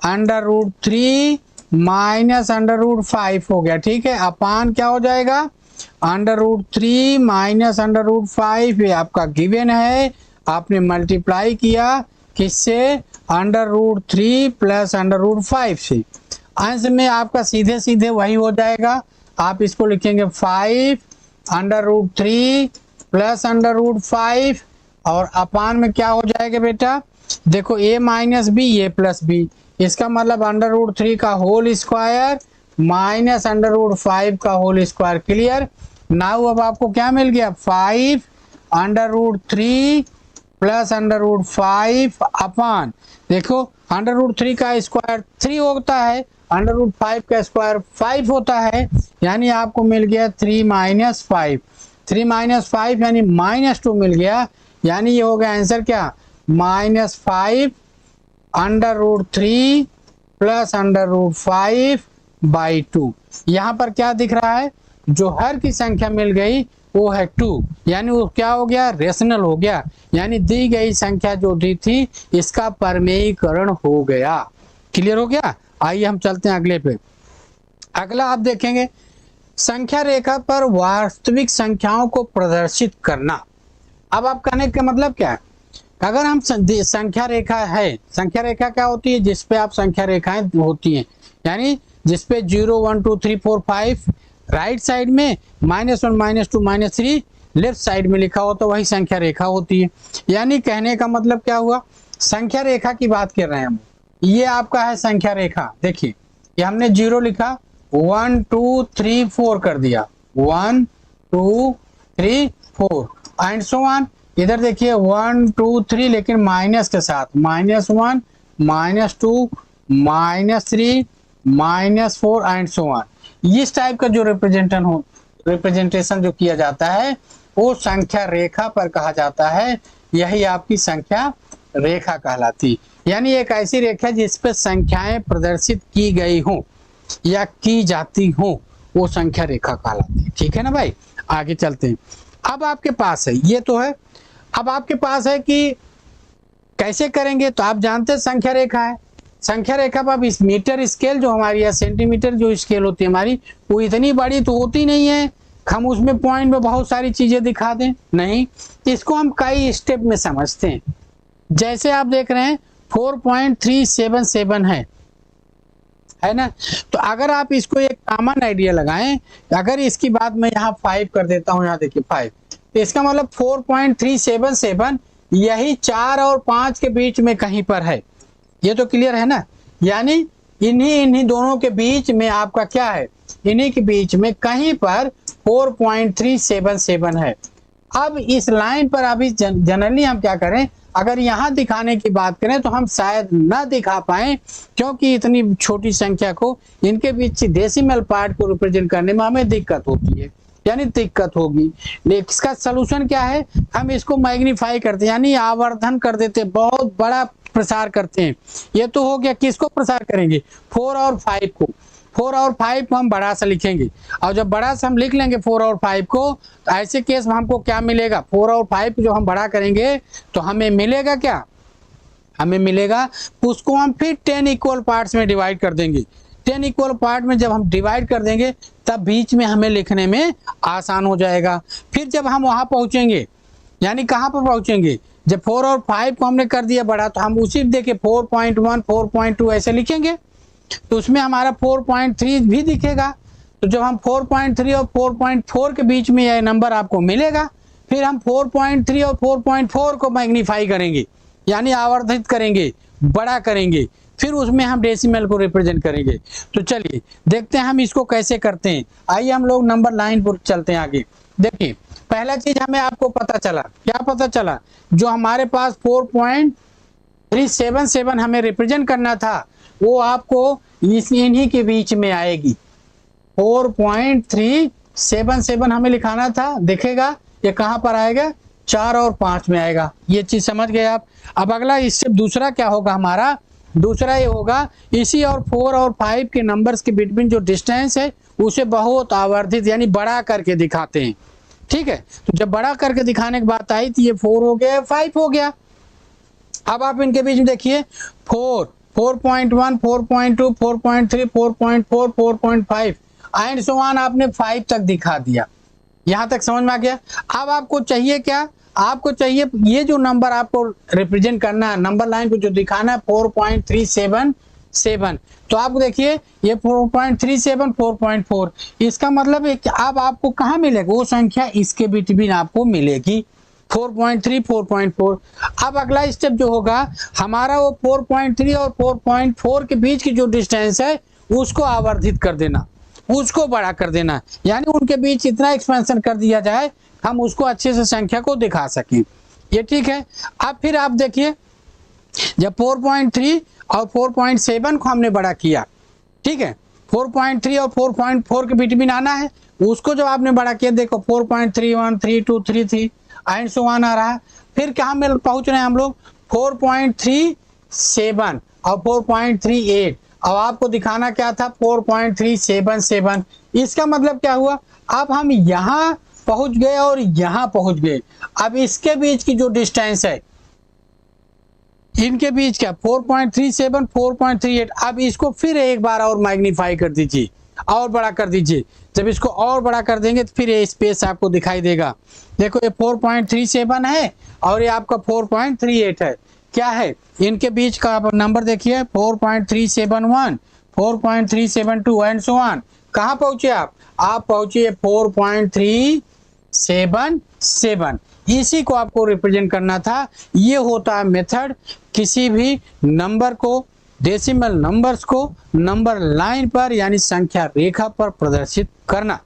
[SPEAKER 1] √3 - √5 हो गया, ठीक है, अपान क्या हो जाएगा √3 - √5, ये आपका गिवन है, आपने मल्टीप्लाई किया किससे √3 + √5 से, अंश में आपका सीधे सीधे वही हो जाएगा, आप इसको लिखेंगे 5 √3 + √5, और अपान में क्या हो जाएगा बेटा, देखो a - b a + b, इसका मतलब √3 का होल स्क्वायर माइनस √5 का होल स्क्वायर, क्लियर। नाउ अब आपको क्या मिल गया 5 √3 + √5 अपान, देखो √3 का स्क्वायर 3 होता है, √5 का स्क्वायर 5 होता है, यानी आपको मिल गया 3 - 5, 3 - 5 यानी -2 मिल गया, यानी ये हो गया आंसर क्या -5 √3 + √5/2। यहाँ पर क्या दिख रहा है, जो हर की संख्या मिल गई वो है 2, यानी वो क्या हो गया रेशनल हो गया, यानी दी गई संख्या जो दी थी इसका परमेयीकरण हो गया, क्लियर हो गया। आइए हम चलते हैं अगले पे। अगला आप देखेंगे संख्या रेखा पर वास्तविक संख्याओं को प्रदर्शित करना। अब आप कहने का मतलब क्या है, अगर हम संख्या रेखा है, संख्या रेखा क्या होती है जिसपे आप संख्या रेखाएं होती हैं, यानी जिसपे 0 1 2 3 4 5 राइट साइड में -1 -2 -3 लेफ्ट साइड में लिखा हो तो वही संख्या रेखा होती है। यानी कहने का मतलब क्या हुआ, संख्या रेखा की बात कर रहे हैं हम, ये आपका है संख्या रेखा, देखिए ये हमने 0 लिखा, 1 2 3 4 कर दिया, 1 2 3 4 एंड सो ऑन। इधर देखिए 1 2 3 लेकिन माइनस के साथ, -1 -2 -3 -4 एंड सो ऑन। इस टाइप का जो रिप्रेजेंटेशन जो किया जाता है वो संख्या रेखा पर कहा जाता है, यही आपकी संख्या रेखा कहलाती, यानी एक ऐसी रेखा जिसपे संख्याएं प्रदर्शित की गई हो या की जाती हो वो संख्या रेखा कहलाती है, ठीक है ना भाई। आगे चलते हैं। अब आपके पास है, ये तो है, अब आपके पास है कि कैसे करेंगे, तो आप जानते हैं संख्या रेखा है, संख्या रेखा पर अब इस मीटर स्केल जो हमारी या सेंटीमीटर जो स्केल होती है हमारी, वो इतनी बड़ी तो होती नहीं है हम उसमें पॉइंट में बहुत सारी चीजें दिखा दें, नहीं। इसको हम कई स्टेप में समझते हैं। जैसे आप देख रहे हैं 4.377 है ना। तो अगर आप इसको एक कॉमन आइडिया लगाएं, अगर इसकी बात मैं यहाँ 5 कर देता हूँ, यहाँ देखिए 5, तो इसका मतलब 4.377 यही 4 और 5 के बीच में कहीं पर है। ये तो क्लियर है ना। यानी इन्हीं दोनों के बीच में आपका क्या है, इन्हीं के बीच में कहीं पर 4.377 है। अब इस लाइन पर अभी जनरली हम क्या करें, अगर यहाँ दिखाने की बात करें तो हम शायद ना दिखा पाए, क्योंकि इतनी छोटी संख्या को इनके बीच डेसिमल पार्ट को रिप्रेजेंट करने में हमें दिक्कत होती है, यानी दिक्कत होगी। लेकिन इसका सलूशन क्या है, हम इसको मैग्नीफाई करते हैं, यानी आवर्धन कर देते हैं, बहुत बड़ा प्रसार करते हैं। ये तो हो गया, किसको प्रसार करेंगे, 4 और 5 को। 4 और 5 को हम बड़ा सा लिखेंगे, और जब बड़ा सा हम लिख लेंगे 4 और 5 को, तो ऐसे केस में हमको क्या मिलेगा, 4 और 5 जो हम बड़ा करेंगे तो हमें मिलेगा क्या, हमें मिलेगा, उसको हम फिर 10 इक्वल पार्ट्स में डिवाइड कर देंगे। 10 इक्वल पार्ट में जब हम डिवाइड कर देंगे तब बीच में हमें लिखने में आसान हो जाएगा। फिर जब हम वहां पहुंचेंगे, यानी कहां पर पहुंचेंगे, जब 4 और 5 को हमने कर दिया बड़ा, तो हम उसी देखिए 4.1 4.2 ऐसे लिखेंगे, तो उसमें हमारा 4.3 भी दिखेगा। तो जब हम 4.3 और 4.4 के बीच में यह नंबर आपको मिलेगा, फिर हम 4.3 और 4.4 को मैग्नीफाई करेंगे, यानी आवर्धित करेंगे, बड़ा करेंगे, फिर उसमें हम डेसिमल को रिप्रेजेंट करेंगे। तो चलिए देखते हैं हम इसको कैसे करते हैं। आइए हम लोग नंबर लाइन पर चलते हैं आगे। देखिए पहला चीज हमें आपको पता चला, क्या पता चला, जो हमारे पास 4.377 हमें रिप्रेजेंट करना था, वो आपको इन्हीं के बीच में आएगी। 4.377 हमें लिखाना था, दिखेगा ये कहां पर आएगा, 4 और 5 में आएगा। ये चीज समझ गए आप। अब अगला इससे दूसरा क्या होगा हमारा, दूसरा ये होगा, इसी और 4 और 5 के नंबर्स के बिटवीन जो डिस्टेंस है उसे बहुत आवर्धित यानी बड़ा करके दिखाते हैं। ठीक है, तो जब बड़ा करके दिखाने की बात आई तो ये 4 हो गया, 5 हो गया। अब आप इनके बीच में देखिए 4, 4.1, 4.2, 4.3, 4.4, 4.5 एंड सो ऑन, आपने 5 तक दिखा दिया। यहां तक समझ में आ गया। अब आपको चाहिए क्या, आपको चाहिए ये जो नंबर आपको रिप्रेजेंट करना है, नंबर लाइन को जो दिखाना है 4.377, तो आप देखिए ये 4.37, 4.4, इसका मतलब है कि अब आपको कहाँ मिलेगा, वो संख्या इसके बिटवीन आपको मिलेगी, 4.3, 4.4। अब अगला स्टेप जो होगा हमारा, वो 4.3 और 4.4 के बीच की जो डिस्टेंस है उसको आवर्धित कर देना, उसको बड़ा कर देना, यानी उनके बीच इतना एक्सपेंशन कर दिया जाए हम उसको अच्छे से संख्या को दिखा सकें। ये ठीक है। अब फिर आप देखिए जब 4.3 और 4.7 को हमने बड़ा किया, ठीक है, 4.3 और 4.4 के बिटवीन आना है, उसको जब आपने बड़ा किया, देखो 4.31, 32, 33 एंड सो ऑन आ रहा है। फिर कहाँ में पहुंच रहे हैं हम लोग, 4.37 और 4.38। अब आपको दिखाना क्या था, 4.377। इसका मतलब क्या हुआ, अब हम यहाँ पहुंच गए और यहाँ पहुंच गए। अब इसके बीच की जो डिस्टेंस है, इनके बीच क्या, 4.37, 4.38। अब इसको फिर एक बार और मैग्नीफाई कर दीजिए और बड़ा कर दीजिए। जब इसको और बड़ा कर देंगे तो फिर ये स्पेस आपको दिखाई देगा। देखो ये 4.37 है और ये आपका 4.38 है। क्या है इनके बीच का आप नंबर देखिए, 4.371, 4.372 एंड सो ऑन। कहाँ पहुंचे आप पहुंचे 4.377। इसी को आपको रिप्रेजेंट करना था। ये होता है मेथड किसी भी नंबर को, डेसिमल नंबर्स को नंबर लाइन पर यानी संख्या रेखा पर प्रदर्शित करना।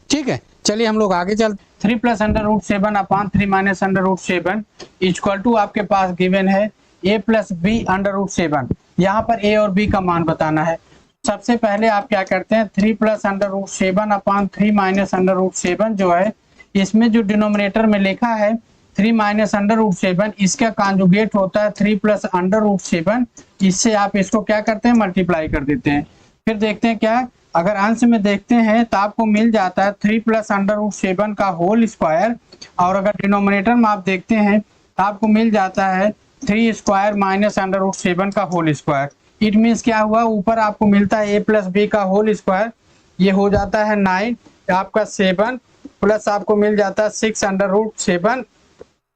[SPEAKER 1] ठीक है, चलिए हम लोग आगे चलते। 3 + √7 अपॉन 3 - √7 इक्वल टू आपके पास गिवन है a + b √7। यहाँ पर a और b का मान बताना है। सबसे पहले आप क्या करते हैं, 3 + √7 अपॉन 3 - √7 जो है, इसमें जो डिनोमिनेटर में लिखा है 3 - √7, इसका कॉन्जुगेट होता है 3 + √7। इससे आप इसको क्या करते हैं, मल्टीप्लाई कर देते हैं। फिर देखते हैं क्या, अगर अंश में देखते हैं तो आपको मिल जाता है 3 + √7 का होल स्क्वायर, और अगर डिनोमिनेटर में आप देखते हैं तो आपको मिल जाता है 3² - √7 का होल स्क्वायर। इट मीन्स क्या हुआ, ऊपर आपको मिलता है a प्लस बी का होल स्क्वायर, ये हो जाता है 9 आपका 7 प्लस आपको मिल जाता है 6 अंडर रूट 7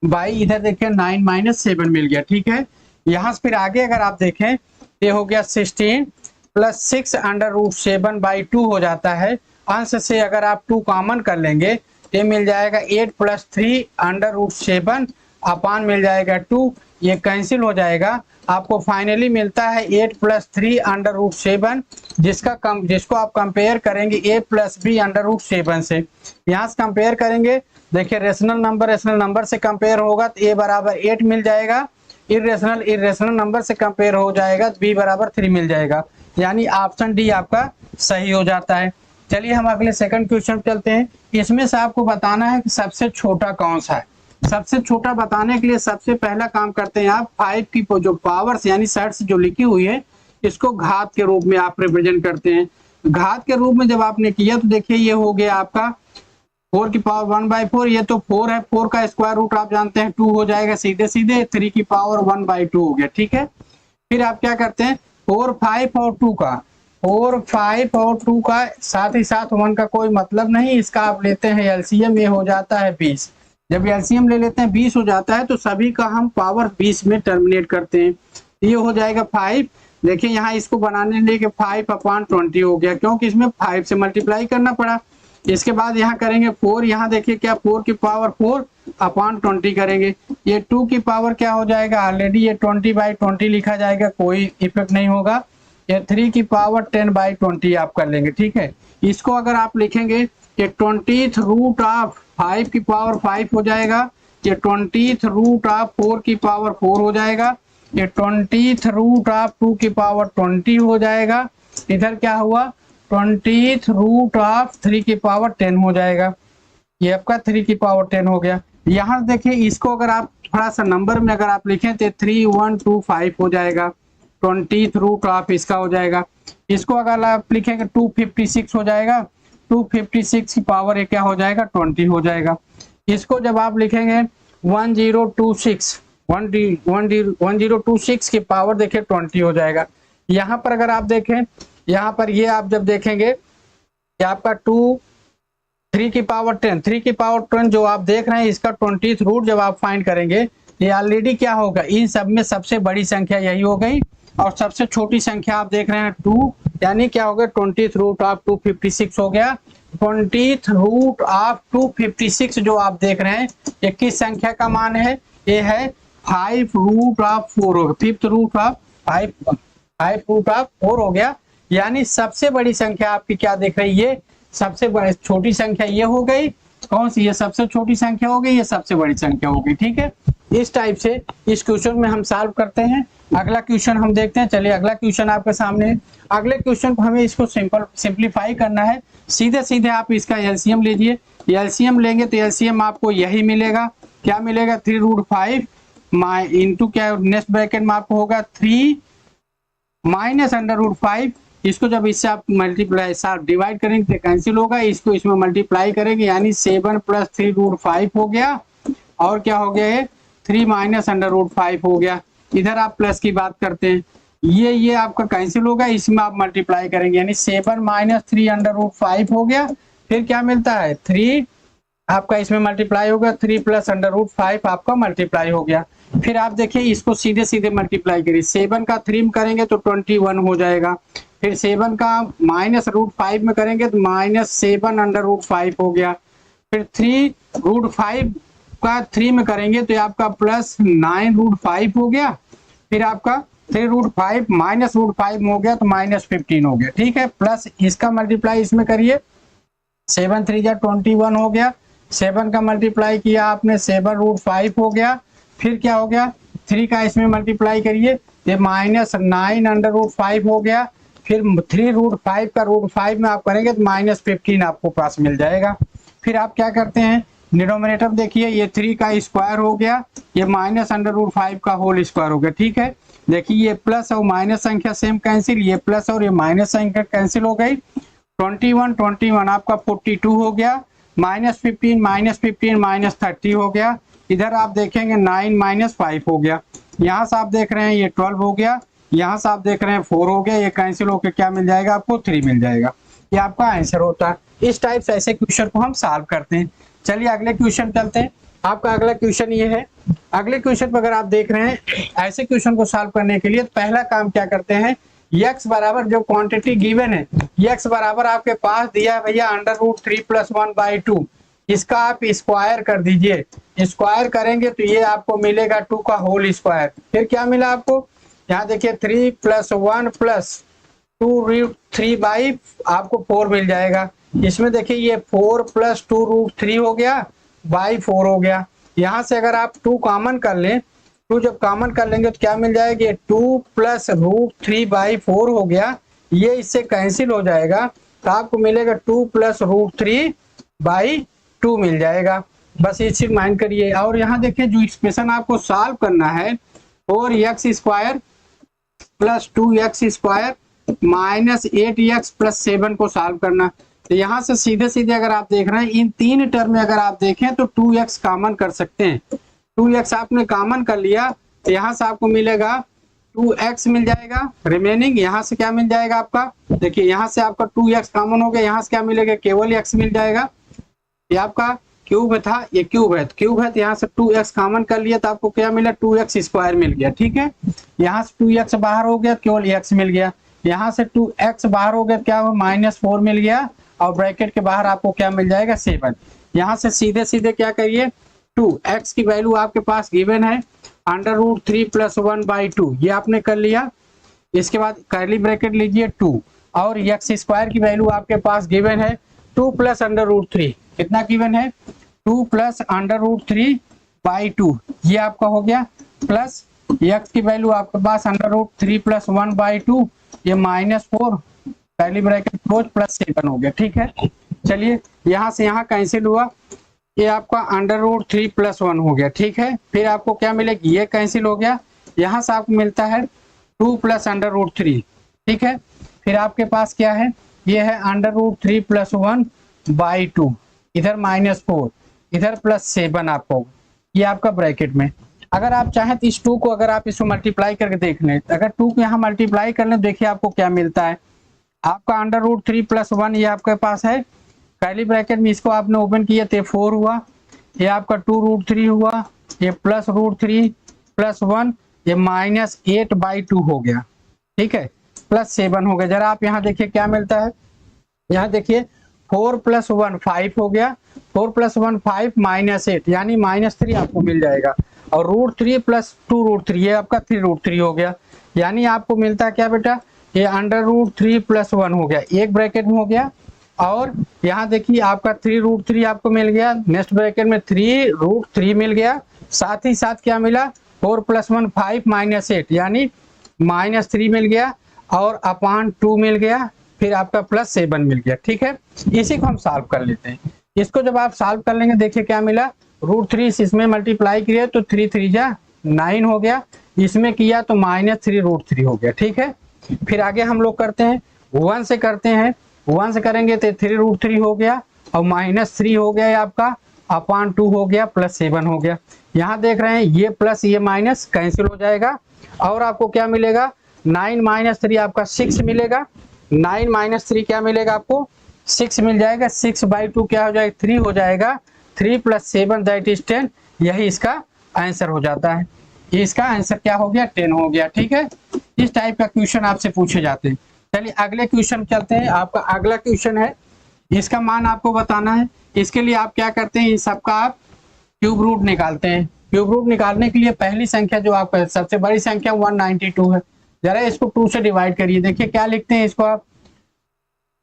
[SPEAKER 1] बाई इधर देखिए 9 माइनस 7 मिल गया। ठीक है, यहाँ से फिर आगे अगर आप देखें ये हो गया 16 प्लस 6 अंडर रूट 7 बाई 2 हो जाता है। अंश से अगर आप 2 कॉमन कर लेंगे ये मिल जाएगा 8 प्लस 3 अंडर रूट 7 अपान मिल जाएगा 2, ये कैंसिल हो जाएगा। आपको फाइनली मिलता है 8 प्लस 3 अंडर रूट 7 जिसको आप कंपेयर करेंगे a plus B under root 7 से। यहाँ से कंपेयर करेंगे, देखिए रेशनल नंबर से कंपेयर होगा तो a बराबर 8 मिल जाएगा, इरेशनल नंबर से कंपेयर हो जाएगा तो b बराबर 3 मिल जाएगा, यानी ऑप्शन डी आपका सही हो जाता है। चलिए हम अगले सेकंड क्वेश्चन चलते हैं। इसमें से आपको बताना है कि सबसे छोटा कौन सा है। सबसे छोटा बताने के लिए सबसे पहला काम करते हैं आप 5 की जो पावर्स यानी सेट्स जो लिखी हुई है इसको घात के रूप में आप रिप्रेजेंट करते हैं। घात के रूप में जब आपने किया तो देखिए ये हो गया आपका 4 की पावर 1/4, ये तो 4 है, 4 का स्क्वायर रूट आप जानते हैं 2 हो जाएगा सीधे सीधे, 3 की पावर 1/2 हो गया। ठीक है, फिर आप क्या करते हैं 4 5 और 2 का 4 5 और 2 का साथ ही साथ 1 का कोई मतलब नहीं, इसका आप लेते हैं एलसीएम, ये हो जाता है 20। जब एलसीएम ले लेते हैं 20 हो जाता है तो सभी का हम पावर 20 में टर्मिनेट करते हैं, ये हो जाएगा 5। देखिए यहाँ इसको बनाने लेके 5/20 हो गया क्योंकि इसमें 5 से मल्टीप्लाई करना पड़ा। इसके बाद यहाँ करेंगे 4, यहाँ देखिए क्या 4 की पावर 4/20 करेंगे, ये 2 की पावर क्या हो जाएगा, ऑलरेडी ये 20/20 लिखा जाएगा, कोई इफेक्ट नहीं होगा। ये 3 की पावर 10/20 आप कर लेंगे। ठीक है, इसको अगर आप लिखेंगे ये 20th रूट ऑफ 5 की पावर 5 हो जाएगा, ये 20th रूट ऑफ 4 की पावर 4 हो जाएगा, ये 20th रूट ऑफ 2 की पावर 20 हो जाएगा, इधर क्या हुआ 20th रूट ऑफ 3 की पावर 10 हो जाएगा, ये आपका 3 की पावर 10 हो गया। यहाँ देखिए इसको अगर आप थोड़ा सा नंबर में अगर आप लिखें तो 3125 हो जाएगा, 20th रूट ऑफ इसका हो जाएगा। इसको अगर आप लिखेंगे 256 हो जाएगा, 256 की पावर ये क्या हो जाएगा 20 हो जाएगा। इसको जब आप लिखेंगे 1026 की पावर देखिए 20 हो जाएगा। यहाँ पर अगर आप देखें, यहाँ पर ये आप जब देखेंगे कि आपका 3 की पावर 10 जो आप देख रहे हैं इसका 20th रूट जब आप फाइंड करेंगे ये ऑलरेडी क्या होगा, इन सब में सबसे बड़ी संख्या यही हो गई और सबसे छोटी संख्या आप देख रहे हैं 2, यानी क्या हो गया 20th रूट ऑफ 256 हो गया। 20th रूट ऑफ 256 जो आप देख रहे हैं ये किस संख्या का मान है, ये है 5 रूट ऑफ 4 होगा, 5th root of 5 root of 4 हो गया। यानी सबसे बड़ी संख्या आपकी क्या देख रही है, सबसे बड़ी छोटी संख्या ये हो गई, कौन सी, ये सबसे छोटी संख्या हो गई, ये सबसे बड़ी संख्या हो गई। ठीक है, इस टाइप से इस क्वेश्चन में हम सॉल्व करते हैं। अगला क्वेश्चन हम देखते हैं। चलिए अगला क्वेश्चन आपके सामने है। अगले क्वेश्चन को हमें इसको सिंपलीफाई करना है। सीधे सीधे आप इसका एलसीएम लीजिए, एलसीएम लेंगे तो एलसीएम आपको यही मिलेगा, क्या मिलेगा 3 रूट 5 इंटू क्या नेक्स्ट ब्रैकेट में आपको होगा 3 माइनस अंडर रूट 5। इसको जब इससे आप मल्टीप्लाई साथ डिवाइड करेंगे तो कैंसिल होगा, इसको इसमें मल्टीप्लाई करेंगे यानी 7 प्लस 3 रूट 5 हो गया, और क्या हो गया है 3 माइनस अंडर रूट 5 हो गया। इधर आप प्लस की बात करते हैं, ये आपका कैंसिल होगा, इसमें आप मल्टीप्लाई करेंगे यानी 7 माइनस 3 अंडर रूट 5 हो गया। फिर क्या मिलता है 3 आपका इसमें मल्टीप्लाई होगा, 3 प्लस अंडर रूट 5 आपका मल्टीप्लाई हो गया। फिर आप देखिए इसको सीधे सीधे मल्टीप्लाई करिए, 7 का 3 में करेंगे तो 21 हो जाएगा, फिर 7 का माइनस रूट 5 में करेंगे तो -7 अंडर रूट 5 हो गया, फिर 3 रूट 5 का 3 में करेंगे तो आपका प्लस 9 रूट 5 हो गया, फिर आपका 3 रूट 5 माइनस रूट 5 हो गया तो -15 हो गया। ठीक है, प्लस इसका मल्टीप्लाई इसमें करिए, 7 3 जा 21 हो गया, 7 का मल्टीप्लाई किया आपने 7 रूट 5 हो गया, फिर क्या हो गया 3 का इसमें मल्टीप्लाई करिए ये -9 अंडर रूट 5 हो गया, फिर 3 रूट 5 का रूट 5 में आप करेंगे तो -15 आपको पास मिल जाएगा। फिर आप क्या करते हैं डिनोमिनेटर देखिए, ये 3 का स्क्वायर हो गया, ये माइनस अंडर रूट 5 का होल स्क्वायर हो गया। ठीक है, देखिए ये प्लस और माइनस संख्या सेम कैंसिल, ये प्लस और ये माइनस संख्या कैंसिल हो गई। 21 आपका 42 हो गया, -15 -30 हो गया। इधर आप देखेंगे 9 - 5 हो गया, यहाँ से आप देख रहे हैं ये 12 हो गया, यहाँ से आप देख रहे हैं 4 हो गया, ये कैंसिल होकर क्या मिल जाएगा आपको 3 मिल जाएगा। ये आपका आंसर होता है। इस टाइप से ऐसे क्वेश्चन को हम सॉल्व करते हैं। चलिए अगले क्वेश्चन चलते हैं। आपका अगला क्वेश्चन ये है। अगले क्वेश्चन पर अगर आप देख रहे हैं, ऐसे क्वेश्चन को सॉल्व करने के लिए पहला काम क्या करते हैं, x बराबर जो क्वांटिटी गिवन है, x बराबर आपके पास दिया है भैया √3 + 1/2, इसका आप स्क्वायर कर दीजिए। स्क्वायर करेंगे तो ये आपको मिलेगा 2 का होल स्क्वायर। फिर क्या मिला आपको, यहाँ देखिए 3 + 1 + 2√3 आपको 4 मिल जाएगा। इसमें देखिए ये 4 + 2√3 हो गया बाई 4 हो गया। यहाँ से अगर आप 2 कॉमन कर लें, 2 जब कॉमन कर लेंगे तो क्या मिल जाएगा, 2 + √3/4 हो गया। ये इससे कैंसिल हो जाएगा तो आपको मिलेगा 2 + √3/2 मिल जाएगा। बस ये चीज माइंड करिए। और यहाँ देखिए जो एक्सप्रेशन आपको सॉल्व करना है, 4x² + 2x² -8x + 7 को सॉल्व करना। तो यहाँ से सीधे सीधे अगर आप देख रहे हैं, इन तीन टर्म में अगर आप देखें तो 2x कॉमन कर सकते हैं। 2x आपने कॉमन कर लिया तो यहाँ से आपको मिलेगा 2x मिल जाएगा। रिमेनिंग यहाँ से क्या मिल जाएगा आपका, देखिए यहाँ से आपका 2x कॉमन हो गया, यहाँ से क्या मिलेगा, केवल x मिल जाएगा। ये आपका क्यूब था, ये क्यूब है तो यहाँ से 2x कॉमन कर लिया तो आपको क्या मिला, 2x² मिल गया। ठीक है, यहाँ से 2x बाहर हो गया, केवल x मिल गया। यहाँ से 2x बाहर हो गया, क्या हुआ, -4 मिल गया। और ब्रैकेट के बाहर आपको क्या मिल जाएगा, 7। यहाँ से सीधे सीधे क्या करिए, 2x की वैल्यू आपके पास गिवन है √3 + 1/2, ये आपने कर लिया। इसके बाद कर्ली ब्रैकेट लीजिए 2, और x² की वैल्यू आपके पास गिवन है 2 + √3, कितना गिवन है, 2 + √3/2, ये आपका हो गया। प्लस x की वैल्यू आपके पास √3 + 1/2, ये -4 पहली ब्रैकेट क्लोज +7 हो गया। ठीक है, चलिए यहाँ से यहाँ कैंसिल हुआ, ये आपका √3 + 1 हो गया। ठीक है, फिर आपको क्या मिलेगा, ये कैंसिल हो गया, यहाँ से आपको मिलता है 2 + √3। ठीक है, फिर आपके पास क्या है, ये है √3 + 1/2, इधर -4, इधर +7 आपको, ये आपका ब्रैकेट में। अगर आप चाहें तो इस 2 को अगर आप इसको मल्टीप्लाई करके देख लें, अगर 2 को यहाँ मल्टीप्लाई कर लें, देखिए आपको क्या मिलता है, आपका √3 + 1 ये आपके पास है पहली ब्रैकेट में, इसको आपने ओपन किया तो 4 हुआ, ये आपका 2√3 हुआ, ये +√3 + 1, ये -8/2 हो गया। ठीक है, +7 हो गया। जरा आप यहाँ देखिए क्या मिलता है, यहाँ देखिए 4 + 1 5 हो गया, 4 + 1 5 -8 यानी -3 आपको मिल जाएगा। और √3 + 2√3 ये आपका 3√3 हो गया, यानी आपको मिलता है क्या बेटा, ये √3 + 1 हो गया, एक ब्रैकेट में हो गया। और यहाँ देखिए आपका 3√3 आपको मिल गया, नेक्स्ट ब्रैकेट में 3√3 मिल गया, साथ ही साथ क्या मिला, 4 + 1 5 -8 यानी -3 मिल गया, और /2 मिल गया, फिर आपका +7 मिल गया। ठीक है, इसी को हम सॉल्व कर लेते हैं। इसको जब आप सॉल्व कर लेंगे, देखिए क्या मिला, √3 इसमें मल्टीप्लाई किया तो 3 3 जा 9 हो गया, इसमें किया तो -3√3 हो गया। ठीक है, फिर आगे हम लोग करते हैं 1 से करते हैं, 1 से करेंगे तो 3√3 हो गया, और -3 हो गया आपका, /2 हो गया, +7 हो गया। यहाँ देख रहे हैं ये प्लस ये माइनस कैंसिल हो जाएगा, और आपको क्या मिलेगा, 9 - 3 आपका 6 मिलेगा, 9 - 3 क्या मिलेगा आपको, 6 मिल जाएगा। 6/2 क्या हो जाएगा, 3 हो जाएगा, 3 + 7 दैट इज 10, यही इसका आंसर हो जाता है। ये इसका आंसर क्या हो गया, 10 हो गया। ठीक है, इस टाइप का क्वेश्चन आपसे पूछे जाते हैं। चलिए अगले क्वेश्चन चलते हैं। आपका अगला क्वेश्चन है, इसका मान आपको बताना है। इसके लिए आप क्या करते हैं, इस सबका आप क्यूब रूट निकालते हैं। क्यूब रूट निकालने के लिए पहली संख्या जो आपका सबसे बड़ी संख्या 192 है, जरा इसको 2 से डिवाइड करिए। देखिए क्या लिखते हैं इसको आप,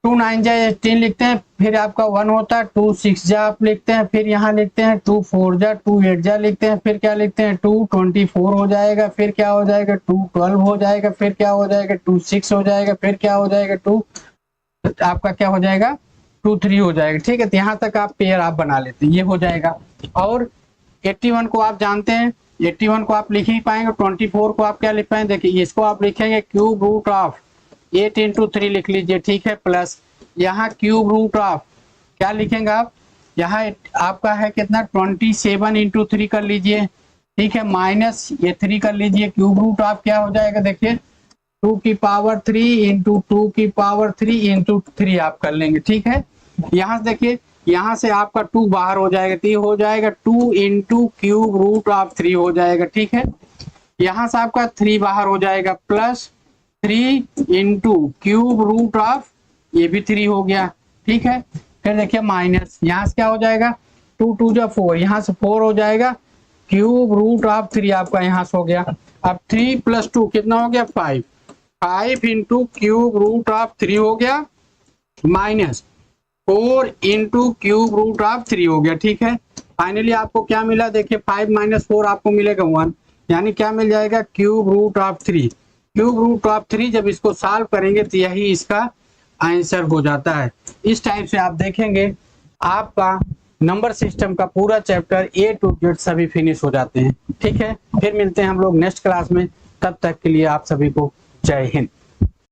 [SPEAKER 1] 2 9 जा 18 लिखते हैं, फिर आपका 1 होता है, 2 6 जा आप लिखते हैं, फिर यहाँ लिखते हैं 2 4 जा, 2 8 जा लिखते हैं, फिर क्या लिखते हैं 2 24 हो जाएगा, फिर क्या हो जाएगा 2 12 हो जाएगा, फिर क्या हो जाएगा 2 6 हो जाएगा, फिर क्या हो जाएगा 2 आपका क्या हो जाएगा 2 3 हो जाएगा। ठीक है, तो यहाँ तक आप पेयर आप बना लेते हैं, ये हो जाएगा। और 81 को आप जानते हैं, 81 को आप लिख ही पाएंगे, 24 को आप क्या लिख पाएंगे, देखिए इसको आप लिखेंगे क्यूब रूट ऑफ 8 × 3 लिख लीजिए। ठीक है, प्लस यहाँ क्यूब रूट ऑफ क्या लिखेंगे आप, यहाँ आपका है कितना 27 × 3 कर लीजिए। ठीक है, माइनस ये 3 कर लीजिए, क्यूब रूट ऑफ क्या हो जाएगा, देखिए 2 की पावर 3 इंटू 2 की पावर 3 इंटू 3 आप कर लेंगे, ठीक है। यहाँ से देखिए, यहाँ से आपका 2 बाहर हो जाएगा, तो ये हो जाएगा 2 इंटू क्यूब रूट ऑफ 3 हो जाएगा, ठीक है। यहाँ से आपका 3 बाहर हो जाएगा, plus 3 into cube root of, ये भी 3 हो गया, ठीक है। फिर देखिए माइनस, यहाँ से क्या हो जाएगा, 2 2 जा 4, यहाँ से 4 हो जाएगा, क्यूब रूट ऑफ 3 आपका यहाँ से हो गया। अब 3 प्लस 2 कितना हो गया, 5, 5 इंटू क्यूब रूट ऑफ 3 हो गया, minus 4 into cube root of 3 हो गया, ठीक है। फाइनली आपको क्या मिला, देखिए 5 माइनस 4 आपको मिलेगा 1, यानी क्या मिल जाएगा, cube root of 3। Cube root of 3 जब इसको सॉल्व करेंगे तो यही इसका आंसर हो जाता है। इस टाइप से आप देखेंगे आपका नंबर सिस्टम का पूरा चैप्टर A to Z सभी फिनिश हो जाते हैं, ठीक है। फिर मिलते हैं हम लोग नेक्स्ट क्लास में, तब तक के लिए आप सभी को जय हिंद।